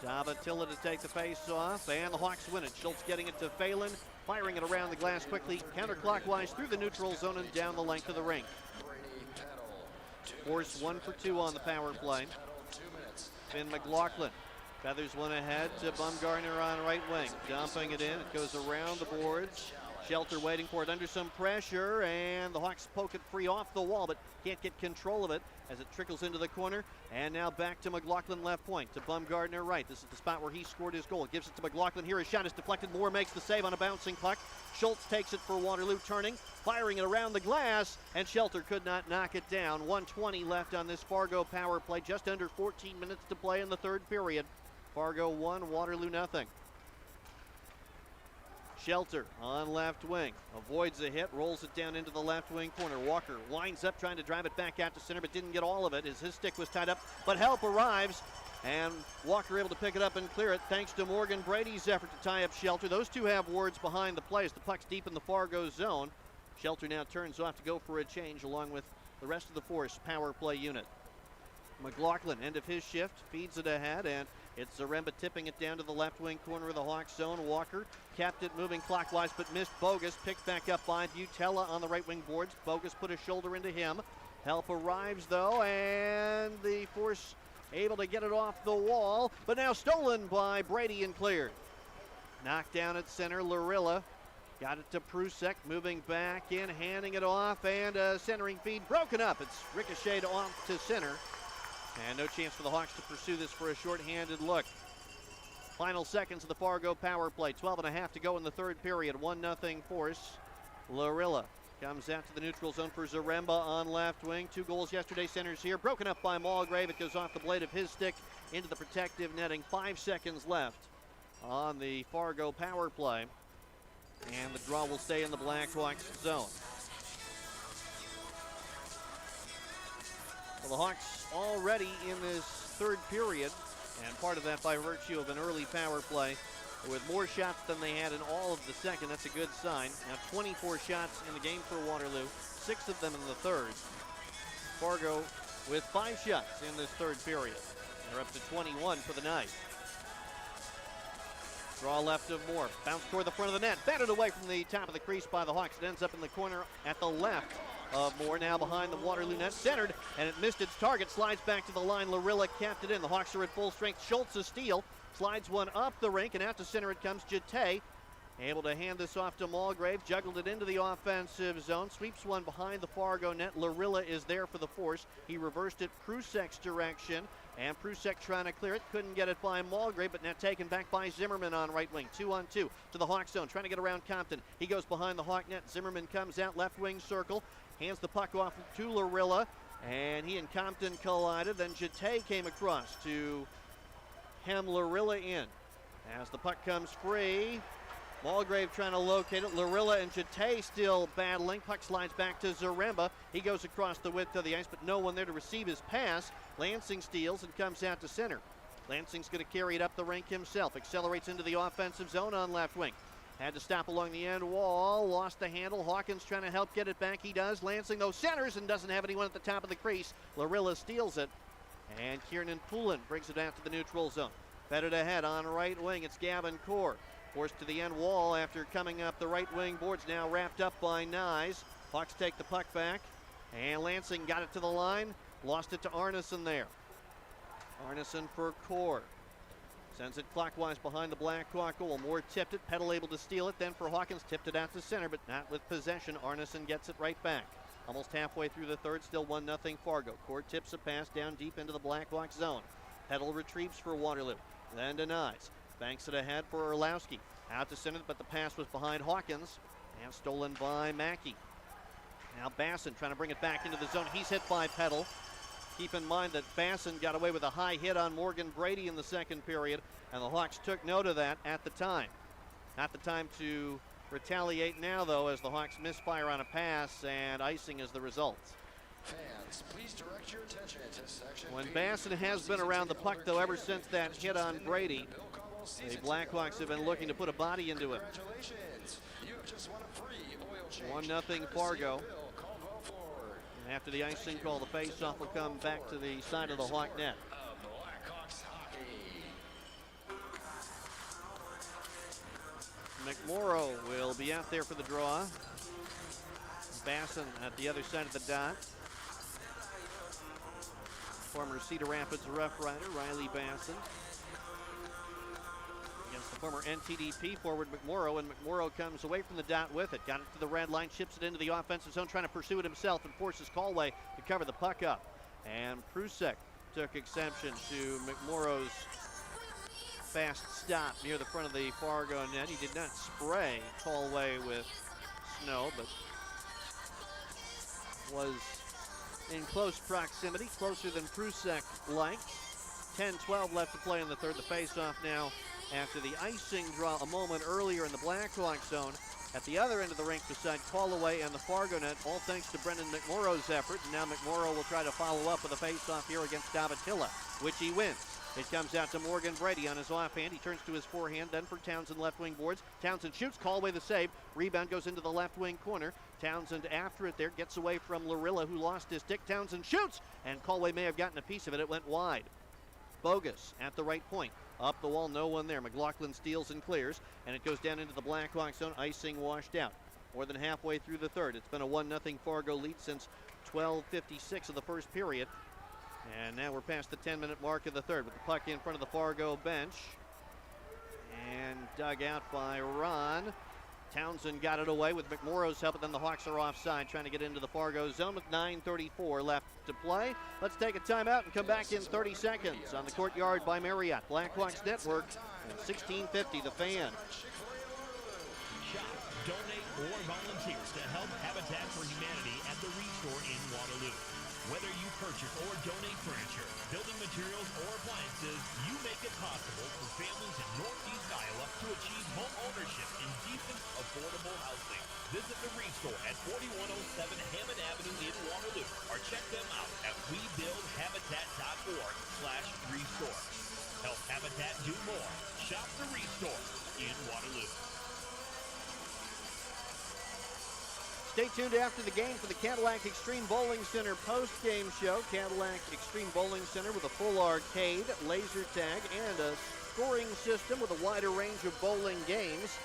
Davatilla to take the face off, and the Hawks win it. Schultz getting it to Phelan, firing it around the glass quickly, counterclockwise through the neutral zone and down the length of the rink. Force 1 for 2 on the power play. Finn McLaughlin feathers one ahead to Bumgarner on right wing. Dumping it in. It goes around the boards. Shelter waiting for it under some pressure, and the Hawks poke it free off the wall, but can't get control of it as it trickles into the corner. And now back to McLaughlin left point, to Bumgarner right. This is the spot where he scored his goal. Gives it to McLaughlin here. His shot is deflected. Moore makes the save on a bouncing puck. Schultz takes it for Waterloo, turning, firing it around the glass, and Shelter could not knock it down. 1:20 left on this Fargo power play. Just under 14 minutes to play in the third period. Fargo 1, Waterloo nothing. Shelter on left wing, avoids a hit, rolls it down into the left wing corner. Walker winds up trying to drive it back out to center, but didn't get all of it as his stick was tied up. But help arrives, and Walker able to pick it up and clear it thanks to Morgan Brady's effort to tie up Shelter. Those two have words behind the play as the puck's deep in the Fargo zone. Shelter now turns off to go for a change along with the rest of the Force power play unit. McLaughlin, end of his shift, feeds it ahead, and it's Zaremba tipping it down to the left wing corner of the Hawks zone. Walker kept it moving clockwise, but missed Bogus. Picked back up by Butella on the right wing boards. Bogus put a shoulder into him. Help arrives, though, and the Force able to get it off the wall, but now stolen by Brady and cleared. Knocked down at center, Larilla. Got it to Prusek, moving back in, handing it off, and a centering feed broken up. It's ricocheted off to center. And no chance for the Hawks to pursue this for a short-handed look. Final seconds of the Fargo power play. 12.5 to go in the third period. 1-0 Force. Larilla comes out to the neutral zone for Zaremba on left wing. 2 goals yesterday. Centers here. Broken up by Mulgrave. It goes off the blade of his stick into the protective netting. 5 seconds left on the Fargo power play. And the draw will stay in the Blackhawks zone. Well, the Hawks already in this third period, and part of that by virtue of an early power play with more shots than they had in all of the second. That's a good sign. Now 24 shots in the game for Waterloo, 6 of them in the third. Fargo with 5 shots in this third period. They're up to 21 for the night. Draw left of Moore. Bounce toward the front of the net. Batted away from the top of the crease by the Hawks. It ends up in the corner at the left of Moore, now behind the Waterloo net, centered, and it missed its target. Slides back to the line. Larilla capped it in. The Hawks are at full strength. Schultz a steal. Slides one up the rink, and out to center it comes. Jete able to hand this off to Mulgrave. Juggled it into the offensive zone. Sweeps one behind the Fargo net. Larilla is there for the Force. He reversed it Prusek's direction, and Prusek trying to clear it. Couldn't get it by Mulgrave, but now taken back by Zimmerman on right wing. 2-on-2 to the Hawk zone, trying to get around Compton. He goes behind the Hawk net. Zimmerman comes out left wing circle. Hands the puck off to Larilla, and he and Compton collided. Then Jete came across to hem Larilla in. As the puck comes free, Mulgrave trying to locate it. Larilla and Jete still battling. Puck slides back to Zaremba. He goes across the width of the ice, but no one there to receive his pass. Lansing steals and comes out to center. Lansing's going to carry it up the rink himself. Accelerates into the offensive zone on left wing. Had to stop along the end wall, lost the handle. Hawkins trying to help get it back. He does. Lansing, though, centers and doesn't have anyone at the top of the crease. Larilla steals it, and Kiernan Poulin brings it out to the neutral zone. Fed it ahead on right wing. It's Gavin Core. Forced to the end wall after coming up the right wing boards. Now wrapped up by Nyes. Hawks take the puck back, and Lansing got it to the line. Lost it to Arneson there. Arneson for Core. Sends it clockwise behind the Black Hawk goal. Moore tipped it. Peddle able to steal it. Then for Hawkins, tipped it out to center, but not with possession. Arneson gets it right back. Almost halfway through the third, still 1-0 Fargo. Core tips a pass down deep into the Black Hawk zone. Peddle retrieves for Waterloo. Then denies. Banks it ahead for Orlowski. Out to center, but the pass was behind Hawkins. And stolen by Mackey. Now Basson trying to bring it back into the zone. He's hit by Peddle. Keep in mind that Basson got away with a high hit on Morgan Brady in the second period, and the Hawks took note of that at the time. Not the time to retaliate now, though, as the Hawks misfire on a pass, and icing is the result. Fans, please direct your attention to section When B. Basson has been around the puck, though, ever since that hit on Brady, the Blackhawks have been looking to put a body into it. Congratulations. You have just won a free oil change. 1-0 Fargo. And after the icing call, the face-off will come back to the side of the Hawk net. Blackhawks hockey. McMorrow will be out there for the draw. Basson at the other side of the dot. Former Cedar Rapids Rough Rider, Riley Basson. Against the former NTDP forward McMorrow, and McMorrow comes away from the dot with it. Got it to the red line, chips it into the offensive zone, trying to pursue it himself, and forces Callaway to cover the puck up. And Prusek took exception to McMorrow's fast stop near the front of the Fargo net. He did not spray Callaway with snow, but was in close proximity, closer than Prusek liked. 10-12 left to play in the third. The face-off now after the icing draw a moment earlier in the Blackhawk zone at the other end of the rink beside Callaway and the Fargo net, all thanks to Brendan McMorrow's effort. And now McMorrow will try to follow up with a face-off here against Davatilla, which he wins. It comes out to Morgan Brady on his offhand. He turns to his forehand, then for Townsend left wing boards. Townsend shoots, Callaway the save. Rebound goes into the left wing corner. Townsend after it there, gets away from Larilla, who lost his stick. Townsend shoots, and Callaway may have gotten a piece of it. It went wide. Bogus at the right point. Up the wall, no one there. McLaughlin steals and clears, and it goes down into the Blackhawk zone. Icing washed out. More than halfway through the third. It's been a 1-0 Fargo lead since 12:56 of the first period. And now we're past the 10-minute mark of the third with the puck in front of the Fargo bench. And dug out by Ron. Townsend got it away with McMorrow's help, but then the Hawks are offside, trying to get into the Fargo zone with 9:34 left to play. Let's take a timeout and come back in 30 seconds on the Courtyard by Marriott Blackhawks Network and 1650 The Fan. Shop, donate, or volunteer to help Habitat for Humanity at the Restore in Waterloo. Whether you purchase or donate furniture, building materials, or appliances, you make it possible for families in Northeast Iowa to achieve home ownership in decent, affordable housing. Visit the Restore at 4107 Hammond Avenue in Waterloo, or check them out at webuildhabitat.org/restore. Help Habitat do more. Shop the Restore in Waterloo. Stay tuned after the game for the Cadillac Extreme Bowling Center post-game show. Cadillac Extreme Bowling Center with a full arcade, laser tag, and a scoring system with a wider range of bowling games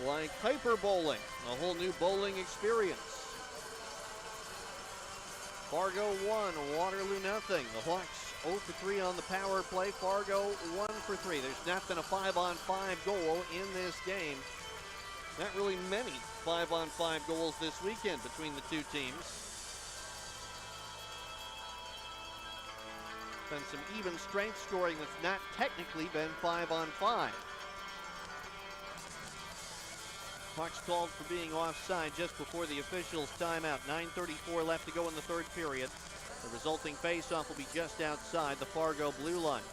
like hyper bowling, a whole new bowling experience. Fargo 1, Waterloo nothing. The Hawks 0 for 3 on the power play. Fargo 1 for 3. There's not been a 5-on-5 goal in this game. Not really many 5-on-5 goals this weekend between the two teams. Been some even strength scoring that's not technically been 5-on-5. Hawks called for being offside just before the officials' timeout. 9:34 left to go in the third period. The resulting faceoff will be just outside the Fargo blue line.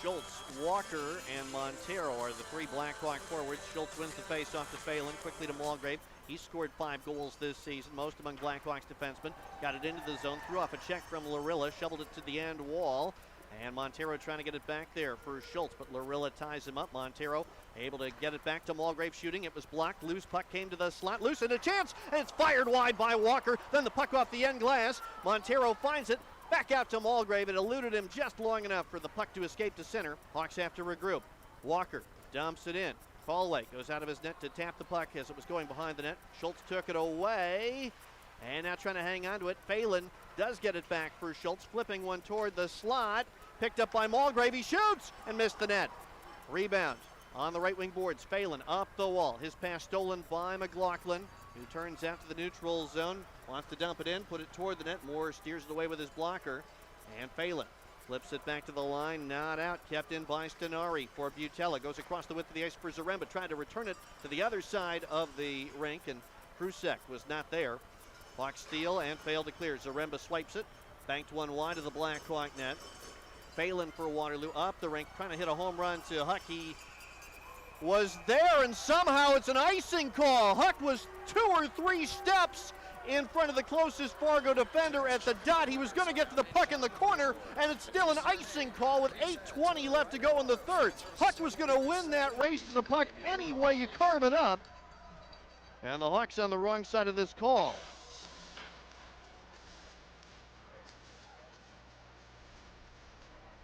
Schultz, Walker, and Montero are the three Blackhawk forwards. Schultz wins the faceoff to Phelan, quickly to Mulgrave. He's scored 5 goals this season, most among Blackhawks defensemen. Got it into the zone, threw off a check from Larilla, shoveled it to the end wall. And Montero trying to get it back there for Schultz, but Larilla ties him up. Montero able to get it back to Mulgrave shooting. It was blocked. Loose puck came to the slot. Loose and a chance, and it's fired wide by Walker. Then the puck off the end glass. Montero finds it. Back out to Mulgrave. It eluded him just long enough for the puck to escape to center. Hawks have to regroup. Walker dumps it in. Callaway goes out of his net to tap the puck as it was going behind the net. Schultz took it away. And now trying to hang on to it. Phelan does get it back for Schultz, flipping one toward the slot. Picked up by Mulgrave. He shoots and missed the net. Rebound on the right wing boards. Phelan up the wall. His pass stolen by McLaughlin, who turns out to the neutral zone. Wants to dump it in, put it toward the net. Moore steers it away with his blocker. And Phelan Flips it back to the line, not out, kept in by Stenari for Butella. Goes across the width of the ice for Zaremba, tried to return it to the other side of the rink, and Krusek was not there. Hawks steal and fail to clear. Zaremba swipes it, banked one wide of the Black Hawk net. Phelan for Waterloo up the rink, trying to hit a home run to Huck. He was there, and somehow it's an icing call. Huck was 2 or 3 steps in front of the closest Fargo defender at the dot. He was going to get to the puck in the corner, and it's still an icing call with 8:20 left to go in the third. Huck was going to win that race to the puck any way you carve it up. And the Hawks on the wrong side of this call.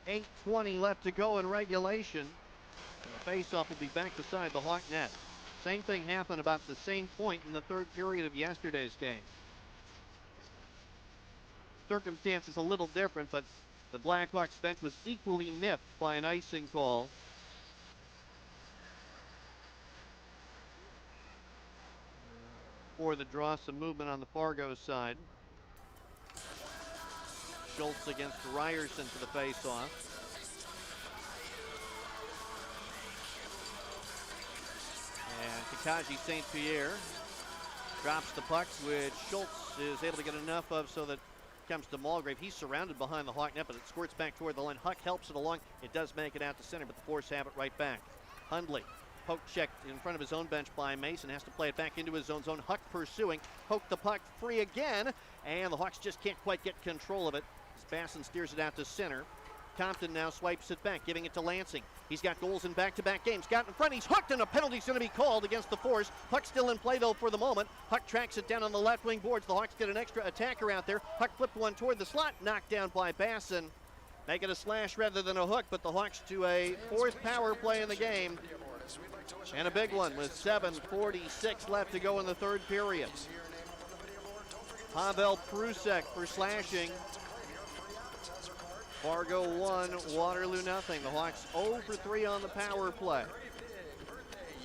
.820 left to go in regulation. The faceoff will be back beside the Hawk net. Same thing happened about the same point in the third period of yesterday's game. Circumstances a little different, but the Blackhawks bench was equally nipped by an icing call. For the draw, some movement on the Fargo side. Schultz against Ryerson for the faceoff. And Takaji St. Pierre drops the puck, which Schultz is able to get enough of so that it comes to Mulgrave. He's surrounded behind the Hawk net, but it squirts back toward the line. Huck helps it along. It does make it out to center, but the Force have it right back. Hundley, poke checked in front of his own bench by Mason, has to play it back into his own zone. Huck pursuing, poked the puck free again, and the Hawks just can't quite get control of it as Basson steers it out to center. Compton now swipes it back, giving it to Lansing. He's got goals in back-to-back games. Got in front, he's hooked, and a penalty's going to be called against the Force. Puck still in play, though, for the moment. Huck tracks it down on the left wing boards. The Hawks get an extra attacker out there. Huck flipped one toward the slot, knocked down by Basson. Make it a slash rather than a hook, but the Hawks to a fourth power play in the game. And a big one with 7:46 left to go in the third period. Pavel Prusek for slashing. Fargo 1, Waterloo nothing. The Hawks 0 for 3 on the power play.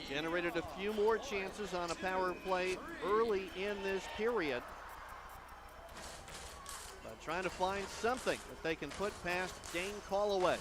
Generated a few more chances on a power play early in this period. But trying to find something that they can put past Dane Callaway.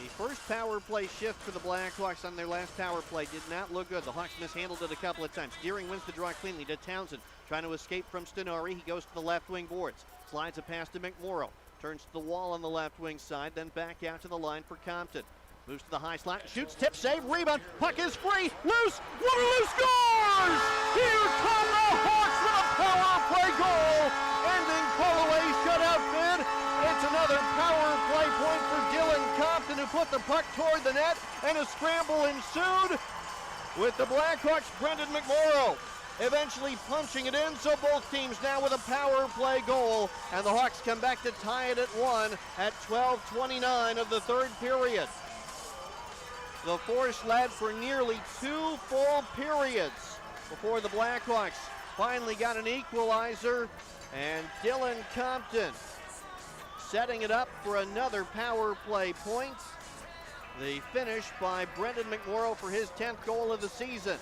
The first power play shift for the Blackhawks on their last power play did not look good. The Hawks mishandled it a couple of times. Deering wins the draw cleanly to Townsend. Trying to escape from Stenari. He goes to the left wing boards. Slides a pass to McMorrow. Turns to the wall on the left wing side, then back out to the line for Compton. Moves to the high slot, shoots, tip, save, rebound. Puck is free, loose, Waterloo scores! Here come the Hawks with a power play goal, ending Callaway's shutout bid. It's another power play point for Dylan Compton, who put the puck toward the net, and a scramble ensued with the Blackhawks' Brendan McMorrow eventually punching it in, so both teams now with a power play goal, and the Hawks come back to tie it at 1 at 12:29 of the third period. The Force led for nearly 2 full periods before the Blackhawks finally got an equalizer, and Dylan Compton setting it up for another power play point. The finish by Brendan McMorrow for his 10th goal of the season.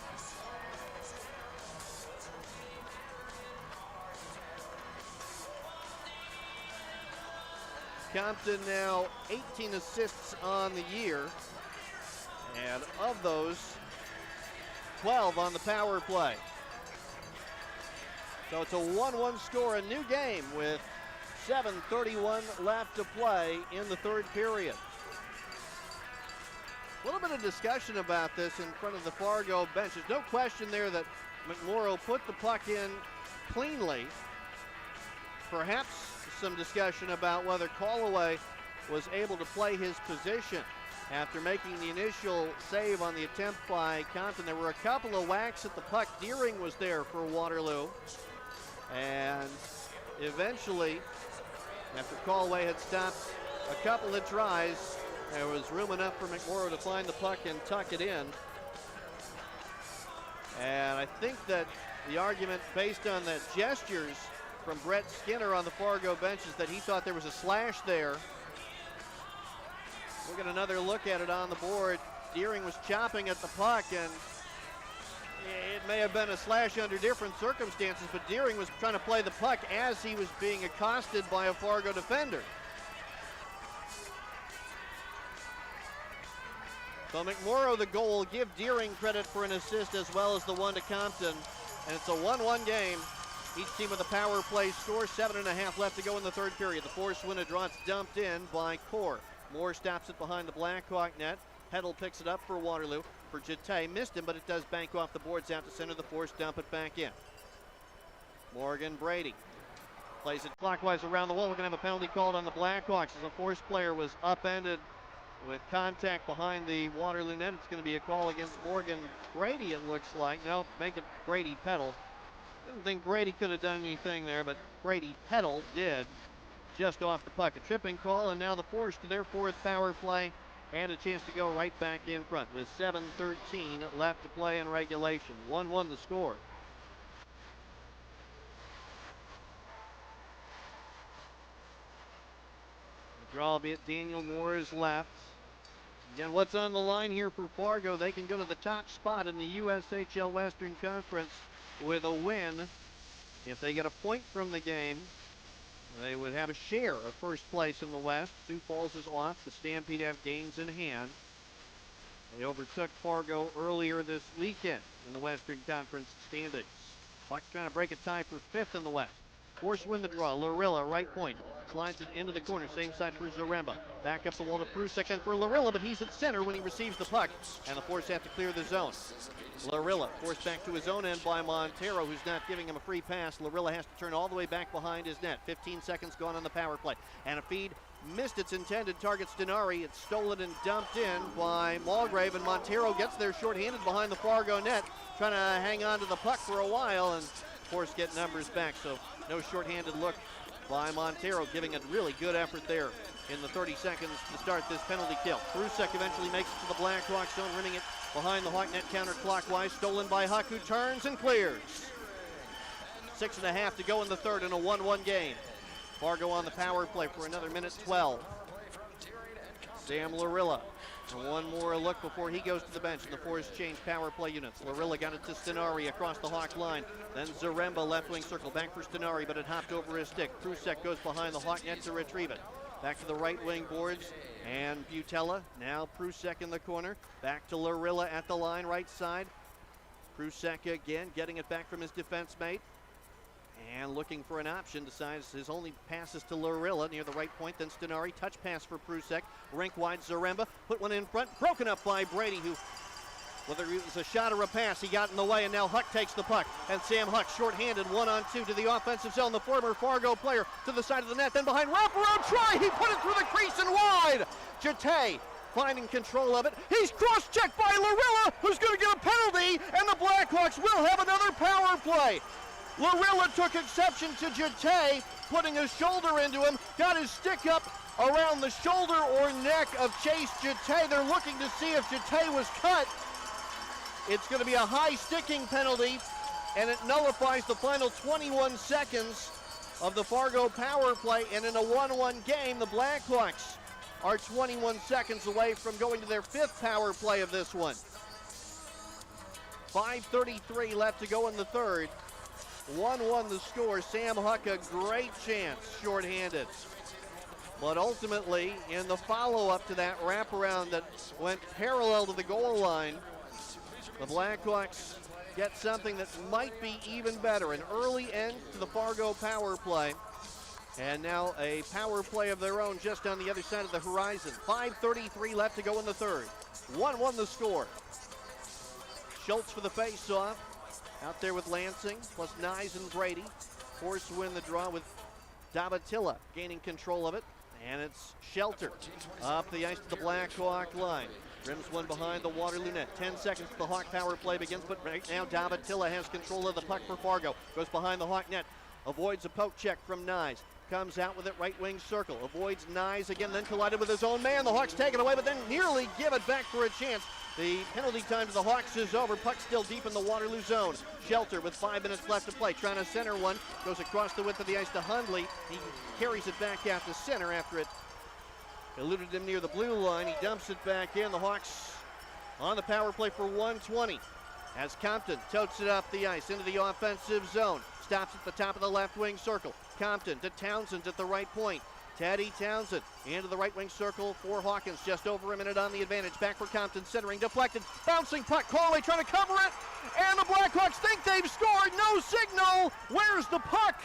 Compton now 18 assists on the year, and of those, 12 on the power play. So it's a 1-1 score, a new game with 7:31 left to play in the third period. A little bit of discussion about this in front of the Fargo bench. There's no question there that McMorrow put the puck in cleanly. Perhaps some discussion about whether Callaway was able to play his position after making the initial save on the attempt by Compton. There were a couple of whacks at the puck. Deering was there for Waterloo. And eventually, after Callaway had stopped a couple of tries, there was room enough for McMorrow to find the puck and tuck it in. And I think that the argument based on the gestures from Brett Skinner on the Fargo bench is that he thought there was a slash there. We'll get another look at it on the board. Deering was chopping at the puck, and It may have been a slash under different circumstances, but Deering was trying to play the puck as he was being accosted by a Fargo defender. So McMorrow the goal. Give Deering credit for an assist as well as the one to Compton. And it's a 1-1 game. Each team with a power play score. 7.5 left to go in the third period. The Force win a draw. It's dumped in by Core. Moore stops it behind the Blackhawk net. Heddle picks it up for Waterloo. For Jete, missed him, but it does bank off the boards out to center. The Force dump it back in. Morgan Brady plays it clockwise around the wall. We're going to have a penalty called on the Blackhawks as a Force player was upended with contact behind the Waterloo net. It's going to be a call against Morgan Brady, it looks like. No, make it Brady Peddle. Didn't think Brady could have done anything there, but Brady Peddle did, just off the puck. A tripping call, and now the Force to their fourth power play and a chance to go right back in front with 7:13 left to play in regulation. 1-1 the score. The draw will be at Daniel Moore's left. Again, what's on the line here for Fargo? They can go to the top spot in the USHL Western Conference with a win. If they get a point from the game, they would have a share of first place in the West. Sioux Falls is off. The Stampede have games in hand. They overtook Fargo earlier this weekend in the Western Conference standings. Buck trying to break a tie for fifth in the West. Force win the draw. Lorilla, right point. Slides it into the corner. Same side for Zaremba. Back up the wall to Prusek and for Lorilla, but he's at center when he receives the puck. And the Force have to clear the zone. Lorilla forced back to his own end by Montero, who's not giving him a free pass. Lorilla has to turn all the way back behind his net. 15 seconds gone on the power play. And a feed missed its intended target, Stenari. It's stolen and dumped in by Mulgrave, and Montero gets there shorthanded behind the Fargo net, trying to hang on to the puck for a while, and of course get numbers back. So no shorthanded look by Montero, giving a really good effort there in the 30 seconds to start this penalty kill. Prusek eventually makes it to the Blackhawk zone, rimming it behind the Hawk net counterclockwise. Stolen by Huck, who turns and clears. 6.5 to go in the third in a 1-1 game. Fargo on the power play for another minute 12. Sam Lorilla. And one more look before he goes to the bench, and the Force change power play units. Lorilla got it to Stenari across the Hawk line. Then Zaremba left wing circle, back for Stenari, but it hopped over his stick. Prusek goes behind the Hawk net to retrieve it. Back to the right wing boards, and Butella. Now Prusek in the corner. Back to Lorilla at the line, right side. Prusek again, getting it back from his defense mate. And looking for an option, decides his only pass is to Lorilla near the right point. Then Stenari, touch pass for Prusek. Rink wide, Zaremba, put one in front. Broken up by Brady, who, whether it was a shot or a pass, he got in the way, and now Huck takes the puck. And Sam Huck, shorthanded, 1-on-2 to the offensive zone. The former Fargo player to the side of the net, then behind wraparound try. He put it through the crease and wide. Jete finding control of it. He's cross-checked by Lorilla, who's going to get a penalty, and the Blackhawks will have another power play. Lorilla took exception to Jete, putting his shoulder into him, got his stick up around the shoulder or neck of Chase Jete. They're looking to see if Jete was cut. It's going to be a high sticking penalty, and it nullifies the final 21 seconds of the Fargo power play. And in a 1-1 game, the Blackhawks are 21 seconds away from going to their fifth power play of this one. 5:33 left to go in the third. 1-1 the score. Sam Huck, a great chance, shorthanded. But ultimately, in the follow-up to that wraparound that went parallel to the goal line, the Blackhawks get something that might be even better. An early end to the Fargo power play. And now a power play of their own just on the other side of the horizon. 5:33 left to go in the third. 1-1 the score. Schultz for the face-off. Out there with Lansing, plus Nyes and Brady. Force win the draw with Dabatilla gaining control of it. And it's Shelter up the ice to the Blackhawk line. Rims one behind the Waterloo net. 10 seconds to the Hawk power play begins, but right now Dabatilla has control of the puck for Fargo. Goes behind the Hawk net. Avoids a poke check from Nyes. Comes out with it right wing circle. Avoids Nyes again, then collided with his own man. The Hawks take it away, but then nearly give it back for a chance. The penalty time to the Hawks is over. Puck still deep in the Waterloo zone. Shelter with 5 minutes left to play. Trying to center one. Goes across the width of the ice to Hundley. He carries it back out to center after it eluded him near the blue line. He dumps it back in. The Hawks on the power play for 1:20. as Compton totes it up the ice into the offensive zone. Stops at the top of the left wing circle. Compton to Townsend at the right point. Teddy Townsend into the right wing circle for Hawkins. Just over a minute on the advantage. Back for Compton, centering, deflected. Bouncing puck. Callaway trying to cover it. And the Blackhawks think they've scored. No signal. Where's the puck?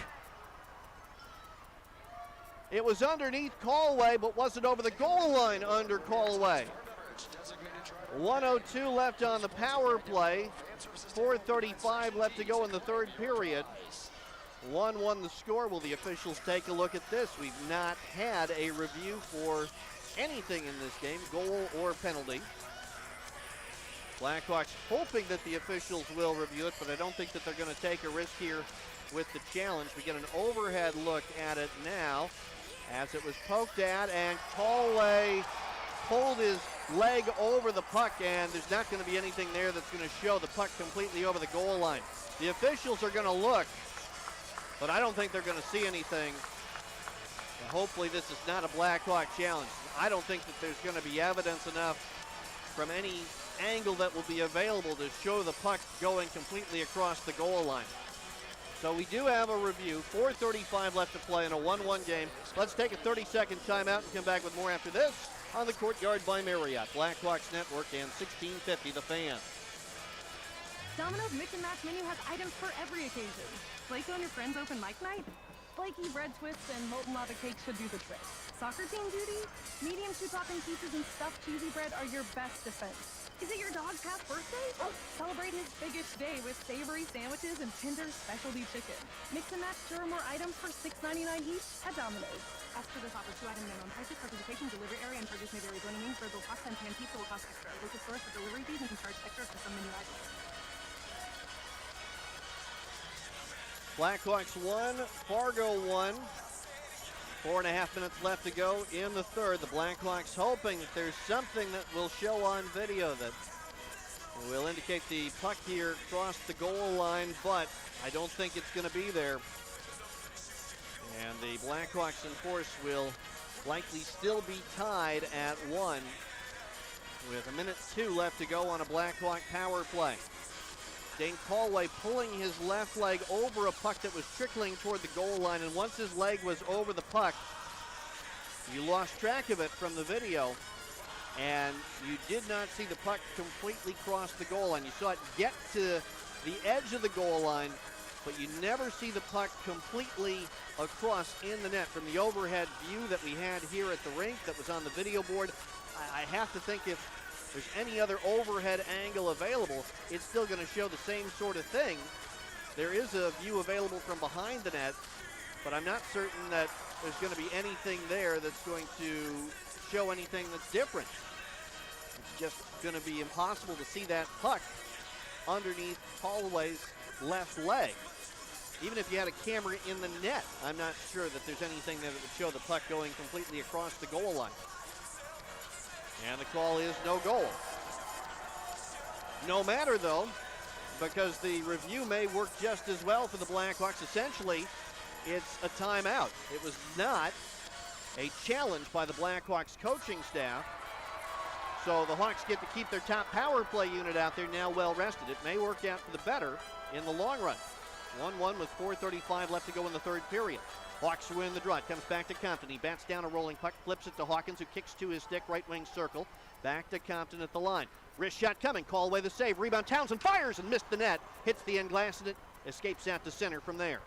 It was underneath Callaway, but was it over the goal line under Callaway? 1:02 left on the power play. 4:35 left to go in the third period. 1-1 the score. Will the officials take a look at this? We've not had a review for anything in this game, goal or penalty. Blackhawks hoping that the officials will review it, but I don't think that they're going to take a risk here with the challenge. We get an overhead look at it now as it was poked at, and Callaway pulled his leg over the puck, and there's not going to be anything there that's going to show the puck completely over the goal line. The officials are going to look, but I don't think they're going to see anything. And hopefully this is not a Blackhawk challenge. I don't think that there's going to be evidence enough from any angle that will be available to show the puck going completely across the goal line. So we do have a review. 4:35 left to play in a 1-1 game. Let's take a 30-second timeout and come back with more after this on the Courtyard by Marriott, Blackhawks Network, and 1650 The Fan. Domino's Mix and Match menu has items for every occasion. Flaco and your friends open mic night? Flaky bread twists and molten lava cakes should do the trick. Soccer team duty? Medium 2-topping pizzas and stuffed cheesy bread are your best defense. Is it your dog's half birthday? Celebrate his biggest day with savory sandwiches and tender specialty chicken. Mix and match 2 or more items for $6.99 each at Domino's. As for this offer, 2-item minimum prices, participation, delivery area, and charges may vary. Joining in for the pasta and pan pizza will cost extra. Local stores for delivery fees and can charge extra for some menu items. Blackhawks 1, Fargo 1. 4.5 minutes left to go in the third. The Blackhawks hoping that there's something that will show on video that will indicate the puck here crossed the goal line, but I don't think it's going to be there. And the Blackhawks and Force will likely still be tied at 1 with 1:02 left to go on a Blackhawk power play. Dane Callaway pulling his left leg over a puck that was trickling toward the goal line, and once his leg was over the puck, you lost track of it from the video, and you did not see the puck completely cross the goal line. You saw it get to the edge of the goal line, but you never see the puck completely across in the net. From the overhead view that we had here at the rink that was on the video board, I have to think if there's any other overhead angle available, it's still going to show the same sort of thing. There is a view available from behind the net, but I'm not certain that there's going to be anything there that's going to show anything that's different. It's just going to be impossible to see that puck underneath Callaway's left leg. Even if you had a camera in the net, I'm not sure that there's anything that would show the puck going completely across the goal line. And the call is no goal. No matter, though, because the review may work just as well for the Blackhawks. Essentially, it's a timeout. It was not a challenge by the Blackhawks coaching staff. So the Hawks get to keep their top power play unit out there now well rested. It may work out for the better in the long run. 1-1 with 4:35 left to go in the third period. Hawks win the draw. It comes back to Compton. He bats down a rolling puck, flips it to Hawkins, who kicks to his stick, right wing circle. Back to Compton at the line. Wrist shot coming. Callaway the save. Rebound. Townsend fires and missed the net. Hits the end glass and it escapes out to center from there.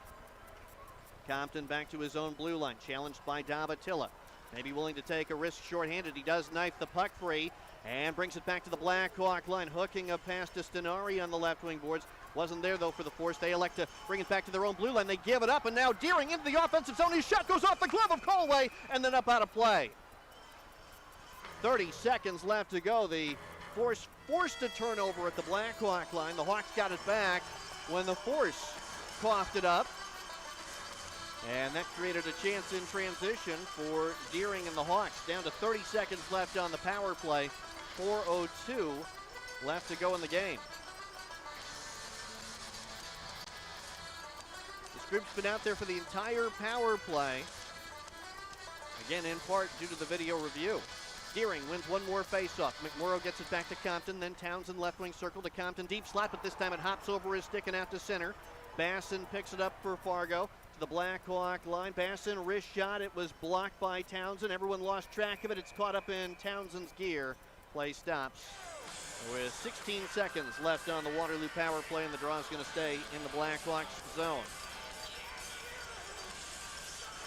Compton back to his own blue line. Challenged by Davatilla. Maybe willing to take a risk shorthanded. He does knife the puck free and brings it back to the Blackhawk line. Hooking a pass to Stenari on the left wing boards. Wasn't there, though, for the Force. They elect to bring it back to their own blue line. They give it up, and now Deering into the offensive zone. His shot goes off the glove of Callaway and then up out of play. 30 seconds left to go. The Force forced a turnover at the Blackhawk line. The Hawks got it back when the Force coughed it up. And that created a chance in transition for Deering and the Hawks. Down to 30 seconds left on the power play. 4:02 left to go in the game. This group's been out there for the entire power play. Again, in part due to the video review. Deering wins one more faceoff. McMorrow gets it back to Compton, then Townsend left wing circle to Compton. Deep slot, but this time it hops over his stick and out to center. Basson picks it up for Fargo to the Black Hawk line. Basson, wrist shot. It was blocked by Townsend. Everyone lost track of it. It's caught up in Townsend's gear. Play stops with 16 seconds left on the Waterloo power play, and the draw is going to stay in the Black Hawks zone.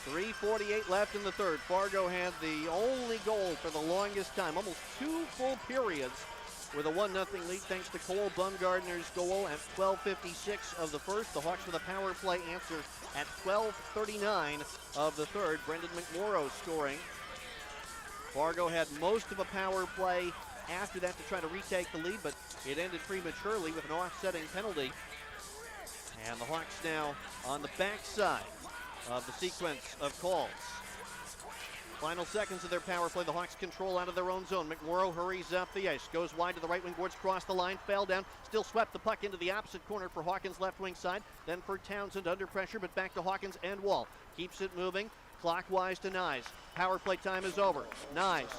3:48 left in the third. Fargo had the only goal for the longest time, almost 2 full periods, with a 1-0 lead thanks to Cole Bumgardner's goal at 12:56 of the first. The Hawks with a power play answer at 12:39 of the third. Brendan McMorrow scoring. Fargo had most of a power play after that to try to retake the lead, but it ended prematurely with an offsetting penalty. And the Hawks now on the backside of the sequence of calls. Final seconds of their power play. The Hawks control out of their own zone. McMorrow hurries up the ice, goes wide to the right wing boards, cross the line, fell down, still swept the puck into the opposite corner for Hawkins' left wing side. Then for Townsend under pressure, but back to Hawkins and Wall. Keeps it moving clockwise to Nyes. Power play time is over. Nyes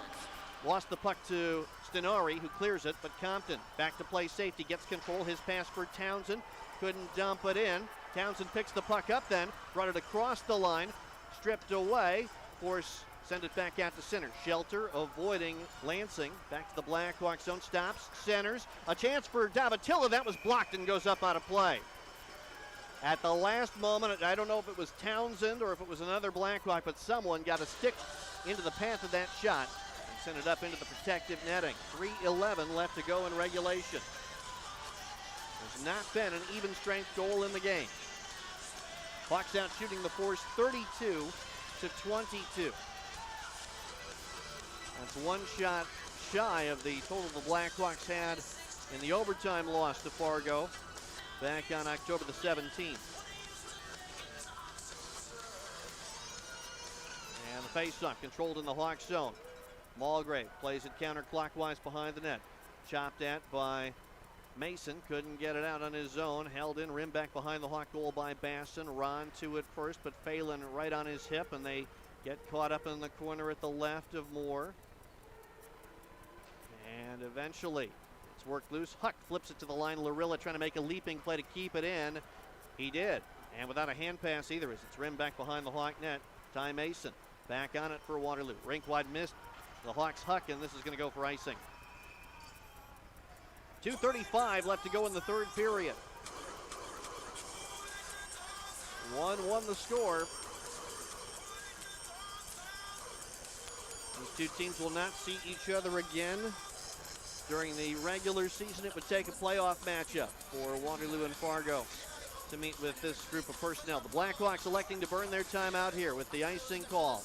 lost the puck to Stenari, who clears it, but Compton back to play safety, gets control. His pass for Townsend, couldn't dump it in. Townsend picks the puck up then, brought it across the line, stripped away. Force send it back out to center. Shelter avoiding Lansing. Back to the Black Hawk zone, stops, centers. A chance for Davatilla, that was blocked and goes up out of play. At the last moment, I don't know if it was Townsend or if it was another Black Hawk, but someone got a stick into the path of that shot and sent it up into the protective netting. 3:11 left to go in regulation. There's not been an even strength goal in the game. Hawks out shooting the Force 32-22. That's one shot shy of the total the Black Hawks had in the overtime loss to Fargo back on October the 17th. And the faceoff controlled in the Hawks zone. Mulgrave plays it counterclockwise behind the net. Chopped at by Mason, couldn't get it out on his own. Held in, rim back behind the Hawk goal by Basson. Ron to it first, but Phelan right on his hip, and they get caught up in the corner at the left of Moore. And eventually, it's worked loose. Huck flips it to the line. Larilla trying to make a leaping play to keep it in. He did, and without a hand pass either, as it's rim back behind the Hawk net. Ty Mason back on it for Waterloo. Rink wide missed. The Hawks Huck, and this is going to go for icing. 2:35 left to go in the third period. 1-1 the score. These two teams will not see each other again during the regular season. It would take a playoff matchup for Waterloo and Fargo to meet with this group of personnel. The Blackhawks electing to burn their time out here with the icing call.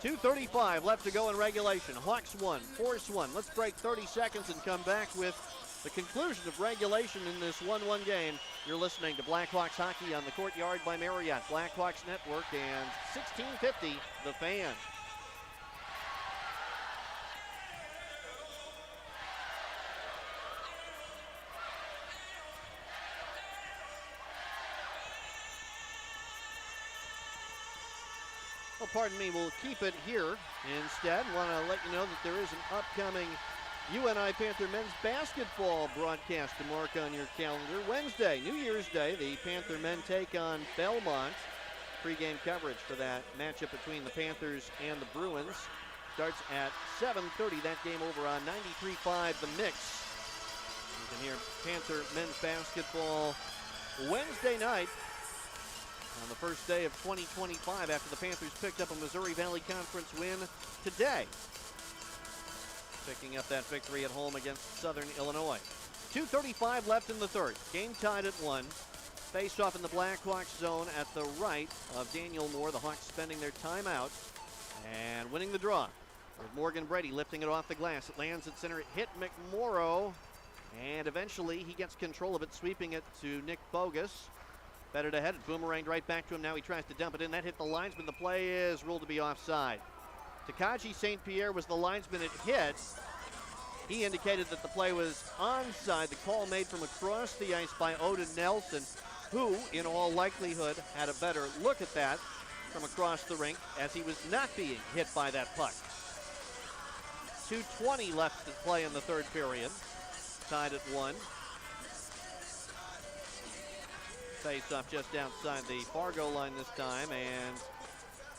2:35 left to go in regulation. Hawks 1, Force 1. Let's break 30 seconds and come back with the conclusion of regulation in this 1-1 game. You're listening to Blackhawks Hockey on the Courtyard by Marriott, Blackhawks Network, and 1650 The Fan. Well, pardon me, we'll keep it here instead. Want to let you know that there is an upcoming UNI Panther men's basketball broadcast to mark on your calendar. Wednesday, New Year's Day, the Panther men take on Belmont. Pre-game coverage for that matchup between the Panthers and the Bruins starts at 7:30. That game over on 93.5 The Mix. You can hear Panther men's basketball Wednesday night on the first day of 2025 after the Panthers picked up a Missouri Valley Conference win today, picking up that victory at home against Southern Illinois. 2:35 left in the third. Game tied at 1. Face-off in the Blackhawks zone at the right of Daniel Moore. The Hawks spending their timeout and winning the draw. With Morgan Brady lifting it off the glass. It lands at center. It hit McMorrow, and eventually he gets control of it, sweeping it to Nick Bogus. Better ahead. It boomeranged right back to him. Now he tries to dump it in. That hit the linesman. The play is ruled to be offside. Takaji St. Pierre was the linesman it hit. He indicated that the play was onside. The call made from across the ice by Odin Nelson, who, in all likelihood, had a better look at that from across the rink, as he was not being hit by that puck. 2:20 left to play in the third period. Tied at 1. Face-off just outside the Fargo line this time, and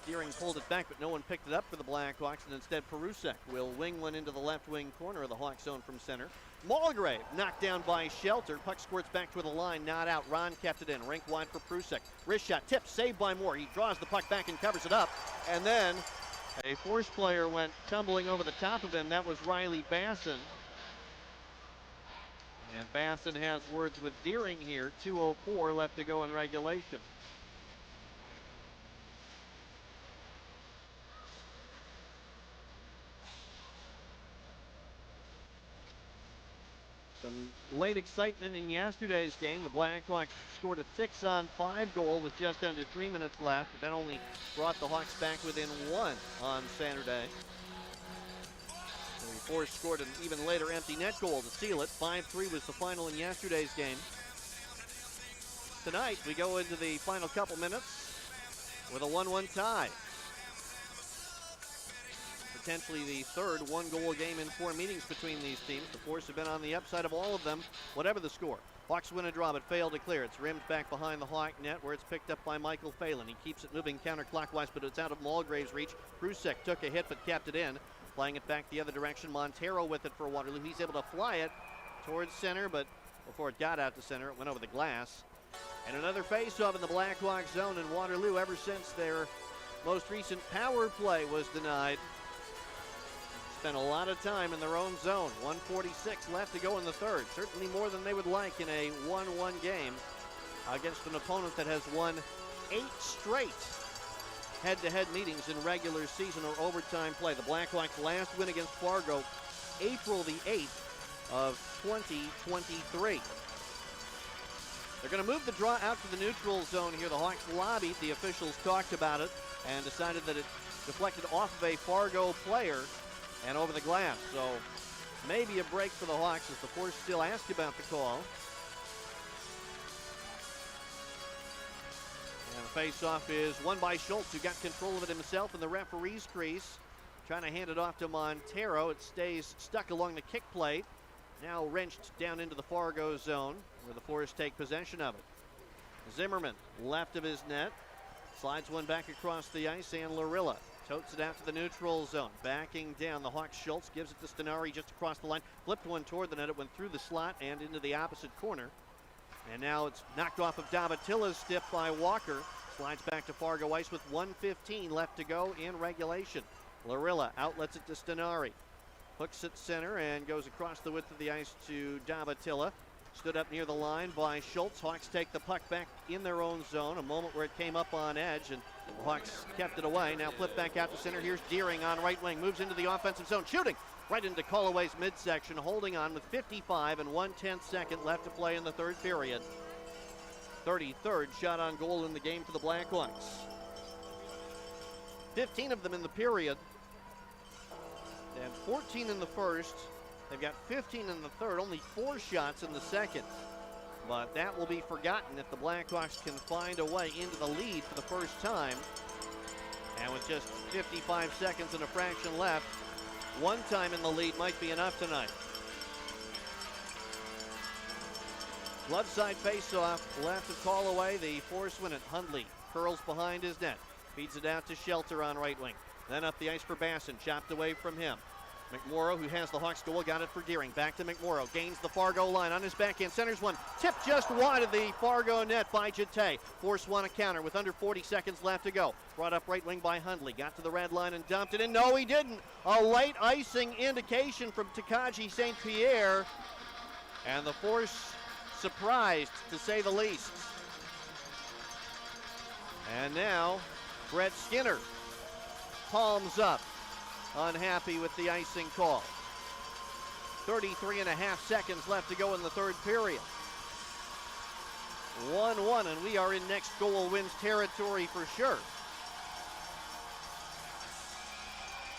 Deering pulled it back, but no one picked it up for the Blackhawks, and instead Perusek will wing one into the left wing corner of the Hawks zone from center. Mulgrave knocked down by Shelter. Puck squirts back toward the line, not out. Ron kept it in. Rink wide for Perusek. Wrist shot, tipped, saved by Moore. He draws the puck back and covers it up, and then a Force player went tumbling over the top of him. That was Riley Basson. And Basson has words with Deering here. 2:04 left to go in regulation. Some late excitement in yesterday's game. The Blackhawks scored a 6-on-5 goal with just under 3 minutes left. But that only brought the Hawks back within 1 on Saturday. The Force scored an even later empty net goal to seal it. 5-3 was the final in yesterday's game. Tonight, we go into the final couple minutes with a 1-1 tie. Potentially the third one-goal game in 4 meetings between these teams. The Force have been on the upside of all of them, whatever the score. Hawks win a draw, but fail to clear. It's rimmed back behind the Hawk net, where it's picked up by Michael Phelan. He keeps it moving counterclockwise, but it's out of Mulgrave's reach. Prusek took a hit, but kept it in. Playing it back the other direction. Montero with it for Waterloo. He's able to fly it towards center, but before it got out to center, it went over the glass. And another face-off in the Blackhawks zone in Waterloo ever since their most recent power play was denied. Spent a lot of time in their own zone. 1:46 left to go in the third. Certainly more than they would like in a 1-1 game against an opponent that has won 8 straight head-to-head meetings in regular season or overtime play. The Blackhawks' last win against Fargo, April the 8th of 2023. They're going to move the draw out to the neutral zone here. The Hawks lobbied. The officials talked about it and decided that it deflected off of a Fargo player and over the glass. So maybe a break for the Hawks as the Force still ask about the call. And the face-off is won by Schultz, who got control of it himself in the referee's crease. Trying to hand it off to Montero. It stays stuck along the kick plate. Now wrenched down into the Fargo zone, where the Force take possession of it. Zimmerman, left of his net, slides one back across the ice, and Larilla totes it out to the neutral zone. Backing down, the Hawks. Schultz gives it to Stenari just across the line. Flipped one toward the net. It went through the slot and into the opposite corner. And now it's knocked off of Davatilla's stiff by Walker. Slides back to Fargo ice with 1:15 left to go in regulation. Larilla outlets it to Stenari. Hooks at center and goes across the width of the ice to Davatilla. Stood up near the line by Schultz. Hawks take the puck back in their own zone. A moment where it came up on edge, and the Hawks kept it away. Now flip back out to center. Here's Deering on right wing. Moves into the offensive zone. Shooting right into Colloway's midsection. Holding on with 55 and 1/10 second left to play in the third period. 33rd shot on goal in the game for the Blackhawks. 15 of them in the period. And 14 in the first. They've got 15 in the third, only 4 shots in the second. But that will be forgotten if the Blackhawks can find a way into the lead for the first time. And with just 55 seconds and a fraction left, one time in the lead might be enough tonight. Left side faceoff, left of Callaway. The Force win it. Hundley curls behind his net. Feeds it out to Shelter on right wing. Then up the ice for Basson, chopped away from him. McMorrow, who has the Hawks goal, got it for Deering. Back to McMorrow, gains the Fargo line on his backhand, centers one. Tipped just wide of the Fargo net by Jete. Force won a counter with under 40 seconds left to go. Brought up right wing by Hundley. Got to the red line and dumped it in. No, he didn't. A late icing indication from Takaji St. Pierre. And the Force surprised, to say the least. And now, Brett Skinner palms up. Unhappy with the icing call. 33 and a half seconds left to go in the third period. 1-1, and we are in next goal wins territory for sure.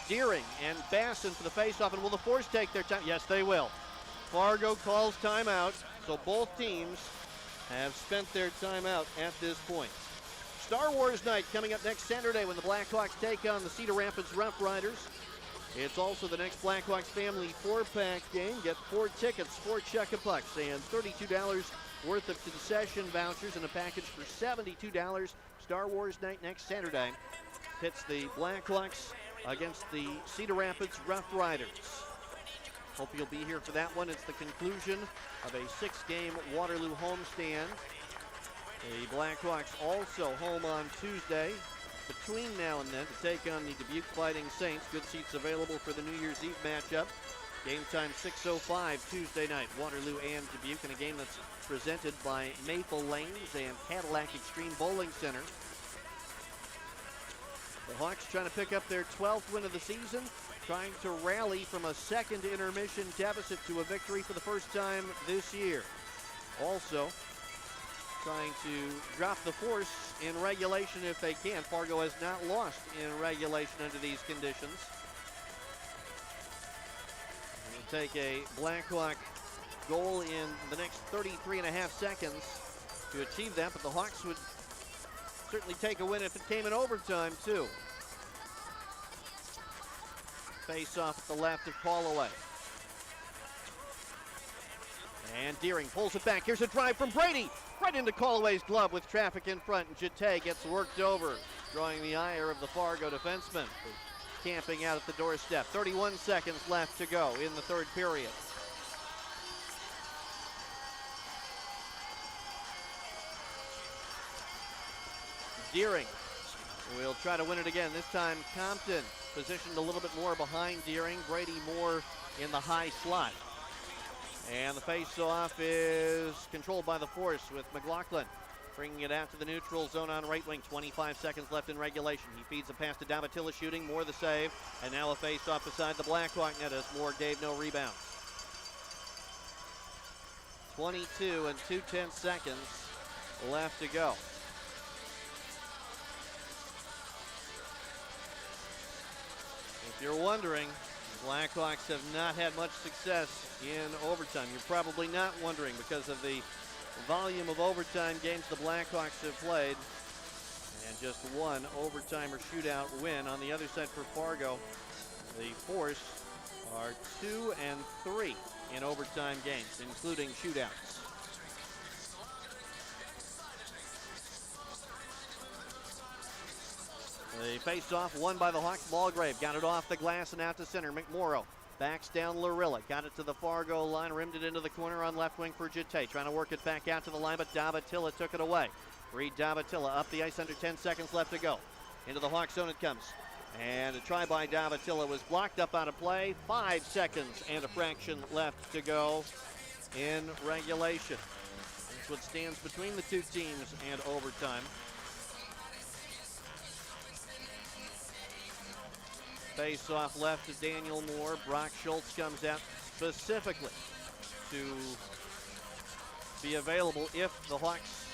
Deering and Basson for the faceoff, and will the Force take their time? Yes, they will. Fargo calls timeout, so both teams have spent their timeout at this point. Star Wars night coming up next Saturday when the Blackhawks take on the Cedar Rapids Rough Riders. It's also the next Blackhawks family 4-pack game. Get 4 tickets, 4 check-a-pucks, and $32 worth of concession vouchers in a package for $72. Star Wars night next Saturday pits the Blackhawks against the Cedar Rapids Rough Riders. Hope you'll be here for that one. It's the conclusion of a 6-game Waterloo homestand. The Blackhawks also home on Tuesday between now and then to take on the Dubuque Fighting Saints. Good seats available for the New Year's Eve matchup. Game time 6:05 Tuesday night, Waterloo and Dubuque, in a game that's presented by Maple Lanes and Cadillac Extreme Bowling Center. The Hawks trying to pick up their 12th win of the season, trying to rally from a second intermission deficit to a victory for the first time this year. Also, trying to drop the Force in regulation if they can. Fargo has not lost in regulation under these conditions. It'll take a Blackhawk goal in the next 33.5 seconds to achieve that, but the Hawks would certainly take a win if it came in overtime too. Face off at the left of Callaway. And Deering pulls it back. Here's a drive from Brady. Right into Callaway's glove with traffic in front, and Jete gets worked over, drawing the ire of the Fargo defenseman, camping out at the doorstep. 31 seconds left to go in the third period. Deering will try to win it again. This time Compton positioned a little bit more behind Deering. Brady more in the high slot. And the face-off is controlled by the Force with McLaughlin bringing it out to the neutral zone on right wing. 25 seconds left in regulation. He feeds a pass to Davatilla shooting, more the save. And now a face-off beside the Blackhawk net as Moore gave no rebounds. 22 and 2/10 seconds left to go. If you're wondering, Blackhawks have not had much success in overtime. You're probably not wondering because of the volume of overtime games the Blackhawks have played, and just one overtime or shootout win. On the other side for Fargo, the Force are 2 and 3 in overtime games, including shootouts. The face-off won by the Hawks. Mulgrave got it off the glass and out to center. McMorrow backs down Larilla. Got it to the Fargo line. Rimmed it into the corner on left wing for Jete. Trying to work it back out to the line, but Davatilla took it away. Reed Davatilla up the ice under 10 seconds left to go. Into the Hawks zone it comes. And a try by Davatilla was blocked up out of play. 5 seconds and a fraction left to go in regulation. That's what stands between the two teams and overtime. Face off left to Daniel Moore. Brock Schultz comes out specifically to be available if the Hawks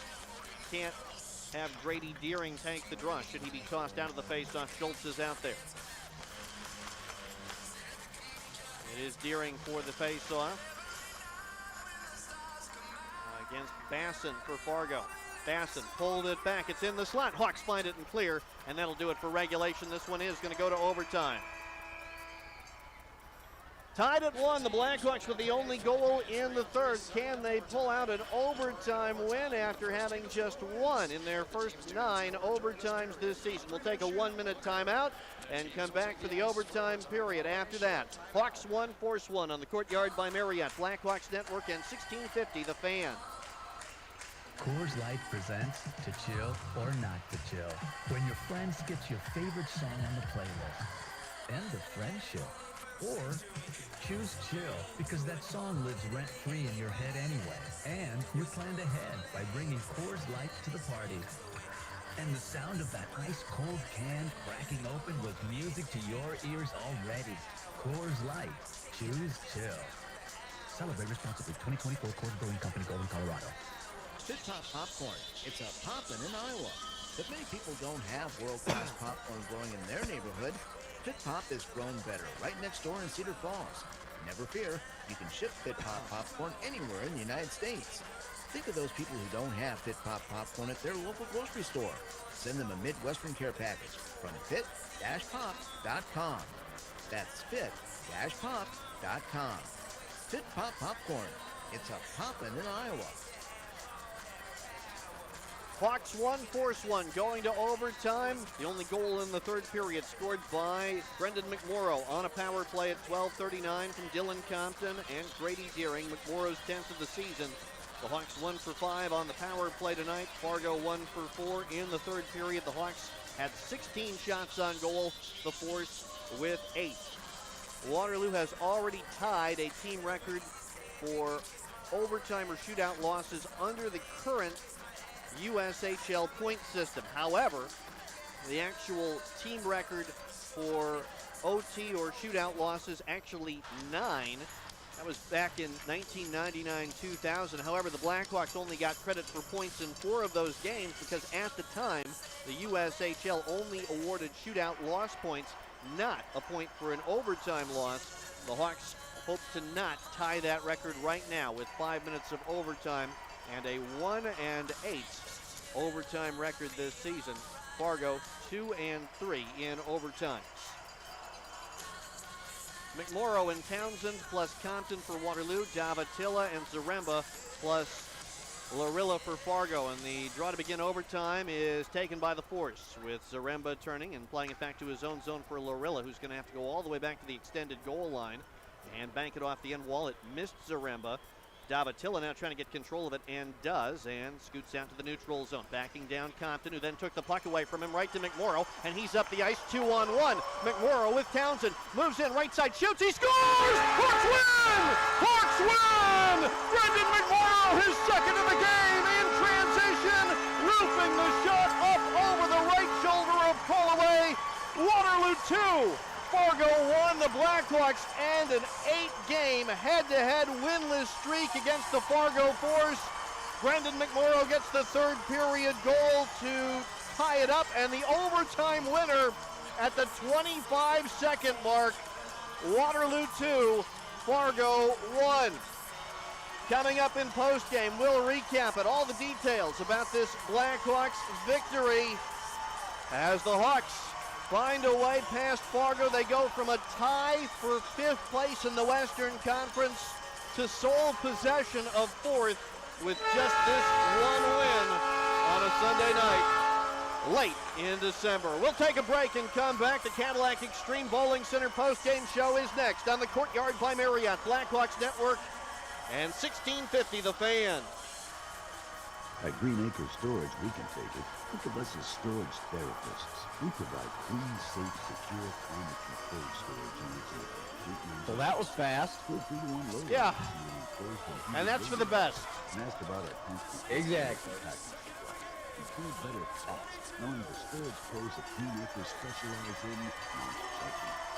can't have Grady Deering tank the draw. Should he be tossed out of the face-off, Schultz is out there. It is Deering for the face-off against Basson for Fargo. Basson pulled it back. It's in the slot. Hawks find it and clear, and that'll do it for regulation. This one is going to go to overtime. Tied at 1, the Blackhawks with the only goal in the third. Can they pull out an overtime win after having just one in their first 9 overtimes this season? We'll take a 1-minute timeout and come back for the overtime period after that. Hawks 1, Force 1 on the Courtyard by Marriott, Blackhawks Network, and 1650 The Fan. Coors Light presents To Chill or Not to Chill. When your friend skips your favorite song on the playlist. End of friendship. Or choose chill because that song lives rent-free in your head anyway. And you planned ahead by bringing Coors Light to the party. And the sound of that ice-cold can cracking open with music to your ears already. Coors Light. Choose chill. Celebrate responsibly. 2024 Coors Brewing Company, Golden, Colorado. Pit Pop Popcorn. It's a poppin' in Iowa. But many people don't have world-class popcorn growing in their neighborhood. Pit Pop is grown better right next door in Cedar Falls. Never fear, you can ship Pit Pop popcorn anywhere in the United States. Think of those people who don't have Pit Pop popcorn at their local grocery store. Send them a Midwestern care package from pit-pop.com. That's fit-pop.com. Fit Pop Popcorn. It's a poppin' in Iowa. Hawks 1, Force 1, going to overtime. The only goal in the third period scored by Brendan McMorrow on a power play at 12:39 from Dylan Compton and Grady Deering, McMorrow's 10th of the season. The Hawks 1 for 5 on the power play tonight. Fargo 1 for 4 in the third period. The Hawks had 16 shots on goal, the Force with 8. Waterloo has already tied a team record for overtime or shootout losses under the current USHL point system. However, the actual team record for OT or shootout losses actually 9. That was back in 1999-2000. However, the Blackhawks only got credit for points in 4 of those games because at the time, the USHL only awarded shootout loss points, not a point for an overtime loss. The Hawks hope to not tie that record right now with 5 minutes of overtime and a 1-8 overtime record this season. Fargo 2-3 in overtime. McMorrow and Townsend plus Compton for Waterloo, Davatilla and Zaremba plus Larilla for Fargo. And the draw to begin overtime is taken by the Force, with Zaremba turning and playing it back to his own zone for Larilla, who's going to have to go all the way back to the extended goal line and bank it off the end wall. It missed Zaremba. Davatilla now trying to get control of it and does, and scoots out to the neutral zone. Backing down Compton, who then took the puck away from him right to McMorrow, and he's up the ice 2-on-1. McMorrow with Townsend, moves in, right side, shoots, he scores! Hawks win! Hawks win! Brendan McMorrow, his second of the game in transition, roofing the shot up over the right shoulder of Pullaway. Waterloo 2. Fargo 1, the Blackhawks end an 8-game head-to-head winless streak against the Fargo Force. Brendan McMorrow gets the third period goal to tie it up, and the overtime winner at the 25-second mark. Waterloo 2, Fargo 1. Coming up in postgame, we'll recap it, all the details about this Blackhawks victory as the Hawks find a way past Fargo. They go from a tie for 5th place in the Western Conference to sole possession of 4th with just this one win on a Sunday night late in December. We'll take a break and come back. The Cadillac Extreme Bowling Center postgame show is next on the Courtyard by Marriott Blackhawks Network and 1650 The Fan. At Green Acre Storage, we can take it. Think of us as storage therapists. We provide clean, safe, secure, climate-controlled storage units in a complete range. Well, that was fast. Feel free to unload. Yeah. And that's for the best. And ask about our constant Exactly. You feel better fast, knowing the storage pros at Green Acre specialize in non-recycling.